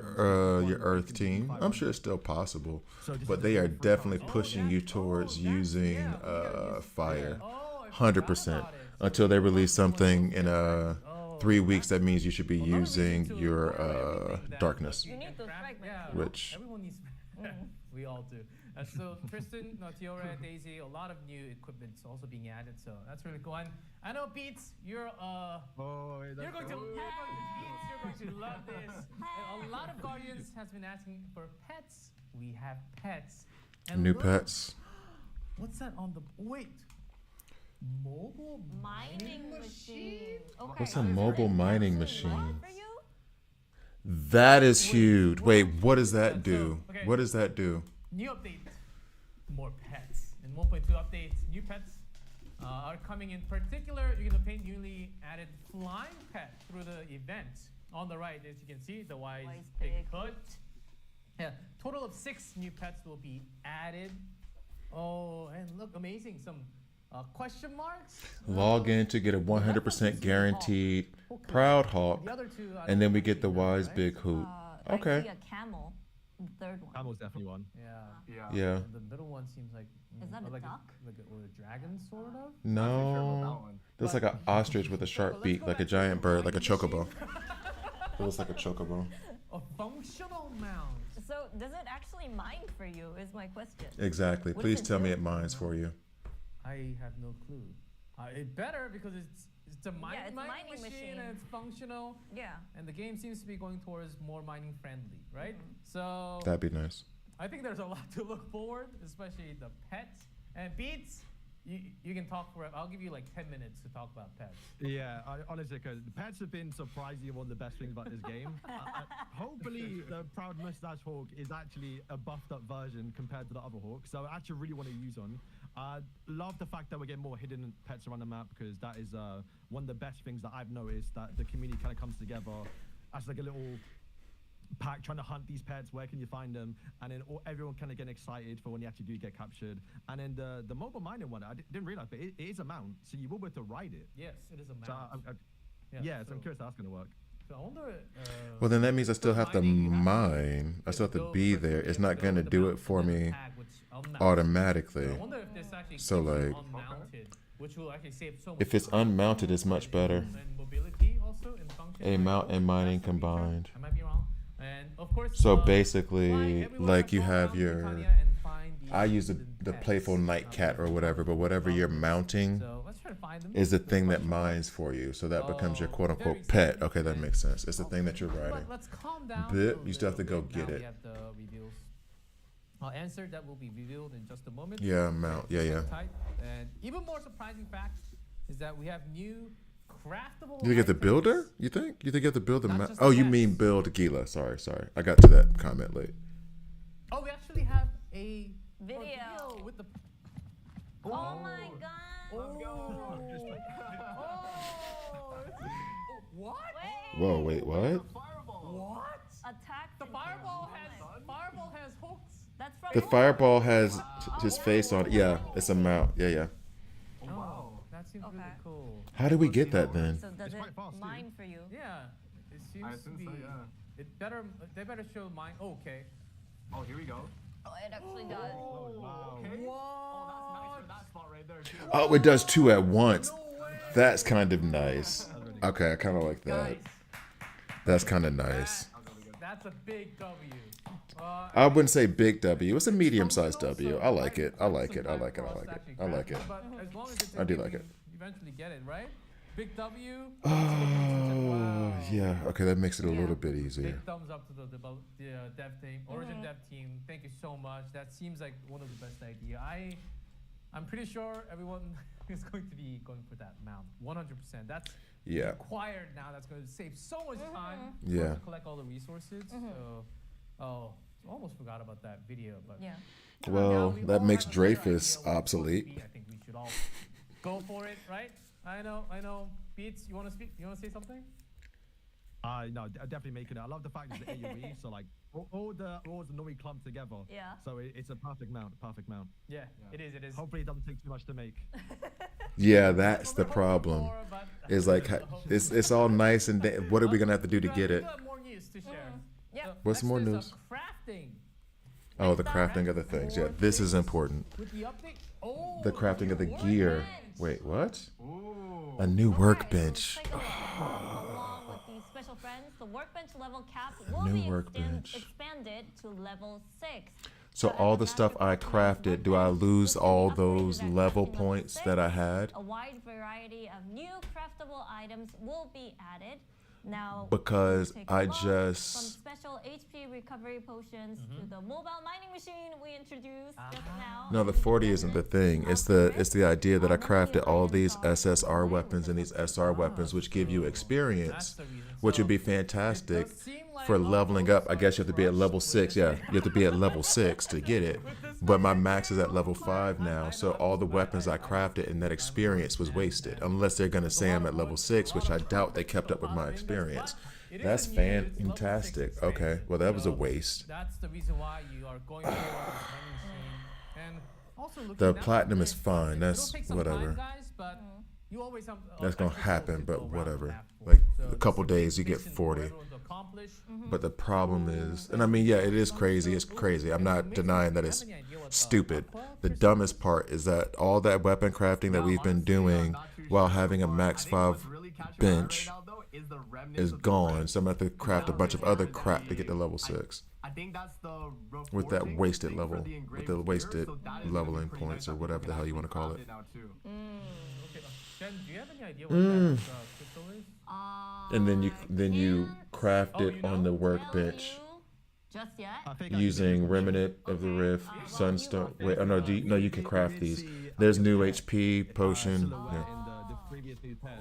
one Earth can do team. I'm 500. sure it's still possible, So this but is they just are for free definitely content. pushing you towards using yeah, we gotta use fire, Oh, I 100%. forgot about it. Until they release something in Oh, 3 weeks, that means you should be another reason using to your acquire everything that darkness. You need to craft- strike yeah, Maxima. Which- everyone needs. We all do. So Tristan, Tiora, Daisy, a lot of new equipment's also being added. So that's really cool. And I know Beats, you're Oh, you're going to love this. And a lot of Guardians has been asking for pets. We have pets. And New look, pets. What's that on the wait? Mobile Mining machine. Okay. What's a so is mobile it mining actually machine? work for you? That is huge. Wait, what does that So, do? okay. What does that do? New update, more pets. In 1.2 update, new pets are coming in. Particular, you're gonna paint newly added flying pet through the event. On the right, as you can see, the wise big hood. Yeah, total of 6 new pets will be added. Oh, and look, amazing. Some question marks. Log in to get a 100% guaranteed Proud Hawk, The other two, I and don't then we actually get the know, wise right? big hoot. I Okay. see a camel. in The third one. Camel's definitely one. Yeah. Yeah. Yeah. The middle one seems like Is that a like duck? or a dragon, sort of. No. Looks like an ostrich with a sharp beak, like a giant bird, like a chocobo. It looks like a chocobo. A functional mount. So does it actually mine for you? Is my question. Exactly. What Please does it tell me do? it mines for you. I have no clue. It better because it's a Yeah, it's mining mining machine machine. and it's functional, Yeah. and the game seems to be going towards more mining friendly, right? So That'd be nice. I think there's a lot to look forward, especially the pets and Beats. You can talk forever. I'll give you like 10 minutes to talk about pets. Yeah, honestly, because the pets have been surprisingly one of the best things about this game. Hopefully, the Proud Mustache Hawk is actually a buffed up version compared to the other Hawk, so I actually really want to use on. Love the fact that we're getting more hidden pets around the map because that is one of the best things that I've noticed, that the community kind of comes together as like a little pack trying to hunt these pets. Where can you find them? And then everyone kind of getting excited for when you actually do get captured. And then the mobile mining one, I didn't realize, but it is a mount, so you will be able to ride it. Yes, it is a mount. So so I'm curious how that's gonna work. So I wonder. Well, then that means I still have to mining, you have to mine. I still have to go be for there. the- It's not go going to with the do mount it for and then me tag, which unmounts. automatically. So I wonder if this actually So, keeps it like, unmounted, which will actually save so much If it's time. unmounted, it's much better. And mobility also in function. A mount and mining That's the feature. combined. I might be wrong. And of course. So fly basically, everywhere, like you go have around your, Britannia and find these I use the pets. playful night cat or whatever, but whatever you're mounting So let's try to find them. is the thing that mines for you. So that becomes your quote unquote pet. Okay, that makes sense. It's the thing that you're riding. But let's calm down. Bit, a little you still have to little go bit. get Now it. We have the reveals. Answer that will be revealed in just a moment. Yeah, mount. Yeah, yeah. Tight. And even more surprising fact, is that we have new craftable. You get the items. builder? You think? You think you have to build the Not map? just Oh, the you maps. mean build Gila. Sorry. I got to that comment late. Oh, we actually have a Video. with the. Oh my god. Oh. What? Wait. Whoa, wait, what? Fireball. What? Attack. The fireball has hooks. That's from The fireball has his face on it. Yeah, it's a mount. Yeah. Oh, wow. That seems really Okay. cool. How did we get that then? So does It's it quite fast, too. mine for you? Yeah, it seems I to assume be. so, yeah. It better. They better show mine. Oh, okay. Oh, here we go. Oh, it actually does. Wow. Okay. Oh, that's nice for that spot right there, too. Oh, it does two at once. No way. That's kind of nice. Okay, I kind of like that. Guys, That's kind of nice. that's a big W. I wouldn't say big W. It's a medium-sized W. I like it. I like it. I like it. I like it. I like it. But as long as it's I do like it. you eventually get it, right? Big W. Oh, Wow. yeah. Okay, that makes it a Yeah. little bit easier. Big thumbs up to the dev team, Origin dev team. Thank you so much. That seems like one of the best ideas. I'm pretty sure everyone is going to be going for that mount. 100%. That's Yeah. required now. That's going to save so much time. Yeah. To collect all the resources. So, almost forgot about that video, but Yeah. Well, now we that all makes have a better Dreyfus idea what it's going to obsolete. be. I think we should all go for it, right? I know. Beats, you want to speak? You want to say something? No, definitely making it. I love the fact it's AoE, so like all the normally clumped together. Yeah. So it's a perfect mount. Yeah, it is. It is. Hopefully it doesn't take too much to make. Yeah, that's the We're hoping problem. for, but- It's like it's all nice and what are we gonna have to do to get We it? got more news to share. Yeah. What's Next more is, news? Crafting. Oh, the crafting of the things. Yeah, this is important. With the update. Oh, The crafting of the new gear. workbench. Wait, what? Ooh. A new workbench. Take a look. Along with these special friends, the workbench level cap will new be workbench. expanded to level 6. So all the stuff I crafted, do I lose all those level points that I had? A wide variety of new craftable items will be added. Now, Because take a I look. just- From special HP recovery potions to the mobile mining machine we introduced just now. No, the 40 isn't the thing. It's the idea that I crafted all these SSR weapons and these SR weapons, which give you experience, which would be fantastic for leveling up. I guess you have to be at level 6. Yeah, you have to be at level 6 to get it. But my max is at level 5 now, so all the weapons I crafted and that experience was wasted. Unless they're gonna say I'm at level 6, which I doubt they kept up with my experience. That's fantastic. Okay, well that was a waste. That's the reason why you are going for the vending machine. And also looking The at platinum is this, fine. it'll That's take some whatever. time, guys, but you always have, That's gonna extra happen, souls to but go around the whatever. map for. Like So a this couple is a big days, you get mission for 40. everyone to accomplish. But the problem is, and I mean, yeah, it is crazy. It's crazy. I'm not denying that it's stupid. The dumbest part is that all that weapon crafting that we've been doing while having a max 5 bench is gone. So I'm gonna have to craft a bunch of other crap to get to level 6. I think that's the With that reporting wasted thing for level, the with the engraved wasted gear, so that is leveling gonna be pretty points nice or that whatever we the can hell you wanna actually call craft it. now, too. Okay, Jen, do you have any idea what kind of crystal is? And then you craft Oh, it you on know? the workbench Just yet? I think I using Remnant of the Rift, Sunstone. Wait, oh no, no, you can craft these. There's new HP potion. silhouette Yeah. in the previous new pet.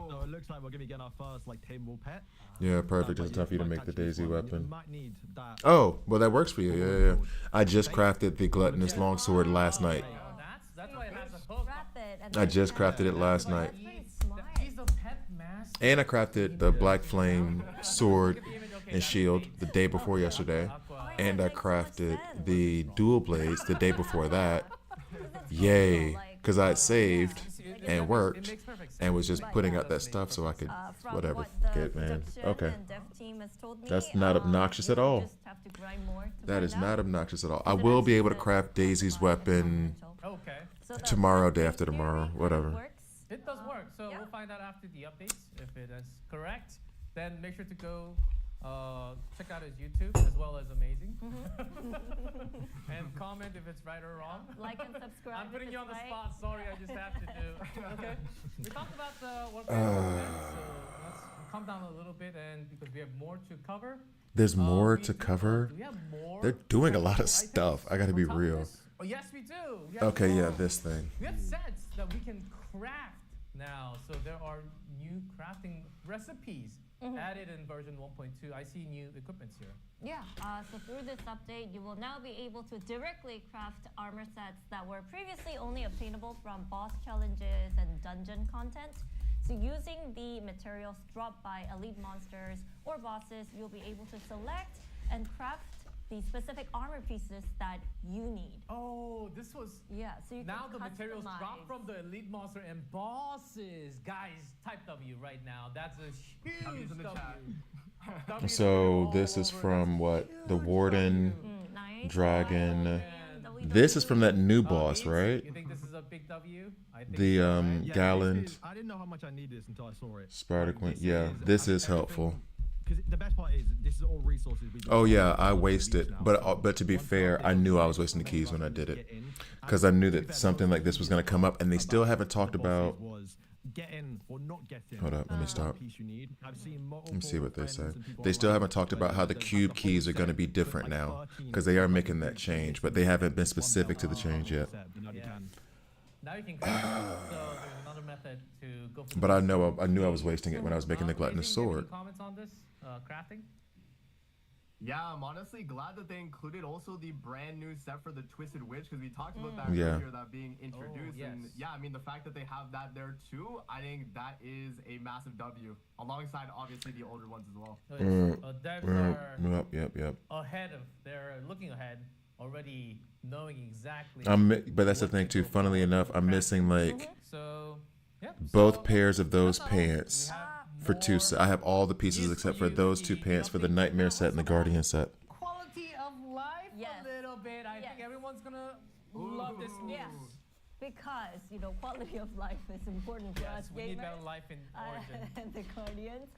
So it looks like we're gonna be getting our first like tameable pet. Yeah, perfect. But It's time for you to might make the catch this Daisy one. You weapon. might need that. Oh, well, that works for you. Yeah. I just crafted the Gluttonous Longsword last night. Oh, that's why it has a hook. Wrap it. And I then just cap crafted it last night. That's pretty smart. He's a pet master. And I crafted the Black Flame sword and shield the day before yesterday. And I crafted the dual blades the day before that. Yay. Because I had saved and worked and was just putting out that stuff so I could From whatever. what the Get man. production Okay. and dev team has told me, That's not obnoxious at you'll all. just have to grind more to That find is out. not obnoxious at all. I Is it will be actually able to the craft Daisy's weapon Okay. So the tomorrow, day workbench after tomorrow, theory whatever. works. It does work. So Yeah. we'll find out after the updates if it is correct. Then make sure to go check out his YouTube as well as Amazing. And comment if it's right or wrong. Like and subscribe. I'm putting if you on it's the right. spot. Sorry, I just have to do. Okay. We talked about the work so let's calm down a little bit and because we have more to cover. There's more We to do- cover. Do we have more? They're doing a lot of items stuff. I gotta be on top of real. this? Oh yes, we do. We have Okay, yeah, more. this thing. We have sets that we can craft now. So there are new crafting recipes added in version 1.2. I see new equipments here. Yeah, so through this update, you will now be able to directly craft armor sets that were previously only obtainable from boss challenges and dungeon content. So using the materials dropped by elite monsters or bosses, you'll be able to select and craft the specific armor pieces that you need. Oh, this was Yeah, so you now can the materials customize. drop from the elite monster and bosses. Guys, type W right now. That's a huge W's in the W. chat. W So all this is over. from That's what? The huge Warden, W. Nice. Dragon. Man. This is from that new boss, Beats, right? You think this is a big W? I think The so, right? Yeah, Gallant, this is- I didn't know how much I needed this until I saw it. Spider Queen. This Yeah, this is helpful. Because the best part is this is all resources we. Oh yeah, I wasted, but to be fair, I knew I was wasting the keys when I did it, because I knew that something like this was gonna come up, and they still haven't talked about. Getting or not getting. Hold up, let me stop. Piece you need. I've seen Let me see what they say. friends and people They still online haven't talked about how the that cube the keys whole are going to be set different with, like, now, 13 because they are making that change, but they haven't been specific to the change yet. set, but now you Yeah. can. Now you can craft it. So there's another method to go for But the I knew I was wasting it when I was making the Jason, gluttonous do you have any sword. comments on this crafting? Yeah, I'm honestly glad that they included also the brand new set for the Twisted Witch, because we talked about that Yeah. earlier, that being introduced. And yes. yeah, I mean, the fact that they have that there too, I think that is a massive W, alongside obviously the older ones as well. Devs are Yep. ahead of, they're looking ahead, already knowing exactly. But that's the what thing to too. go for Funnily with enough, I'm crafting. missing like So, yeah. both so pairs of those that's all. pants We have for two. more I have all the pieces news except for for you. those two The pants for the update Nightmare now, set and the what's about Guardian set. Quality of life Yes. a little bit. I think Yes. everyone's gonna love this news. Yes. Because, quality of life is important to Yes, us we need gamers. better life in Origin. And the Guardians.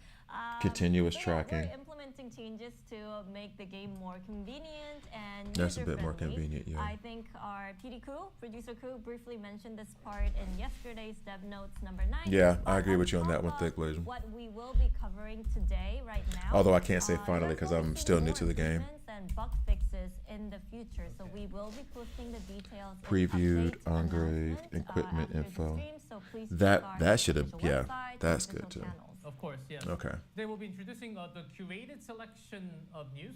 Continuous so yeah, tracking. we're implementing changes to make the game more convenient and That's a bit more user-friendly. convenient, yeah. I think our PD crew, producer crew, briefly mentioned this part in yesterday's Dev Notes number 9. Yeah, I But agree with you on top that one, of Thick Blazer. What we will be covering today, right now. Although I can't say finally you're because going I'm to see still new more to the game. improvements and bug fixes in the future. So we will be posting the details. in Previewed, update engraved, announcement, equipment after the info. stream, so please That- check our that should've- official yeah, website, that's official good too. channels. Of course, yes. Okay. They will be introducing the curated selection of news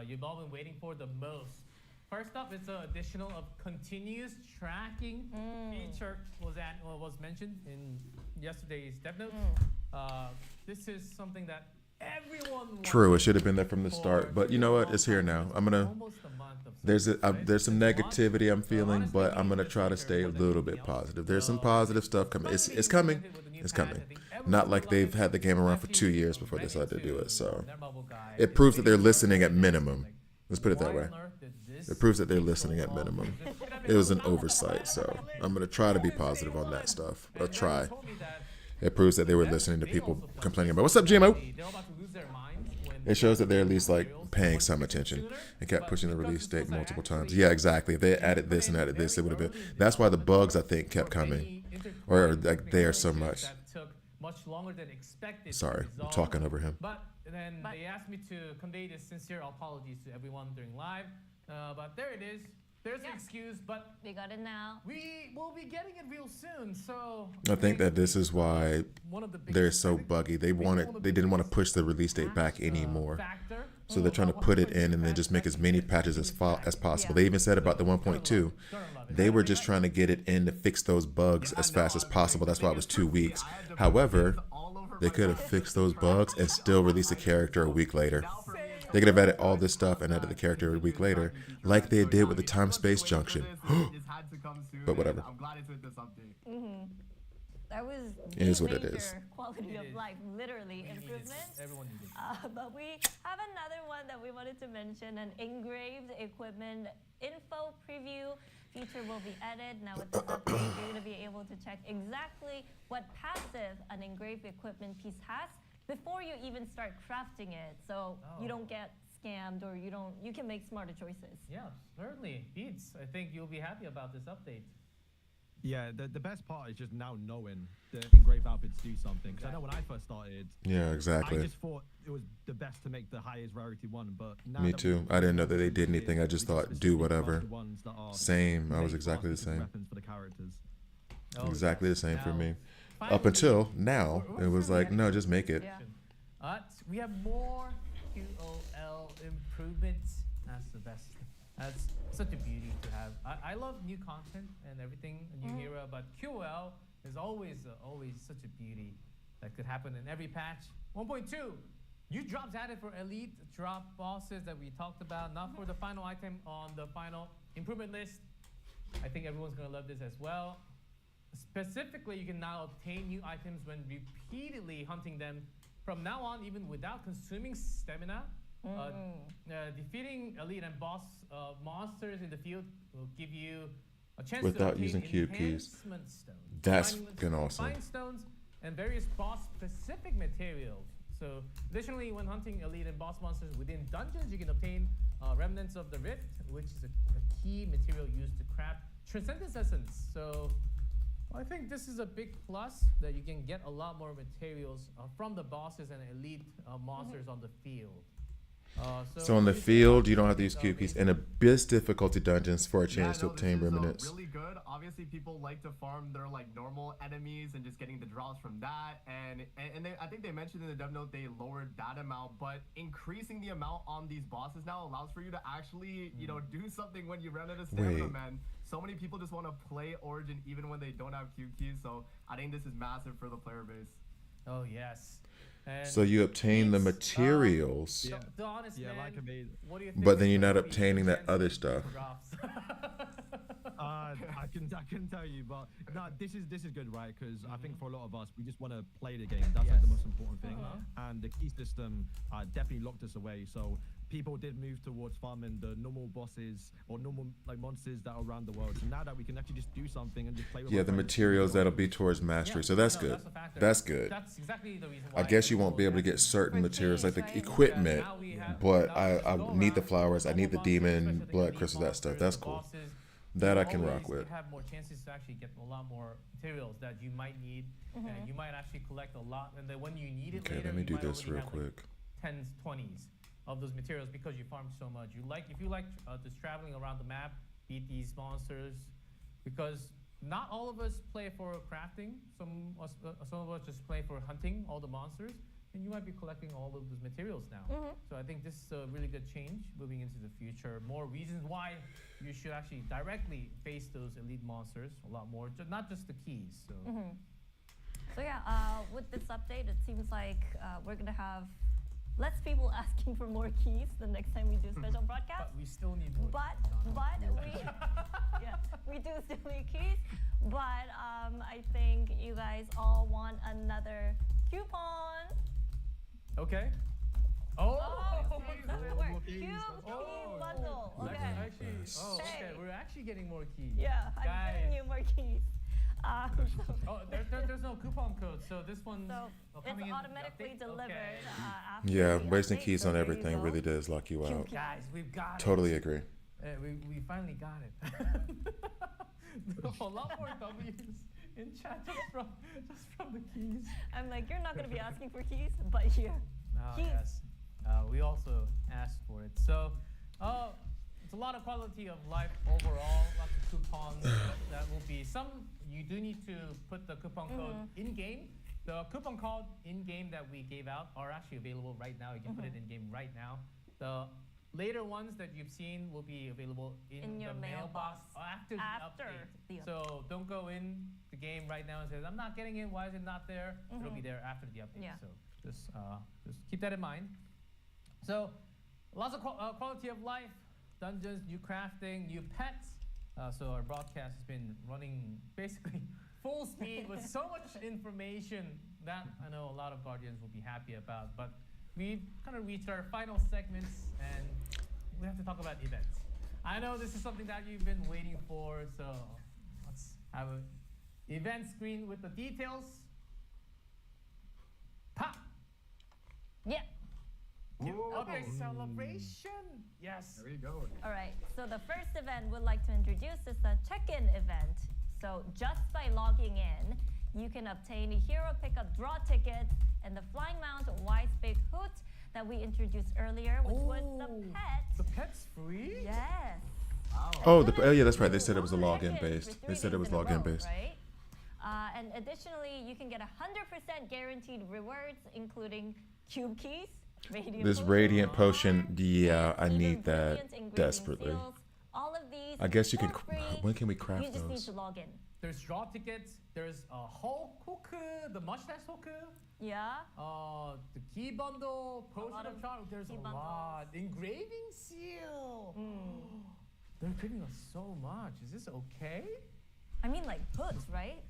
you've all been waiting for the most. First up is the additional of continuous tracking feature was mentioned in yesterday's Dev Notes. This is something that everyone True, it wanted should have been there from the for start, but you know what? It's here now. I'm gonna. almost a month of There's service, right? there's some It's launched. negativity I'm So feeling, honestly, but I'm we gonna need try to this stay a feature more than little bit anything else. positive. There's some So, positive stuff coming. finally It's being coming. presented with a new It's patch. coming. I think everyone Not will like love they've it. had the game around for Actually, 2 years before they ran decided to do into it. So Netmarble guy it proves that they're waiting listening for at minimum. like, Let's put it that why way. on earth did this It proves that they're take so listening at long? minimum. This could have been It was an a lot oversight, so faster. I'm gonna try to be positive on that stuff. I'll And try. they told me that It proves that they were listening to they people also felt complaining this about what's up, GMO. they're about to lose their minds when It shows that they're at the least like materials paying were some shipped attention sooner, and kept but pushing the because release this date was multiple times. actually Yeah, exactly. If they had added this and added this, it would have been. That's why the bugs I think kept coming, or like there so much. that took much longer than expected to Sorry, I'm resolve. talking over him. But then they asked me to convey this sincere apologies to everyone during live. But there it is. There's the Yeah. excuse, but We got it now. we will be getting it real soon. So I think that this is why one of the they're biggest- so I think buggy. They didn't want to push the release date back anymore. factor So they're trying to put it in and then just make as many patches as possible. They even said about the 1.2, they were just trying to get it in to fix those bugs as fast as possible. That's why it was 2 weeks. However, they could have fixed those bugs and still released a character a week later. They could have added all this stuff and added the character a week later, like they did with the time-space junction. But whatever. I'm glad it's with this update. That was It is what it major is. quality It of is. life, literally We needed improvements. this. Everyone needed this. But we have another one that we wanted to mention, an engraved equipment info preview feature will be added. Now with this update, you're going to be able to check exactly what passive an engraved equipment piece has before you even start crafting it. So you don't get scammed or you can make smarter choices. Yeah, certainly. Beats. I think you'll be happy about this update. Yeah, the best part is just now knowing the engraved outfits do something. Because I know when I first started, Yeah, I exactly. just thought it was the best to make the highest rarity one. But now Me that too. we've I didn't know that they got did anything. I just we got thought, do specific whatever. crafted ones that are Same. I was made exactly the specific same. Weapons for the characters. Oh, Exactly the yes. same for Now, me. Up until now, it was like, no, just make it. Yeah. We have more QOL improvements. That's the best. That's such a beauty to have. I love new content and everything, a new era, but QOL is always such a beauty that could happen in every patch. 1.2, new drops added for elite drop bosses that we talked about, not for the final item on the final improvement list. I think everyone's gonna love this as well. Specifically, you can now obtain new items when repeatedly hunting them. From now on, even without consuming stamina, defeating elite and boss monsters in the field will give you a chance Without to using obtain cube keys. enhancement stones. That's Finding been awesome. Fine stones and various boss-specific materials. So, additionally, when hunting elite and boss monsters within dungeons, you can obtain remnants of the Rift, which is a key material used to craft Transcendence Essence. So, I think this is a big plus that you can get a lot more materials from the bosses and elite monsters on the field. So in the field, you don't have to use cube keys. In abyss difficulty dungeons for a chance to no, obtain this is, remnants. really good. Obviously, people like to farm their like normal enemies and just getting the drops from that. And I think they mentioned in the dev note they lowered that amount, but increasing the amount on these bosses now allows for you to actually, you know, do something when you run out of stamina, Wait. man. So many people just want to play Origin even when they don't have cube keys. So I think this is massive for the player base. Oh yes. And So you obtain the it's, materials, the honest Yeah, man, like I made. what do you think but then is you're not gonna be obtaining that the other chance stuff. of drops? I can tell you, but no, this is good, right? Because I think for a lot of us, we just want to play the game. That's like the Yes. most important thing. And the key system definitely locked us away. So people did move towards farming the normal bosses or normal like monsters that are around the world. So now that we can actually just do something and just play with Yeah, our the friends, materials we that'll want be towards mastery. So that's No, good. That's, a factor. That's good. That's exactly the reason I why guess you won't be able to everyone get certain For materials like the keys, right? equipment, Now we have- but now I we go need the around flowers. I need the normal demon, monsters, especially blood elite crystals, that stuff. monsters, That's the cool. bosses. That I You can rock always with. have more chances to actually get a lot more materials that you might need, and you might actually collect a lot. And then when you need it Okay, later, let me you do might this already real have, like, quick. 10s, 20s of those materials because you farmed so much. If you like just traveling around the map, beat these monsters, because not all of us play for crafting. Some of us just play for hunting all the monsters, and you might be collecting all of those materials now. So I think this is a really good change moving into the future. More reasons why you should actually directly face those elite monsters a lot more, not just the keys. So. So yeah, with this update, it seems like we're gonna have less people asking for more keys the next time we do special broadcast. But we still need more. But we do still need keys. But I think you guys all want another coupon. Okay. Oh. Does it work? keys, Cube let's key go. bundle. Let's Okay. actually, okay. Hey. We're actually getting more keys. Yeah, I'm giving Guys. you more keys. So Oh, there's no coupon code, so this one's So coming it's in the automatically update? delivered Okay. after Yeah, the wasting update, keys so on there you everything go. really does lock you out. Guys, we've got Totally it. agree. We finally got it. A lot more W's in chat just from the keys. I'm like, you're not gonna be asking for keys, but here. Oh, Keys. yes. We also asked for it. So, it's a lot of quality of life overall. Lots of coupons that will be. Some you do need to put the coupon code in game. The coupon code in game that we gave out are actually available right now. You can put it in game right now. The later ones that you've seen will be available in your the mailbox after the update. So don't go in the game right now and say, I'm not getting it. Why is it not there? It'll be there after the update. Yeah. So just keep that in mind. So lots of quality of life, dungeons, new crafting, new pets. So our broadcast has been running basically full speed with so much information that I know a lot of Guardians will be happy about. But we've kind of reached our final segments and we have to talk about events. I know this is something that you've been waiting for, so let's have an event screen with the details. Pop! Yeah. Okay, celebration. Yes. There you go. All right. So the first event we'd like to introduce is the check-in event. So just by logging in, you can obtain a hero pickup draw ticket and the Flying Mount Wise Big Hoot that we introduced earlier, which was the pet. The pet's free? Yes. Oh, yeah, that's right. They said it was a login based. For 3 They said it days was in a login row, based. Right? And additionally, you can get 100% guaranteed rewards, including cube keys, radiant This potion, radiant potion, yeah, I even need that brilliant engraving desperately. seals. All of these. I guess you for can. free. When can we craft You just need those? to log in. There's draw tickets. There's Hoku, the mustache Hoku. Yeah. The key bundle, potion lot of of charm. There's key a bundles. lot. Engraving seal. They're giving us so much. Is this okay? I mean, like hoods, right?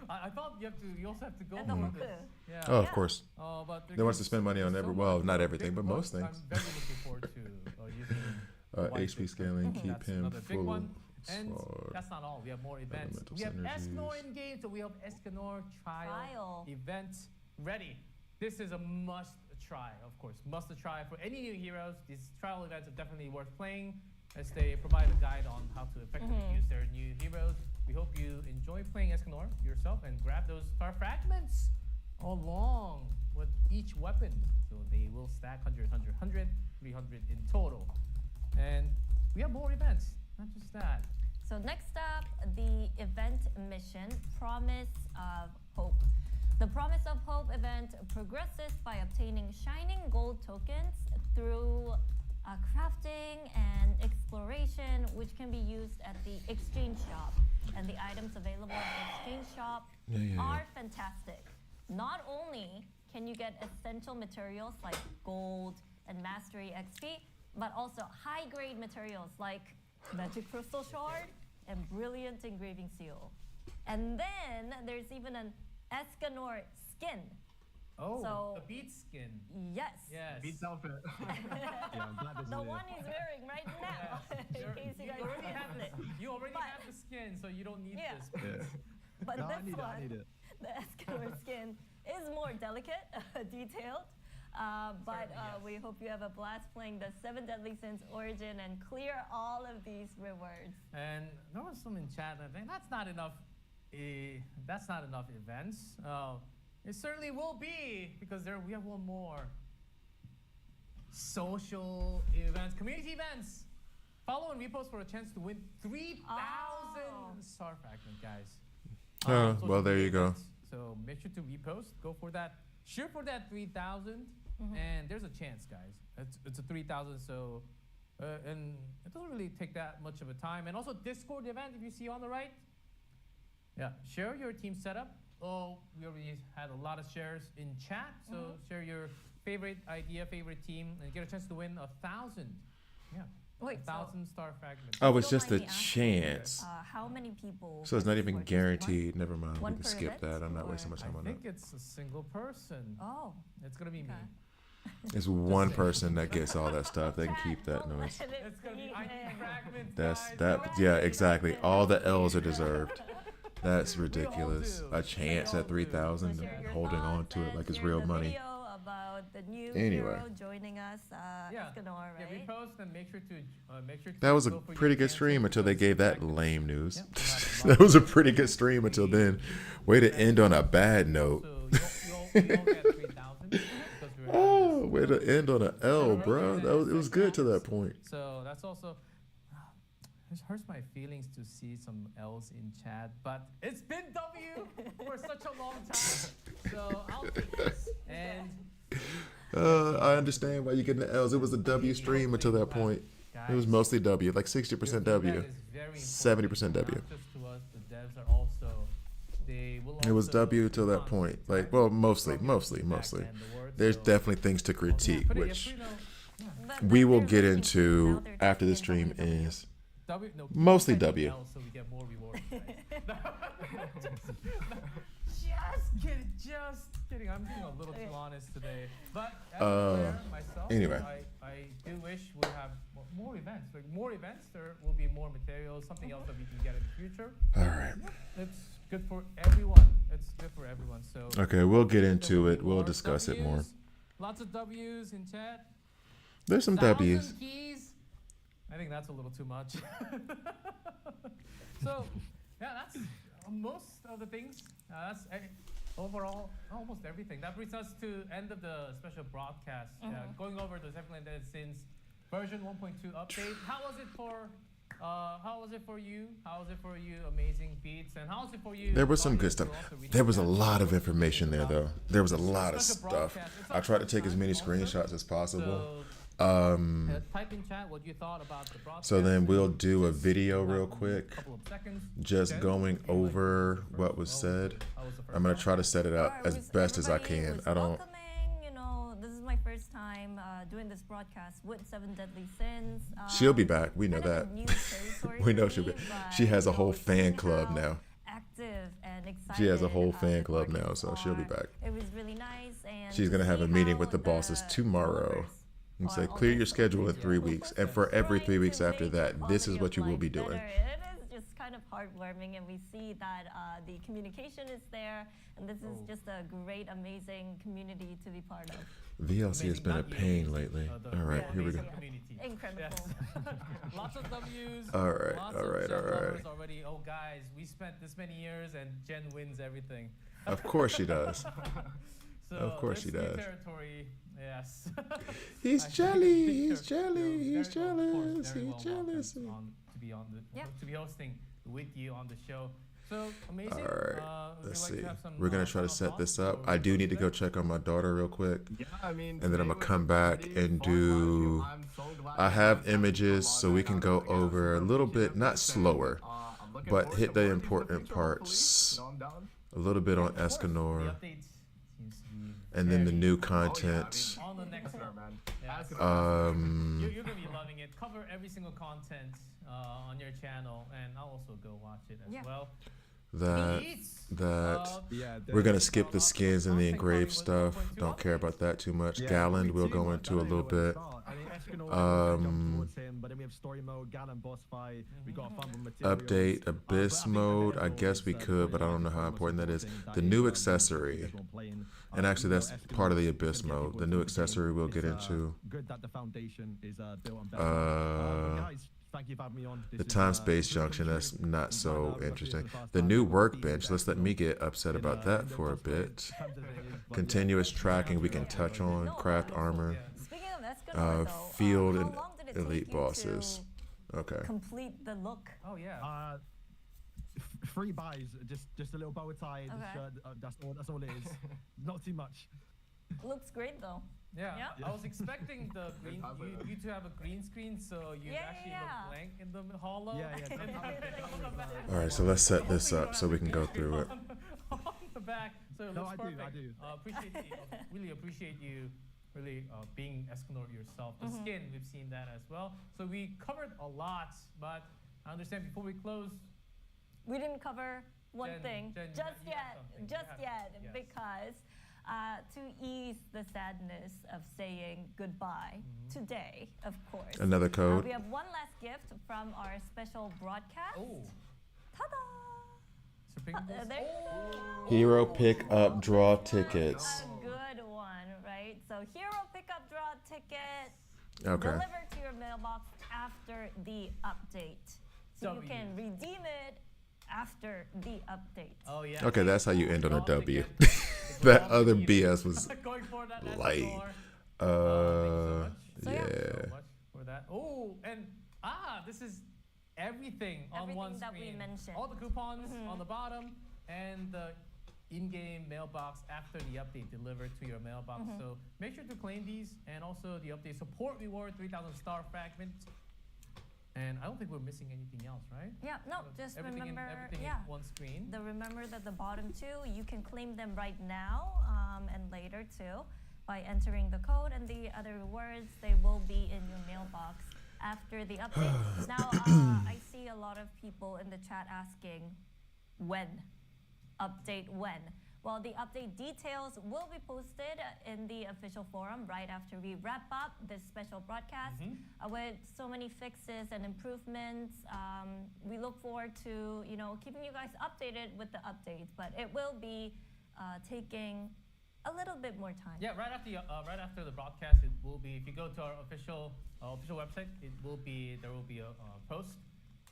I thought you also have to go And the for Hoku. this. Yeah. Oh, of Yeah. course. But they're They want us to giving spend money on so every. much. Well, not So everything, big but one. most things. I'm very looking forward to using white HP Bitcoin. scaling, keep That's him another big full. one. And Sword. that's not all. We have more events. Elemental We have Escanor synergies. in game, so we have Escanor trial Trial. event ready. This is a must try, of course. Must try for any new heroes. These trial events are definitely worth playing as they provide a guide on how to effectively use their new heroes. We hope you enjoy playing Escanor yourself and grab those star fragments along with each weapon. So they will stack 100, 100, 100, 300 in total. And we have more events, not just that. So next up, the event mission, Promise of Hope. The Promise of Hope event progresses by obtaining shining gold tokens through crafting and exploration, which can be used at the exchange shop. And the items available at the exchange shop are fantastic. Not only can you get essential materials like gold and mastery XP, but also high-grade materials like magic crystal shard and brilliant engraving seal. And then there's even an Escanor skin. Oh, So- the beat skin. Yes. Yes. Beats outfit. Yeah, I'm glad this The is one he's wearing right now. In You're- case you you guys already missed have it. this. You already But- have the skin, so you don't need Yeah. this. Yeah. But No, I this need it. one, I need it. the Escanor skin, is more delicate, detailed. But Certainly, yes. we hope you have a blast playing the 7 Deadly Sins Origin and clear all of these rewards. And there was some in chat that think that's not enough. That's not enough events. It certainly will be because we have one more. Social events, community events. Follow and repost for a chance to win 3,000 Oh. star fragment, guys. Oh, Social well, there media you go. events. So make sure to repost. Go for that. Shoot for that 3,000, and there's a chance, guys. It's a 3,000, so and it doesn't really take that much of a time. And also Discord event, if you see on the right. Yeah, share your team setup. Oh, we already had a lot of shares in chat, so share your favorite idea, favorite team, and get a chance to win 1,000. Yeah, Wait, so 1,000 star fragments. Oh, it's Don't just a mind me asking, chance. how many people? So it's not have even Discord? Just guaranteed. Never mind. We one can per skip event, that. I'm not or- wasting my time I on that. think it's a single person. Oh. It's gonna be me. Okay. It's one person that gets all that stuff. They can Chat, keep that don't noise. let it It's gonna be sneak ID in. fragments. That's guys. that. We Yeah, all do. exactly. All the L's are deserved. That's We all ridiculous. do. A chance We all at do. 3,000 So share and your holding on thoughts to it and like it's share real the money. Video about the new Anyway. hero joining us, Yeah. Escanor, Yeah, right? repost and make sure to That was a go for your pretty good chances stream until they because gave that fragments- lame news. Yeah, we'll have a That lot was a of pretty good stream until then. Way to end on a bad note. So you'll get 3,000 because we were Oh, having way this. to end on an L, bro. That was, it was good to that point. So that's also. It hurts my feelings to see some L's in chat, but it's been W for such a long time. So I'll take this. And I understand why you getting the L's. It was a W stream until that point. It was mostly W, like 60% W. 70% W. Not just to us, the devs are also. They will It was also W till that respond, point. right? Like, well, mostly. From your feedback and the words, There's so- definitely things to critique, Put it- which put it, But we will they're get looking into now they're after the testing stream how many is. W, no, Mostly keep W. L so we get more rewards. Just kidding. I'm being a little too honest today. But as a player myself, anyway. I do wish we have more events. Like more events, there will be more materials, something else that we can get in the future. All right. It's good for everyone. It's good for everyone. So Okay, we'll get there into will it. be We'll more discuss it more. W's, Lots of W's in chat. There's some 1,000 W's. keys. I think that's a little too much. So, yeah, that's most of the things. That's overall almost everything. That brings us to end of the special broadcast. Going over the Seven Deadly Sins version 1.2 update. How was it for how was it for you? How was it for you? Amazing beats. And how was it for you? There was some good stuff. You're also reaching There was a out to lot of people information there, about though. There was a lot of special stuff. broadcast. It's I our tried to first take as time many also. screenshots as possible. Type in chat what you thought about the broadcast. So then we'll and do a just video about real a quick, couple of seconds. just Jen, going would you like to over go what first? was How said. how was the first I'm gonna time? try to set it up Alright, as was best as I everybody can. was I don't. welcoming. You know, this is my first time doing this broadcast with Seven Deadly Sins. She'll be back. We know kind of that. a new territory We for know she'll be. me, but, She has a you whole know, fan seeing club how now. Active and excited. She has a whole fan the club now, Guardians so she'll be are. back. It was really nice, and She's to gonna have see a meeting how with the bosses the tomorrow. developers And are say, on clear your this schedule in project. 3 weeks, and for every 3 Trying weeks to after make that, the this is quality what you of will be life doing. better. It is just kind of heartwarming, and we see that the communication is there, and this is just a great, amazing community to be part of. VLC has Amazing, been a not you, pain lately. the All right, whole here we go. amazing community. Incredible. Yes. Lots of W's. All right, lots all of right, Jen all right. lovers already. Oh, guys, we spent this many years, and Jen wins everything. Of course she does. So Of course this she new does. Territory, yes. He's I think jelly. Victor He's jelly. feels He's very well, of course, jealous. very He's well jealous. welcomed to be on the Yeah. to be hosting with you on the show. So amazing. All right, would you let's like to see. have some, We're gonna try to final set this thoughts, up. or I we do go need to go today? check on my daughter real quick. Yeah, I mean, And then I'm today gonna was come a back pretty and fun live do- stream. I'm so glad I you have guys had images so so long we that can I go don't get over a super little appreciative bit, not everything. slower, I'm looking but forward hit to the more of these in important future, parts. hopefully. You know, I'm down. A little bit on Of course, Escanor, The updates seems to be and then the very new Oh, yeah, I content. mean, on the next sure, one. man. Yeah. Ask it. You're gonna be loving it. Cover every single content on your channel, and I'll also go watch it as Yeah. well. That Beats. that. Yeah, We're gonna skip the skins and the engraved stuff. Don't care about that too much. Galland we'll go into a little bit. But then we have story mode, Gallant boss fight. We got fun with materials. Update But Abyss I think mode. I overall guess we it's, could, but I don't know how important that is. The new accessory, and actually that's part of the Abyss mode. The new accessory we'll get into. Good that the foundation is built on Uh, Thank you for having me on. The time-space junction, that's not so interesting. The new workbench, let's let me get upset about that for a bit. Continuous tracking we can touch on. Craft armor. Speaking of Escanor, though, Field how and long did it elite take you bosses. Okay. to complete the look? Oh yeah. 3 buys, just a little bow tie, the Okay. shirt. That's all it is. Not too much. Looks great though. Yeah, Yeah. I was expecting the green, you to have a green screen, so you Yeah, actually yeah. look blank in the hollow. Yeah, yeah, And on the back. All right, so let's set this up so we can go through it. On the back, so it No, looks I do, perfect. I do. Really appreciate you, really being Escanor yourself. The skin, we've seen that as well. So we covered a lot, but I understand before we close, We didn't cover one Jen- thing Jen, you just have yet, something. You just have- yet, yes. because to ease the sadness of saying goodbye today, of course. Another code. We have one last gift from our special broadcast. oh, Ta-da! Sir Pringles. There you go. Hero pick up draw tickets. A good one, right? So hero pickup draw ticket Okay. delivered to your mailbox after the update. So you W. can redeem it after the update. Oh yeah. Okay, that's how you end on a Draw W. ticket. It's That all other you. BS was Going for that Escanor. light. Thank you so much. So, yeah. Yeah. So much for that. Oh, and this is everything on one Everything that we screen. mentioned. All the coupons on the bottom and the in-game mailbox after the update delivered to your mailbox. So make sure to claim these, and also the update support reward 3,000 star fragment. And I don't think we're missing anything else, right? Yeah, no, just everything remember, everything yeah. in one screen. Remember that the bottom two, you can claim them right now and later too by entering the code, and the other rewards, they will be in your mailbox after the update. Now, I see a lot of people in the chat asking when, update when. Well, the update details will be posted in the official forum right after we wrap up this special broadcast. With so many fixes and improvements, we look forward to keeping you guys updated with the updates. But it will be taking a little bit more time. Yeah, right after the broadcast, it will be. If you go to our official website, there will be a post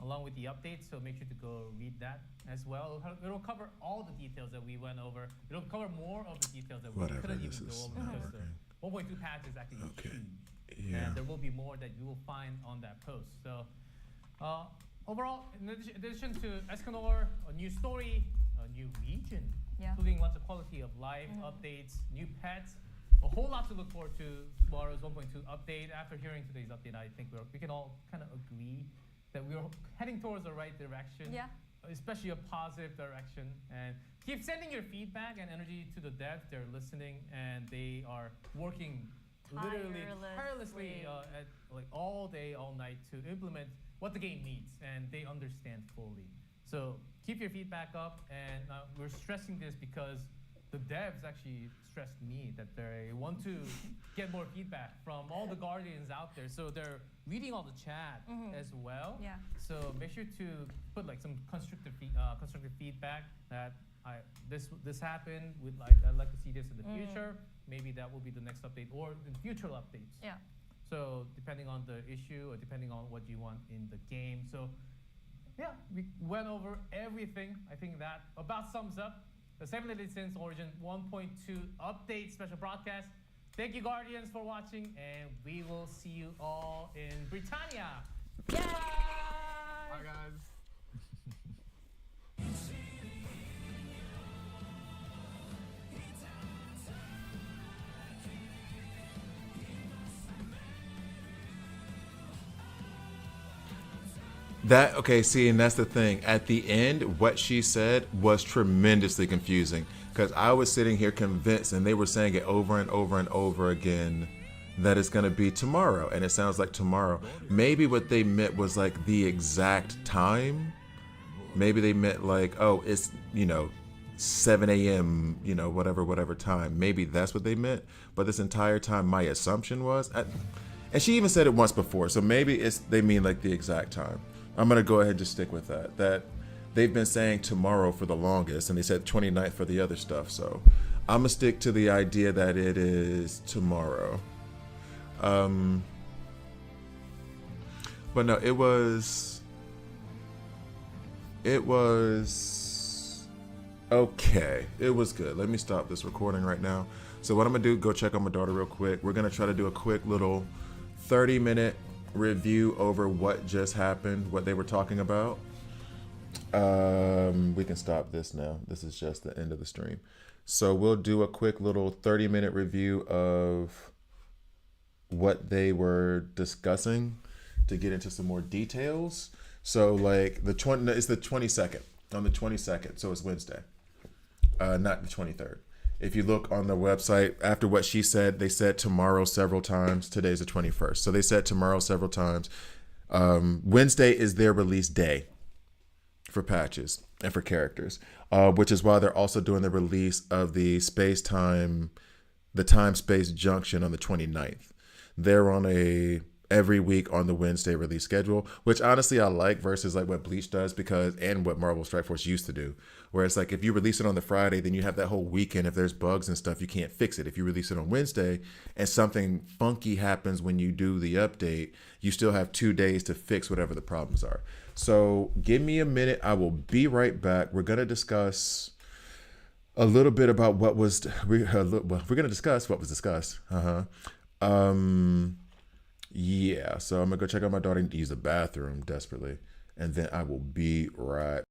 along with the updates. So make sure to go read that as well. It'll cover all the details that we went over. It'll cover more of the details that we Whatever, couldn't this even go is over not because working. the 1.2 patch is actually Okay. huge, Yeah. and there will be more that you will find on that post. So Overall, in addition to Escanor, a new story, a new region, Yeah. including lots of quality of life updates, new pets, a whole lot to look forward to tomorrow's 1.2 update. After hearing today's update, I think we can all kind of agree that we're heading towards the right direction. Yeah. Especially a positive direction. And keep sending your feedback and energy to the devs. They're listening and they are working literally tirelessly at like all day, all night to implement what the game needs, and they understand fully. So keep your feedback up, and we're stressing this because the devs actually stressed me that they want to get more feedback from all the guardians out there. So they're reading all the chat as well. Yeah. So make sure to put like some constructive feedback that this happened. I'd like to see this in the future. Maybe that will be the next update or in future updates. Yeah. So depending on the issue or depending on what you want in the game. So yeah, we went over everything. I think that about sums up the 7 Deadly Sins Origin 1.2 update special broadcast. Thank you, Guardians, for watching, and we will see you all in Britannia. Yay! Bye, guys. Okay, see, and that's the thing. At the end, what she said was tremendously confusing because I was sitting here convinced, and they were saying it over and over and over again that it's going to be tomorrow, and it sounds like tomorrow. Maybe what they meant was like the exact time. Maybe they meant like, oh, it's 7 a.m. Whatever time. Maybe that's what they meant. But this entire time, my assumption was, and she even said it once before, so maybe they mean like the exact time. I'm gonna go ahead and just stick with that. That they've been saying tomorrow for the longest, and they said 29th for the other stuff. So I'm gonna stick to the idea that it is tomorrow. But no, it was okay. It was good. Let me stop this recording right now. So what I'm gonna do, go check on my daughter real quick. We're gonna try to do a quick little 30-minute review over what just happened, what they were talking about. We can stop this now. This is just the end of the stream. So we'll do a quick little 30-minute review of what they were discussing to get into some more details. So like it's the 22nd, on the 22nd, so it's Wednesday, not the 23rd. If you look on the website, after what she said, they said tomorrow several times. Today's the 21st. So they said tomorrow several times. Wednesday is their release day for patches and for characters, which is why they're also doing the release of the time-space junction on the 29th. They're on every week on the Wednesday release schedule, which honestly I like versus like what Bleach does and what Marvel Strike Force used to do, where it's like if you release it on the Friday, then you have that whole weekend. If there's bugs and stuff, you can't fix it. If you release it on Wednesday and something funky happens when you do the update, you still have 2 days to fix whatever the problems are. So give me a minute. I will be right back. We're going to discuss a little bit about we're going to discuss what was discussed. Yeah, so I'm gonna go check out my daughter and use the bathroom desperately, and then I will be right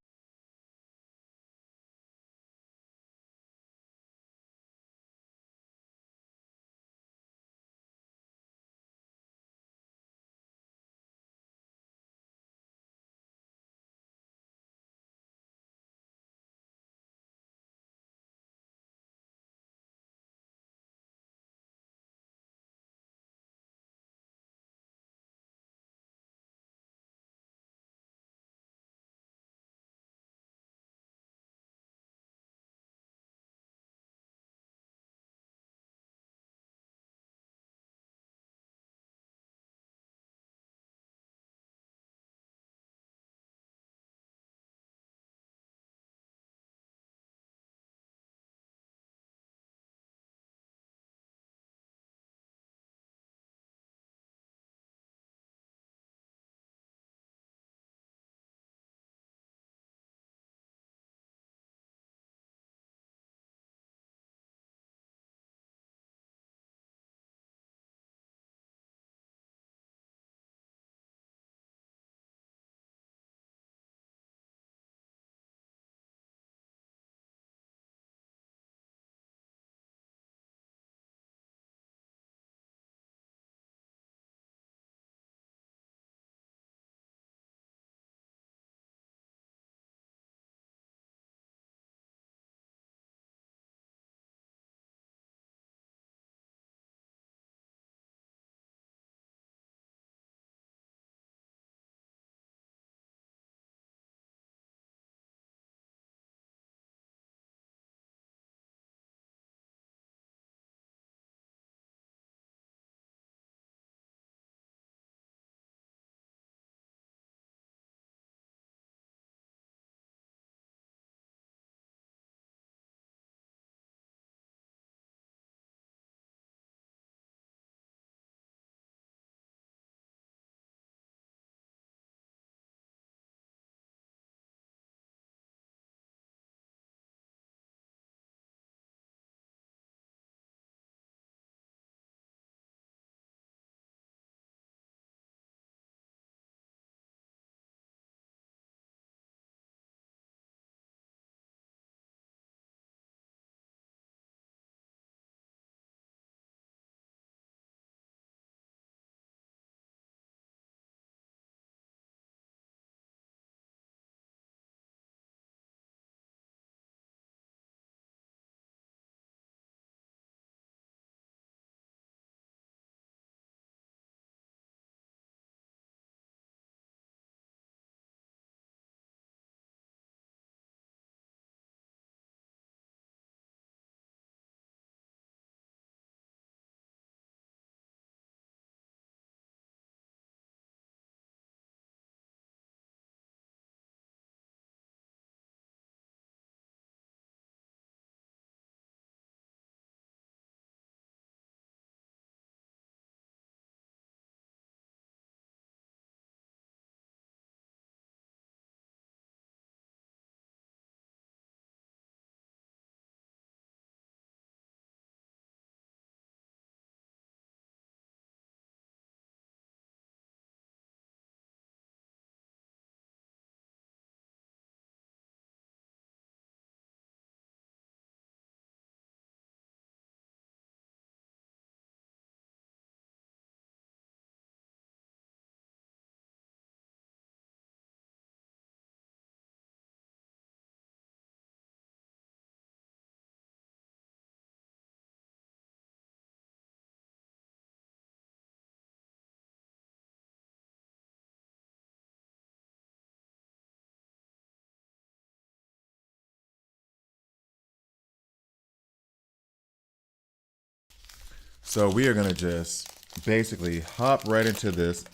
So we are gonna just basically hop right into this.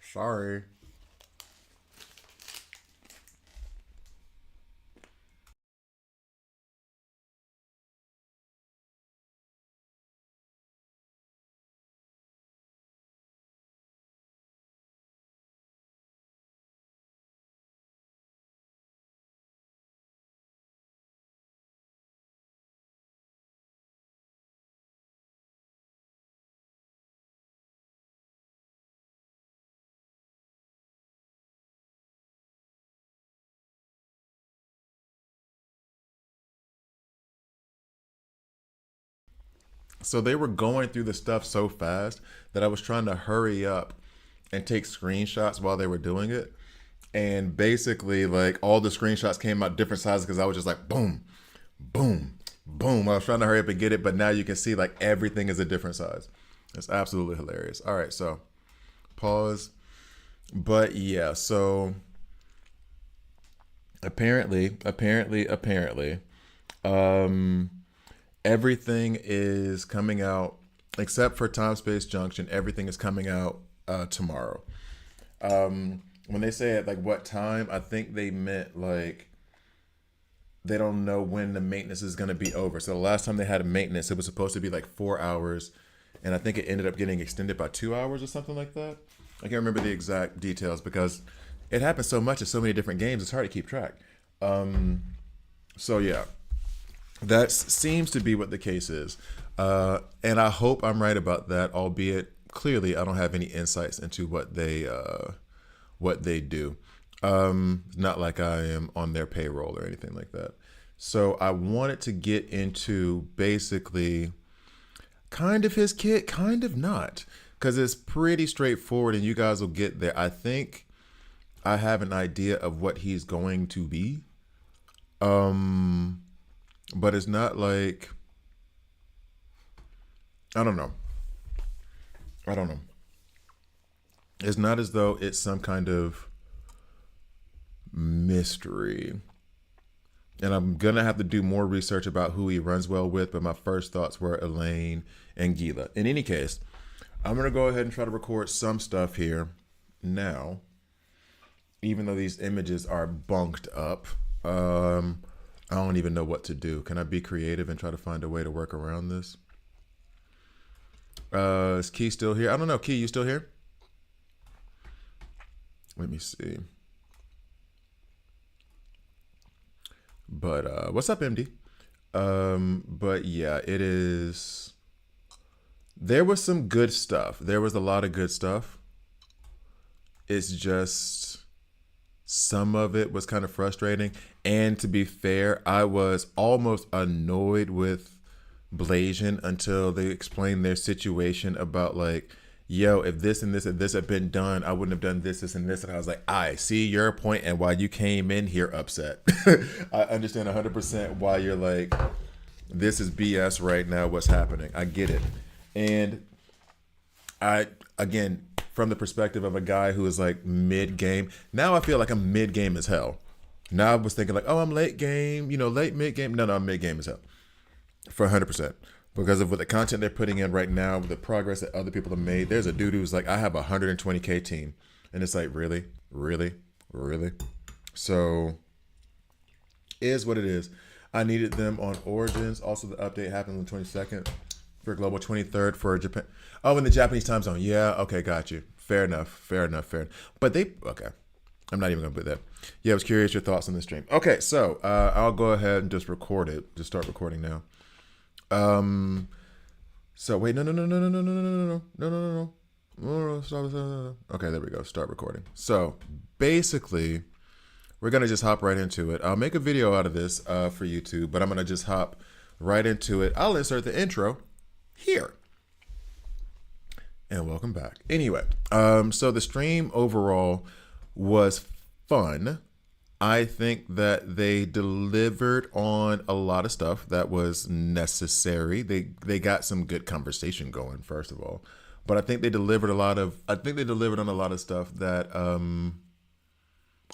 Sorry. So they were going through the stuff so fast that I was trying to hurry up and take screenshots while they were doing it. And basically, like, all the screenshots came out different sizes because I was just like, boom, boom, boom. I was trying to hurry up and get it, but now you can see like everything is a different size. It's absolutely hilarious. All right, so pause. But yeah, so apparently, everything is coming out except for Time Space Junction. Everything is coming out tomorrow. When they say at like what time, I think they meant like they don't know when the maintenance is going to be over. So the last time they had a maintenance, it was supposed to be like 4 hours, and I think it ended up getting extended by 2 hours or something like that. I can't remember the exact details because it happens so much in so many different games. It's hard to keep track. So yeah, that seems to be what the case is. And I hope I'm right about that, albeit clearly I don't have any insights into what they do. Not like I am on their payroll or anything like that. So I wanted to get into basically kind of his kit, kind of not, because it's pretty straightforward and you guys will get there. I think I have an idea of what he's going to be. But it's not like, I don't know. It's not as though it's some kind of mystery. And I'm going to have to do more research about who he runs well with, but my first thoughts were Elaine and Gila. In any case, I'm going to go ahead and try to record some stuff here now, even though these images are bunked up. I don't even know what to do. Can I be creative and try to find a way to work around this? Is Key still here? I don't know. Key, you still here? Let me see. But what's up, MD? But yeah, it is. There was some good stuff. There was a lot of good stuff. It's just some of it was kind of frustrating. And to be fair, I was almost annoyed with Blasian until they explained their situation about like, yo, if this and this and this had been done, I wouldn't have done this, this, and this. And I was like, I see your point and why you came in here upset. I understand 100% why you're like, this is BS right now, what's happening. I get it. And again, from the perspective of a guy who is like mid-game, now I feel like I'm mid-game as hell. Now I was thinking like, oh, I'm late game, late mid-game. No, I'm mid-game as hell. For 100%. Because of what the content they're putting in right now, the progress that other people have made. There's a dude who's like, I have a 120K team. And it's like, really? So, is what it is. I needed them on Origins. Also, the update happened on the 22nd for Global, 23rd for Japan. Oh, in the Japanese time zone. Yeah, okay, got you. Fair enough. But okay. I'm not even going to put that. Yeah, I was curious your thoughts on the stream. Okay, so I'll go ahead and just record it. Just start recording now. So wait, no. Stop. Okay, there we go. Start recording. So basically, we're going to just hop right into it. I'll make a video out of this for YouTube, but I'm going to just hop right into it. I'll insert the intro here. And welcome back. Anyway, so the stream overall was fun. I think that they delivered on a lot of stuff that was necessary. They got some good conversation going, first of all. But I think they delivered on a lot of stuff that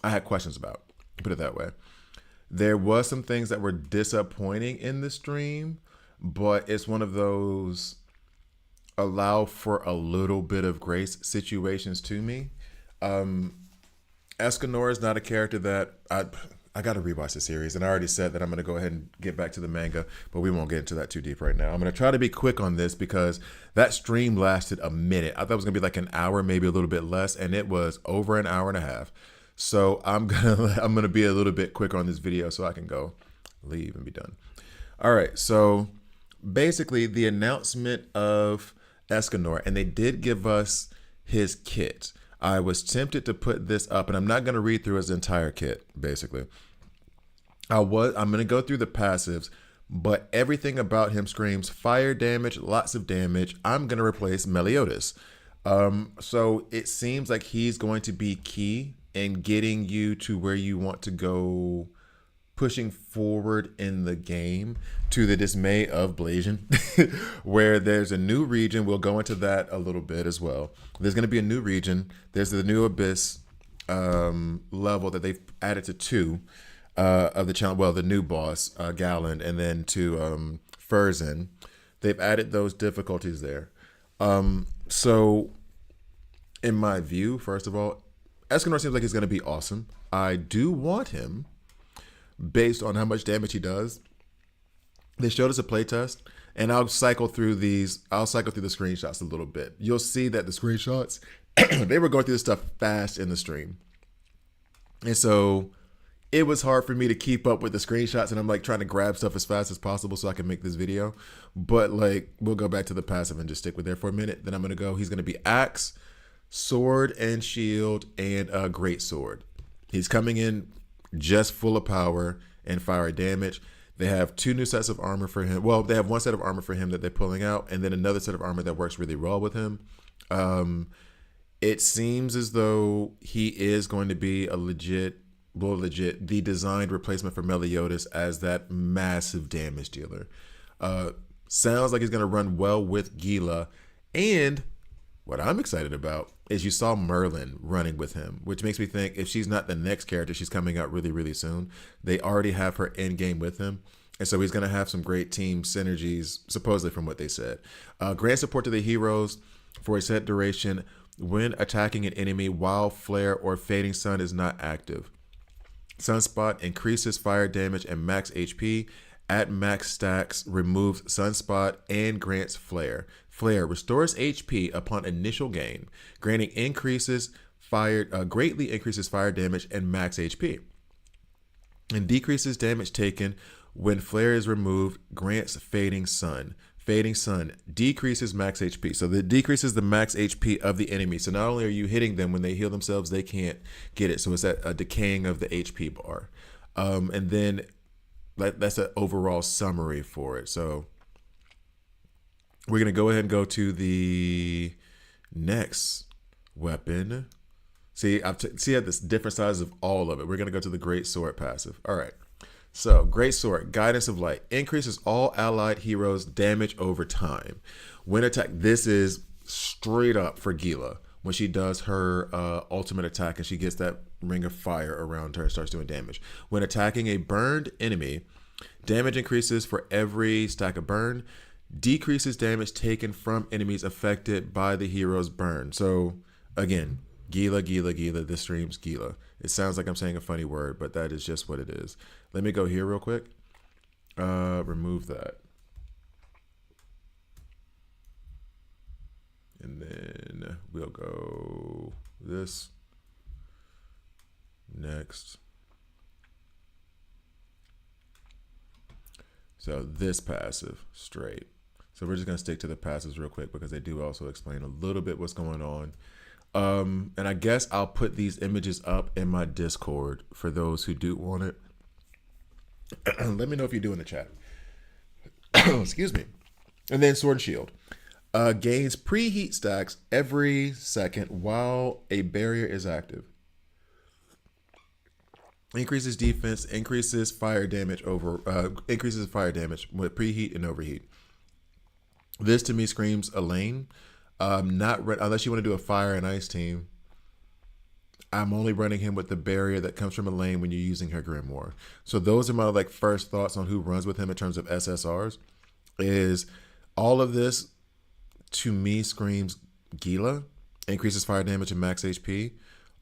I had questions about. Put it that way. There was some things that were disappointing in the stream. but it's one of those allow for a little bit of grace situations to me. Escanor is not a character that I got to rewatch the series, and I already said that I'm going to go ahead and get back to the manga, but we won't get into that too deep right now. I'm going to try to be quick on this because that stream lasted a minute. I thought it was going to be like an hour, maybe a little bit less, and it was over an hour and a half. So I'm gonna be a little bit quick on this video so I can go leave and be done. All right, so basically the announcement of Escanor, and they did give us his kit. I was tempted to put this up, and I'm not gonna read through his entire kit. Basically, I'm gonna go through the passives, but everything about him screams fire damage, lots of damage. I'm gonna replace Meliodas. So it seems like he's going to be key in getting you to where you want to go, pushing forward in the game to the dismay of Blasian, where there's a new region. We'll go into that a little bit as well. There's going to be a new region. There's the new Abyss level that they've added to 2 of the challenge. Well, the new boss, Galand, and then to Furzin. They've added those difficulties there. So in my view, first of all, Escanor seems like he's going to be awesome. I do want him based on how much damage he does. They showed us a playtest, and I'll cycle through the screenshots a little bit. You'll see that the screenshots, they were going through this stuff fast in the stream. And so it was hard for me to keep up with the screenshots, and I'm like trying to grab stuff as fast as possible so I can make this video. But like, we'll go back to the passive and just stick with there for a minute. Then I'm going to go, he's going to be Axe, Sword and Shield, and a Great Sword. He's coming in just full of power and fire damage. They have 2 new sets of armor for him. Well, they have 1 set of armor for him that they're pulling out, and then another set of armor that works really well with him. It seems as though he is going to be the designed replacement for Meliodas as that massive damage dealer. Sounds like he's going to run well with Gila, and what I'm excited about is you saw Merlin running with him, which makes me think if she's not the next character, she's coming out really, really soon. They already have her in game with him. And so he's going to have some great team synergies, supposedly from what they said. Grant support to the heroes for a set duration when attacking an enemy while Flare or Fading Sun is not active. Sunspot increases fire damage and max HP. At max stacks, removes Sunspot and grants Flare. Flare restores HP upon initial gain, granting greatly increases fire damage and max HP. And decreases damage taken when Flare is removed, grants Fading Sun. Fading Sun decreases max HP. So that decreases the max HP of the enemy. So not only are you hitting them when they heal themselves, they can't get it. So it's a decaying of the HP bar. And then that's an overall summary for it. So we're going to go ahead and go to the next weapon. See, I have this different sizes of all of it. We're going to go to the Great Sword passive. All right. So, Great Sword, Guidance of Light, increases all allied heroes' damage over time. When attack, this is straight up for Gila. When she does her ultimate attack and she gets that ring of fire around her and starts doing damage. When attacking a burned enemy, damage increases for every stack of burn. Decreases damage taken from enemies affected by the hero's burn. So, again, Gila, this stream's Gila. It sounds like I'm saying a funny word, but that is just what it is. Let me go here real quick. Remove that. And then we'll go this. Next. So this passive, straight. So we're just going to stick to the passives real quick because they do also explain a little bit what's going on. And I guess I'll put these images up in my Discord for those who do want it. Let me know if you do in the chat. Excuse me. And then Sword and Shield. Gains preheat stacks every second while a barrier is active. Increases defense, increases fire damage with preheat and overheat. This to me screams Elaine. Unless you want to do a fire and ice team, I'm only running him with the barrier that comes from Elaine when you're using her Grimoire. So those are my first thoughts on who runs with him in terms of SSRs. is all of this to me screams Gila, increases fire damage and max HP.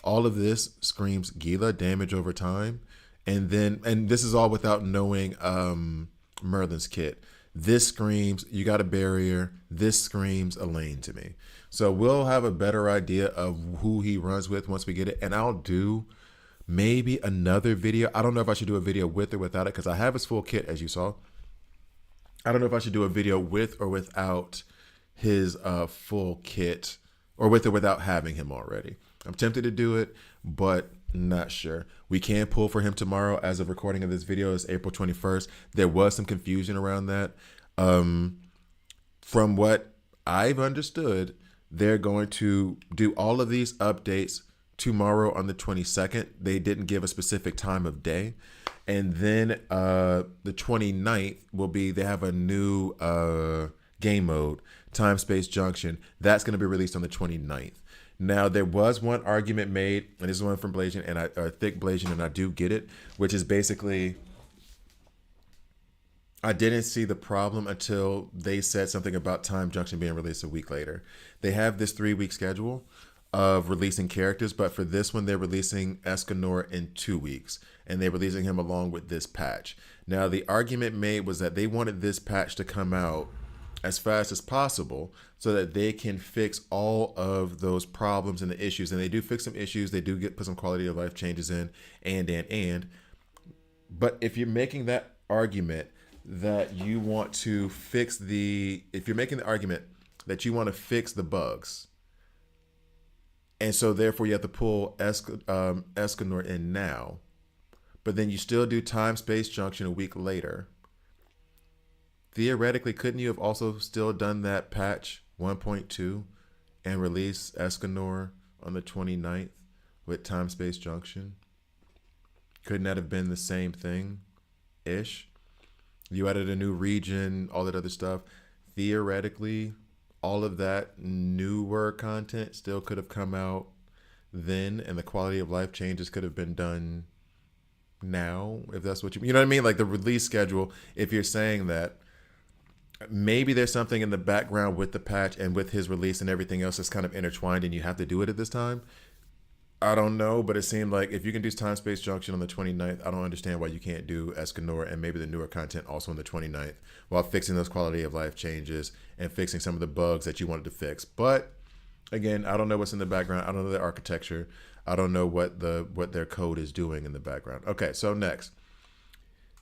All of this screams Gila, damage over time. And this is all without knowing Merlin's kit. This screams you got a barrier. This screams Elaine to me. So we'll have a better idea of who he runs with once we get it. And I'll do maybe another video. I don't know if I should do a video with or without it because I have his full kit, as you saw. I don't know if I should do a video with or without his full kit, or with or without having him already. I'm tempted to do it, but not sure. We can pull for him tomorrow. As of recording of this video is April 21st. There was some confusion around that. From what I've understood, they're going to do all of these updates tomorrow on the 22nd. They didn't give a specific time of day. And then the 29th will be, they have a new game mode, Time Space Junction. That's going to be released on the 29th. Now, there was one argument made, and this is one from Blasian, and Thick Blasian, and I do get it, which is basically, I didn't see the problem until they said something about Time Junction being released a week later. They have this 3-week schedule of releasing characters, but for this one, they're releasing Escanor in 2 weeks, and they're releasing him along with this patch. Now, the argument made was that they wanted this patch to come out as fast as possible so that they can fix all of those problems and the issues. And they do fix some issues. They do put some quality of life changes in and. But if you're making that argument that you want to fix if you're making the argument that you want to fix the bugs, and so therefore you have to pull Escanor in now, but then you still do Time Space Junction a week later, theoretically, couldn't you have also still done that patch 1.2 and release Escanor on the 29th with Time Space Junction? Couldn't that have been the same thing-ish? You added a new region, all that other stuff. Theoretically, all of that newer content still could have come out then, and the quality of life changes could have been done now, if that's what you know what I mean? Like the release schedule, if you're saying that, maybe there's something in the background with the patch and with his release and everything else that's kind of intertwined and you have to do it at this time. I don't know, but it seemed like if you can do Time Space Junction on the 29th, I don't understand why you can't do Escanor and maybe the newer content also on the 29th while fixing those quality of life changes and fixing some of the bugs that you wanted to fix. But again, I don't know what's in the background. I don't know the architecture. I don't know what their code is doing in the background. Okay, so next.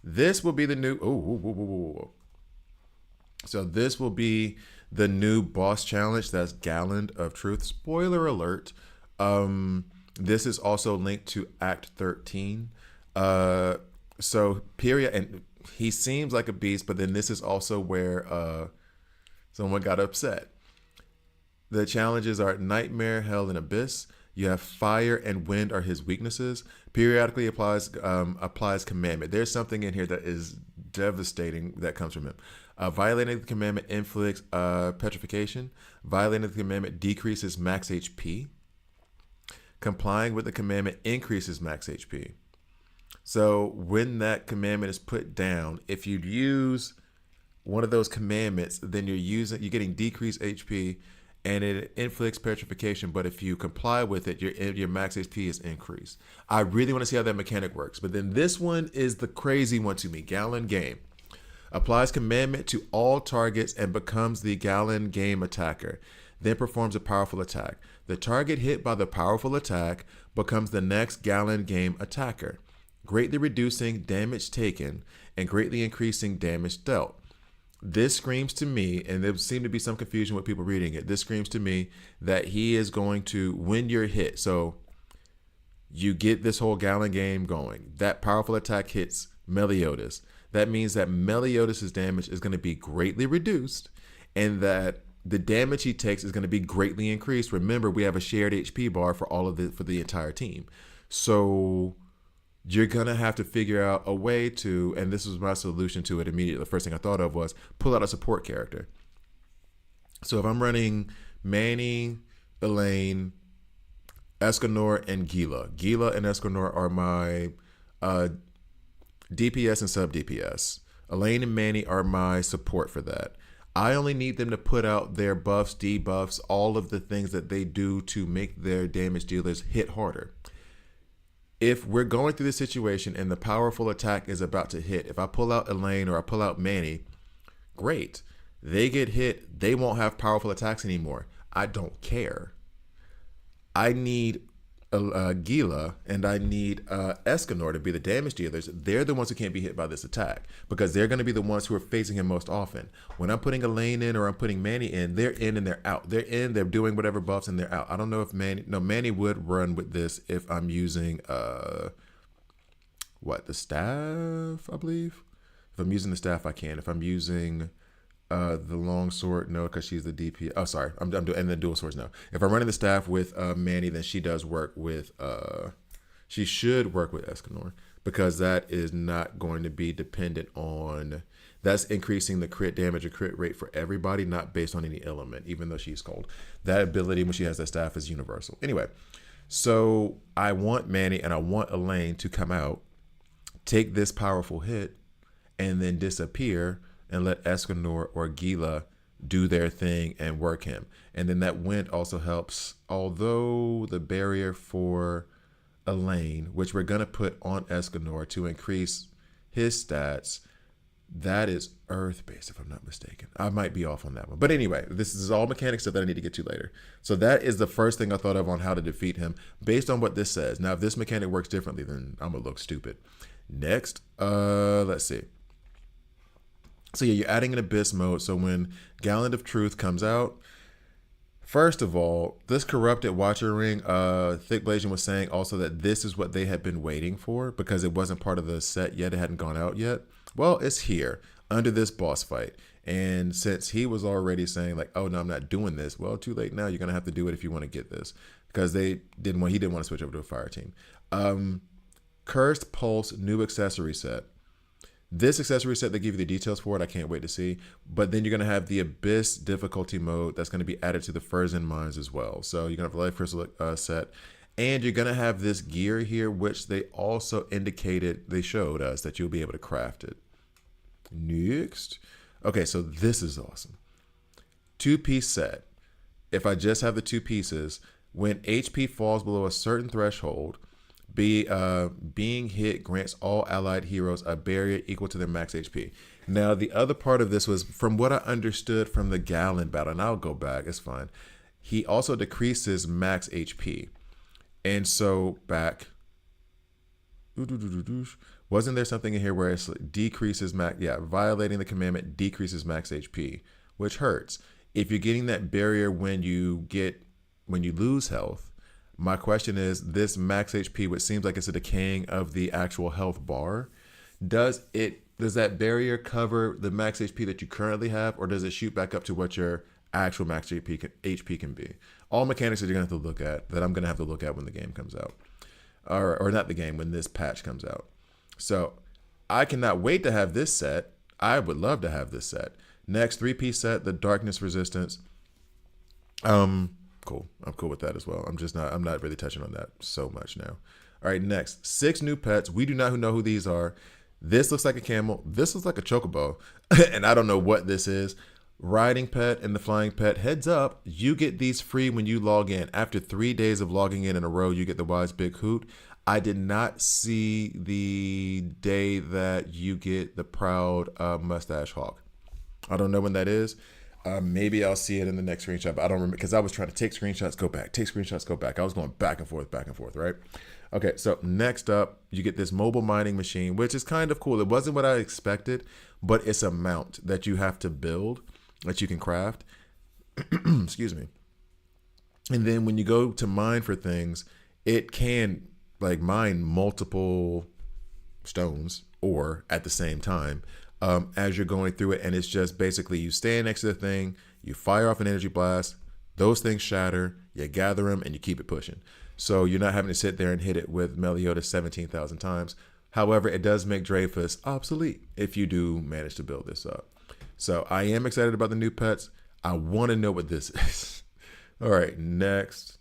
This will be the new... So this will be the new boss challenge. That's Galland of Truth. Spoiler alert. This is also linked to Act 13. So Pyria, and he seems like a beast, but then this is also where someone got upset. The challenges are Nightmare, Hell, and Abyss. You have Fire and Wind are his weaknesses. Periodically applies Commandment. There's something in here that is devastating that comes from him. Violating the commandment inflicts petrification. Violating the commandment decreases max HP. Complying with the commandment increases max HP. So when that commandment is put down, if you use one of those commandments, then you're getting decreased HP and it inflicts petrification. But if you comply with it, your max HP is increased. I really want to see how that mechanic works. But then this one is the crazy one to me. Galland Game. Applies commandment to all targets and becomes the Galland Game attacker. Then performs a powerful attack. The target hit by the powerful attack becomes the next Galland Game attacker, greatly reducing damage taken and greatly increasing damage dealt. This screams to me, and there seemed to be some confusion with people reading it, this screams to me that he is going to, when you're hit, so you get this whole Galland Game going. That powerful attack hits Meliodas. That means that Meliodas' damage is going to be greatly reduced and that the damage he takes is going to be greatly increased. Remember, we have a shared HP bar for for the entire team. So you're going to have to figure out a way to, and this was my solution to it immediately. The first thing I thought of was pull out a support character. So if I'm running Manny, Elaine, Escanor, and Gila. Gila and Escanor are my DPS and sub DPS. Elaine and Manny are my support for that. I only need them to put out their buffs, debuffs, all of the things that they do to make their damage dealers hit harder. If we're going through this situation and the powerful attack is about to hit, if I pull out Elaine or I pull out Manny, great. They get hit, they won't have powerful attacks anymore. I don't care. I need Gila and I need Escanor to be the damage dealers. They're the ones who can't be hit by this attack because they're going to be the ones who are facing him most often. When I'm putting Elaine in or I'm putting Manny in, they're in and they're out. They're in, they're doing whatever buffs and they're out. I don't know if Manny would run with this if I'm using the staff, I believe. If I'm using the staff, I can. If I'm using the long sword, no, because she's the DP. Oh, sorry, I'm doing, and the dual swords, no. If I'm running the staff with Manny, then she does work with. She should work with Escanor because that is not going to be dependent on. That's increasing the crit damage or crit rate for everybody, not based on any element. Even though she's cold, that ability when she has that staff is universal. Anyway, so I want Manny and I want Elaine to come out, take this powerful hit, and then disappear. And let Escanor or Gila do their thing and work him. And then that wind also helps, although the barrier for Elaine, which we're going to put on Escanor to increase his stats, that is earth-based, if I'm not mistaken. I might be off on that one. But anyway, this is all mechanic stuff that I need to get to later. So that is the first thing I thought of on how to defeat him based on what this says. Now, if this mechanic works differently, then I'm going to look stupid. Next, let's see. So yeah, you're adding an abyss mode. So when Gallant of Truth comes out, first of all, this corrupted Watcher ring, Thick Blasian was saying also that this is what they had been waiting for because it wasn't part of the set yet. It hadn't gone out yet. Well, it's here under this boss fight. And since he was already saying like, oh no, I'm not doing this. Well, too late now. You're going to have to do it if you want to get this because he didn't want to switch over to a fire team. Cursed Pulse new accessory set. This accessory set, they give you the details for it. I can't wait to see. But then you're going to have the Abyss difficulty mode that's going to be added to the Furzen Mines as well. So you're going to have the Life Crystal set. And you're going to have this gear here, which they also indicated, they showed us that you'll be able to craft it. Next. Okay, so this is awesome. 2-piece set. If I just have the 2 pieces, when HP falls below a certain threshold, being hit grants all allied heroes a barrier equal to their max HP. Now, the other part of this was from what I understood from the Gallant battle, and I'll go back, it's fine. He also decreases max HP. And so back, wasn't there something in here where it decreases max? Yeah, violating the commandment decreases max HP, which hurts. If you're getting that barrier when you lose health, my question is, this max HP, which seems like it's a decaying of the actual health bar, does that barrier cover the max HP that you currently have, or does it shoot back up to what your actual max HP can be? All mechanics that you're going to have to look at, that I'm going to have to look at when the game comes out. Or not the game, when this patch comes out. So I cannot wait to have this set. I would love to have this set. Next, 3-piece set, the Darkness Resistance. Cool. I'm cool with that as well. I'm not really touching on that so much now. All right, next, 6 new pets. We do not know who these are. This looks like a camel. This looks like a chocobo. And I don't know what this is. Riding pet and the flying pet. Heads up, you get these free when you log in. After 3 days of logging in a row, you get the Wise Big Hoot. I did not see the day that you get the Proud Mustache Hawk. I don't know when that is. Maybe I'll see it in the next screenshot, but I don't remember because I was trying to take screenshots, go back, take screenshots, go back. I was going back and forth, right? Okay, so next up, you get this mobile mining machine, which is kind of cool. It wasn't what I expected, but it's a mount that you have to build, that you can craft. Excuse me. And then when you go to mine for things, it can like mine multiple stones or at the same time. As you're going through it, and it's just basically you stand next to the thing, you fire off an energy blast, those things shatter, you gather them, and you keep it pushing. So you're not having to sit there and hit it with Meliodas 17,000 times. However, it does make Dreyfus obsolete if you do manage to build this up. So I am excited about the new pets. I want to know what this is. All right, next.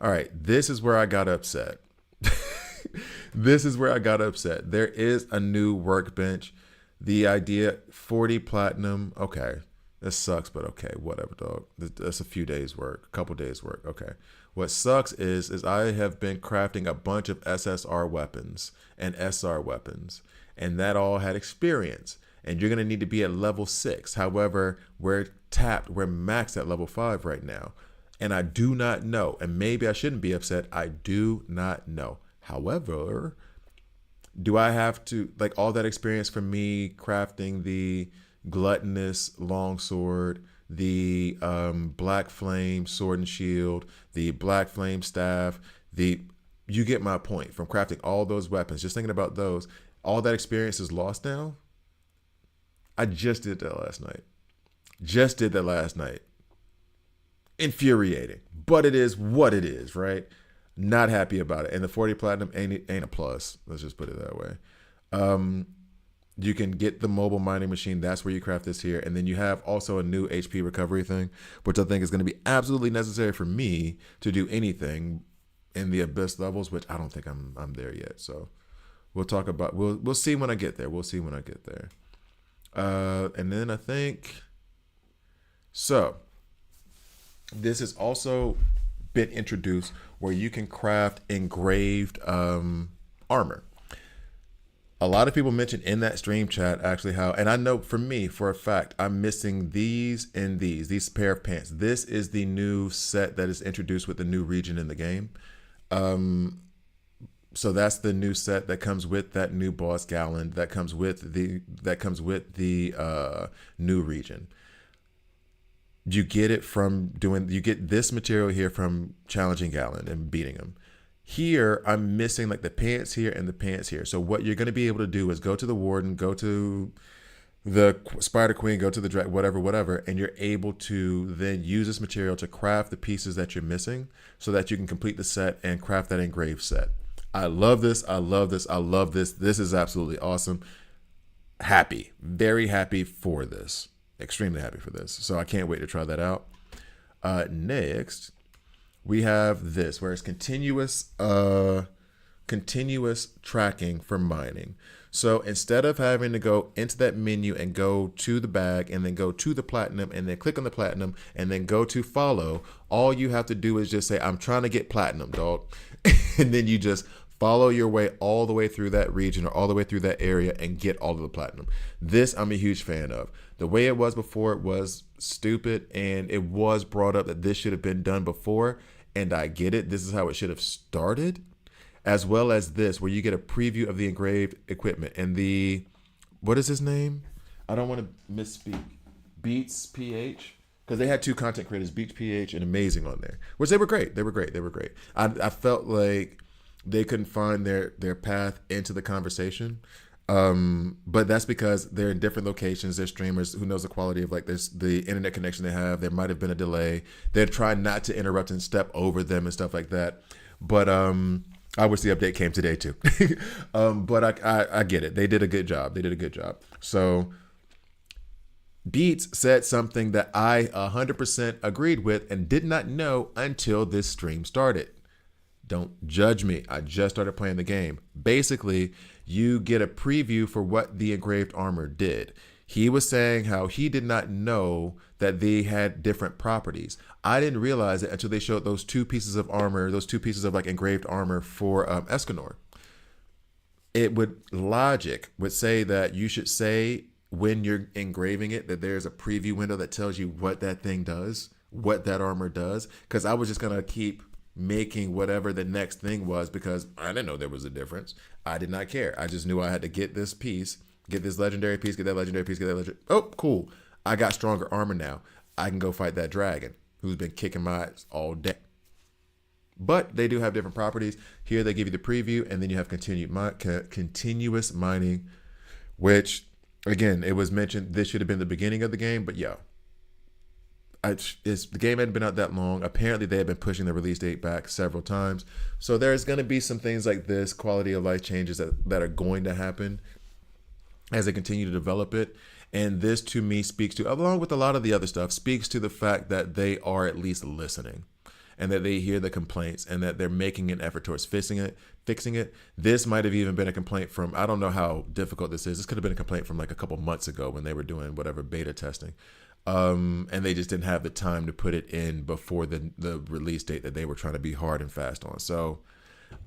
All right, this is where I got upset. This is where I got upset. There is a new workbench. The idea 40 platinum, okay. This sucks, but okay, whatever, dog. That's a few days work, a couple days work. Okay. What sucks is I have been crafting a bunch of SSR weapons and SR weapons, and that all had experience. And you're gonna need to be at level 6. However, we're maxed at level 5 right now. And I do not know, and maybe I shouldn't be upset, I do not know. However, do I have to, like, all that experience for me crafting the gluttonous longsword, the black flame sword and shield, the black flame staff, you get my point, from crafting all those weapons, just thinking about those, all that experience is lost now? I just did that last night. Infuriating, but it is what it is, right? Not happy about it. And the 40 platinum ain't a plus. Let's just put it that way. You can get the mobile mining machine. That's where you craft this here. And then you have also a new HP recovery thing, which I think is going to be absolutely necessary for me to do anything in the abyss levels, which I don't think I'm there yet. So we'll see when I get there. And then I think, so this has also been introduced where you can craft engraved armor. A lot of people mentioned in that stream chat actually how, and I know for me, for a fact, I'm missing these and these pair of pants. This is the new set that is introduced with the new region in the game. So that's the new set that comes with that new boss Galand, that comes with the new region. You get it from you get this material here from challenging Galand and beating him. Here, I'm missing like the pants here and the pants here. So what you're going to be able to do is go to the Warden, go to the Spider Queen, go to the whatever, and you're able to then use this material to craft the pieces that you're missing so that you can complete the set and craft that engraved set. I love this. This is absolutely awesome. Happy, very happy for this. Extremely happy for this. So I can't wait to try that out. Next, we have this where it's continuous tracking for mining. So instead of having to go into that menu and go to the bag and then go to the platinum and then click on the platinum and then go to follow, all you have to do is just say, I'm trying to get platinum, dog. And then you just follow your way all the way through that region or all the way through that area and get all of the platinum. This I'm a huge fan of. The way it was before, it was stupid, and it was brought up that this should have been done before, and I get it. This is how it should have started, as well as this, where you get a preview of the engraved equipment and the, what is his name? I don't want to misspeak. Beats PH, because they had two content creators, Beats PH and Amazing on there, which they were great. I felt like they couldn't find their path into the conversation. But that's because they're in different locations. They're streamers. Who knows the quality of like the internet connection they have. There might have been a delay. They're trying not to interrupt and step over them and stuff like that. But I wish the update came today too. But I get it. They did a good job. So Beats said something that I 100% agreed with and did not know until this stream started. Don't judge me. I just started playing the game. Basically, you get a preview for what the engraved armor did. He was saying how he did not know that they had different properties. I didn't realize it until they showed those two pieces of armor, those two pieces of like engraved armor for Escanor. Logic would say that you should say when you're engraving it that there's a preview window that tells you what that thing does, what that armor does. Because I was just going to keep making whatever the next thing was because I didn't know there was a difference. I did not care. I just knew I had to get this piece, get this legendary piece, get that legendary piece, get that legendary. Oh, cool. I got stronger armor now. I can go fight that dragon who's been kicking my ass all day. But they do have different properties. Here they give you the preview, and then you have continuous mining, which, again, it was mentioned this should have been the beginning of the game, but yeah. The game hadn't been out that long. Apparently, they had been pushing the release date back several times. So there's going to be some things like this, quality of life changes that are going to happen as they continue to develop it. And this, to me, speaks to, along with a lot of the other stuff, speaks to the fact that they are at least listening. and that they hear the complaints and that they're making an effort towards fixing it. This might have even been a complaint from, I don't know how difficult this is. This could have been a complaint from like a couple months ago when they were doing whatever beta testing. And they just didn't have the time to put it in before the release date that they were trying to be hard and fast on. So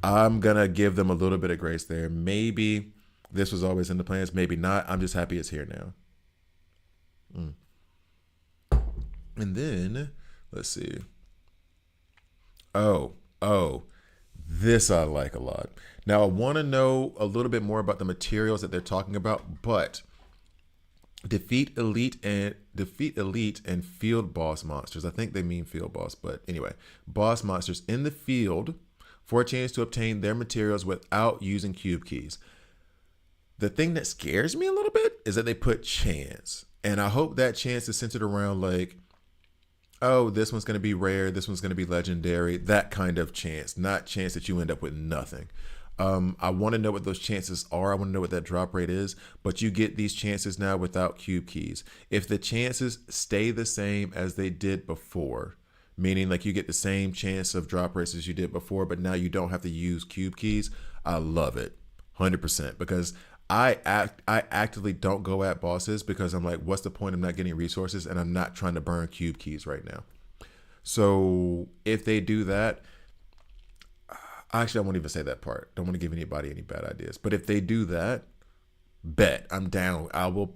I'm going to give them a little bit of grace there. Maybe this was always in the plans. Maybe not. I'm just happy it's here now. And then, let's see. Oh, this I like a lot. Now, I want to know a little bit more about the materials that they're talking about, but defeat elite and field boss monsters. I think they mean field boss, but anyway, boss monsters in the field for a chance to obtain their materials without using cube keys. The thing that scares me a little bit is that they put chance, and I hope that chance is centered around like, oh, this one's going to be rare, this one's going to be legendary, that kind of chance, not chance that you end up with nothing. I want to know what those chances are. I want to know what that drop rate is, but you get these chances now without cube keys. If the chances stay the same as they did before, meaning like you get the same chance of drop rates as you did before, but now you don't have to use cube keys, I love it 100%, because I actively don't go at bosses because I'm like, what's the point of not getting resources, and I'm not trying to burn cube keys right now. So if they do that, actually, I won't even say that part. Don't want to give anybody any bad ideas. But if they do that, bet I'm down. I will,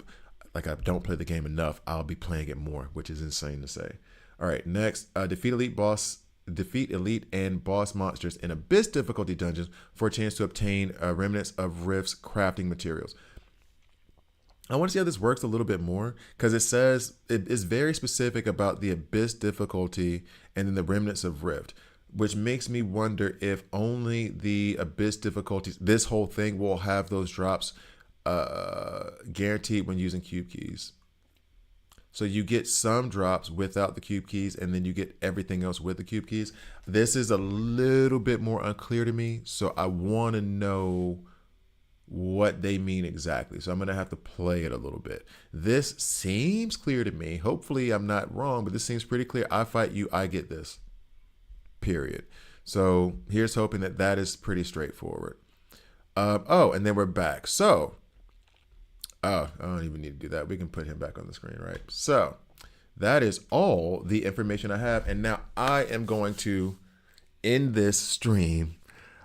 like, I don't play the game enough. I'll be playing it more, which is insane to say. All right, next, defeat elite and boss monsters in Abyss difficulty dungeons for a chance to obtain remnants of Rift's crafting materials. I want to see how this works a little bit more, because it says it is very specific about the Abyss difficulty and then the remnants of Rift, which makes me wonder if only the Abyss difficulties, this whole thing will have those drops guaranteed when using cube keys. So you get some drops without the cube keys, and then you get everything else with the cube keys. This is a little bit more unclear to me, so I want to know what they mean exactly. So I'm going to have to play it a little bit. This seems clear to me. Hopefully I'm not wrong, but this seems pretty clear. I fight you, I get this. Period. So here's hoping that that is pretty straightforward. Oh, and then we're back. So, oh, I don't even need to do that. We can put him back on the screen, right? So that is all the information I have. And now I am going to end this stream.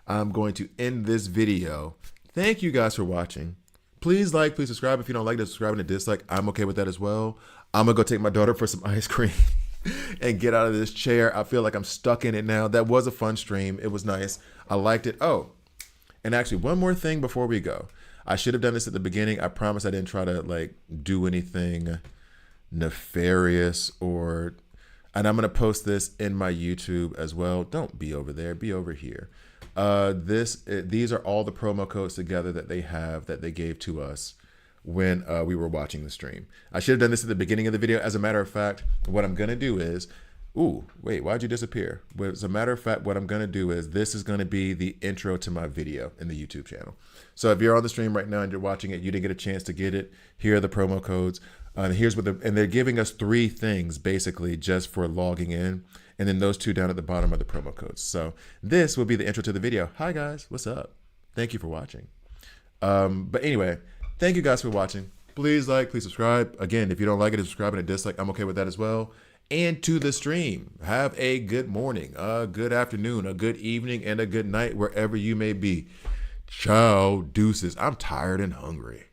I'm going to end this video. Thank you guys for watching. Please like, please subscribe. If you don't like it, subscribe and a dislike. I'm okay with that as well. I'm going to go take my daughter for some ice cream and get out of this chair. I feel like I'm stuck in it now. That was a fun stream. It was nice. I liked it. Oh, and actually one more thing before we go. I should have done this at the beginning. I promise I didn't try to like do anything nefarious or, and I'm going to post this in my YouTube as well. Don't be over there, be over here. These are all the promo codes together that they gave to us when we were watching the stream. I should have done this at the beginning of the video. As a matter of fact, what I'm going to do is, ooh, wait, why'd you disappear? Well, as a matter of fact, what I'm going to do is this is going to be the intro to my video in the YouTube channel. So if you're on the stream right now and you're watching it, you didn't get a chance to get it, here are the promo codes. Here's what and they're giving us 3 things basically just for logging in. And then those 2 down at the bottom are the promo codes. So this will be the intro to the video. Hi guys, what's up? Thank you for watching. But anyway, thank you guys for watching. Please like, please subscribe. Again, if you don't like it, subscribe and a dislike. I'm okay with that as well. And to the stream, have a good morning, a good afternoon, a good evening, and a good night wherever you may be. Ciao, deuces. I'm tired and hungry.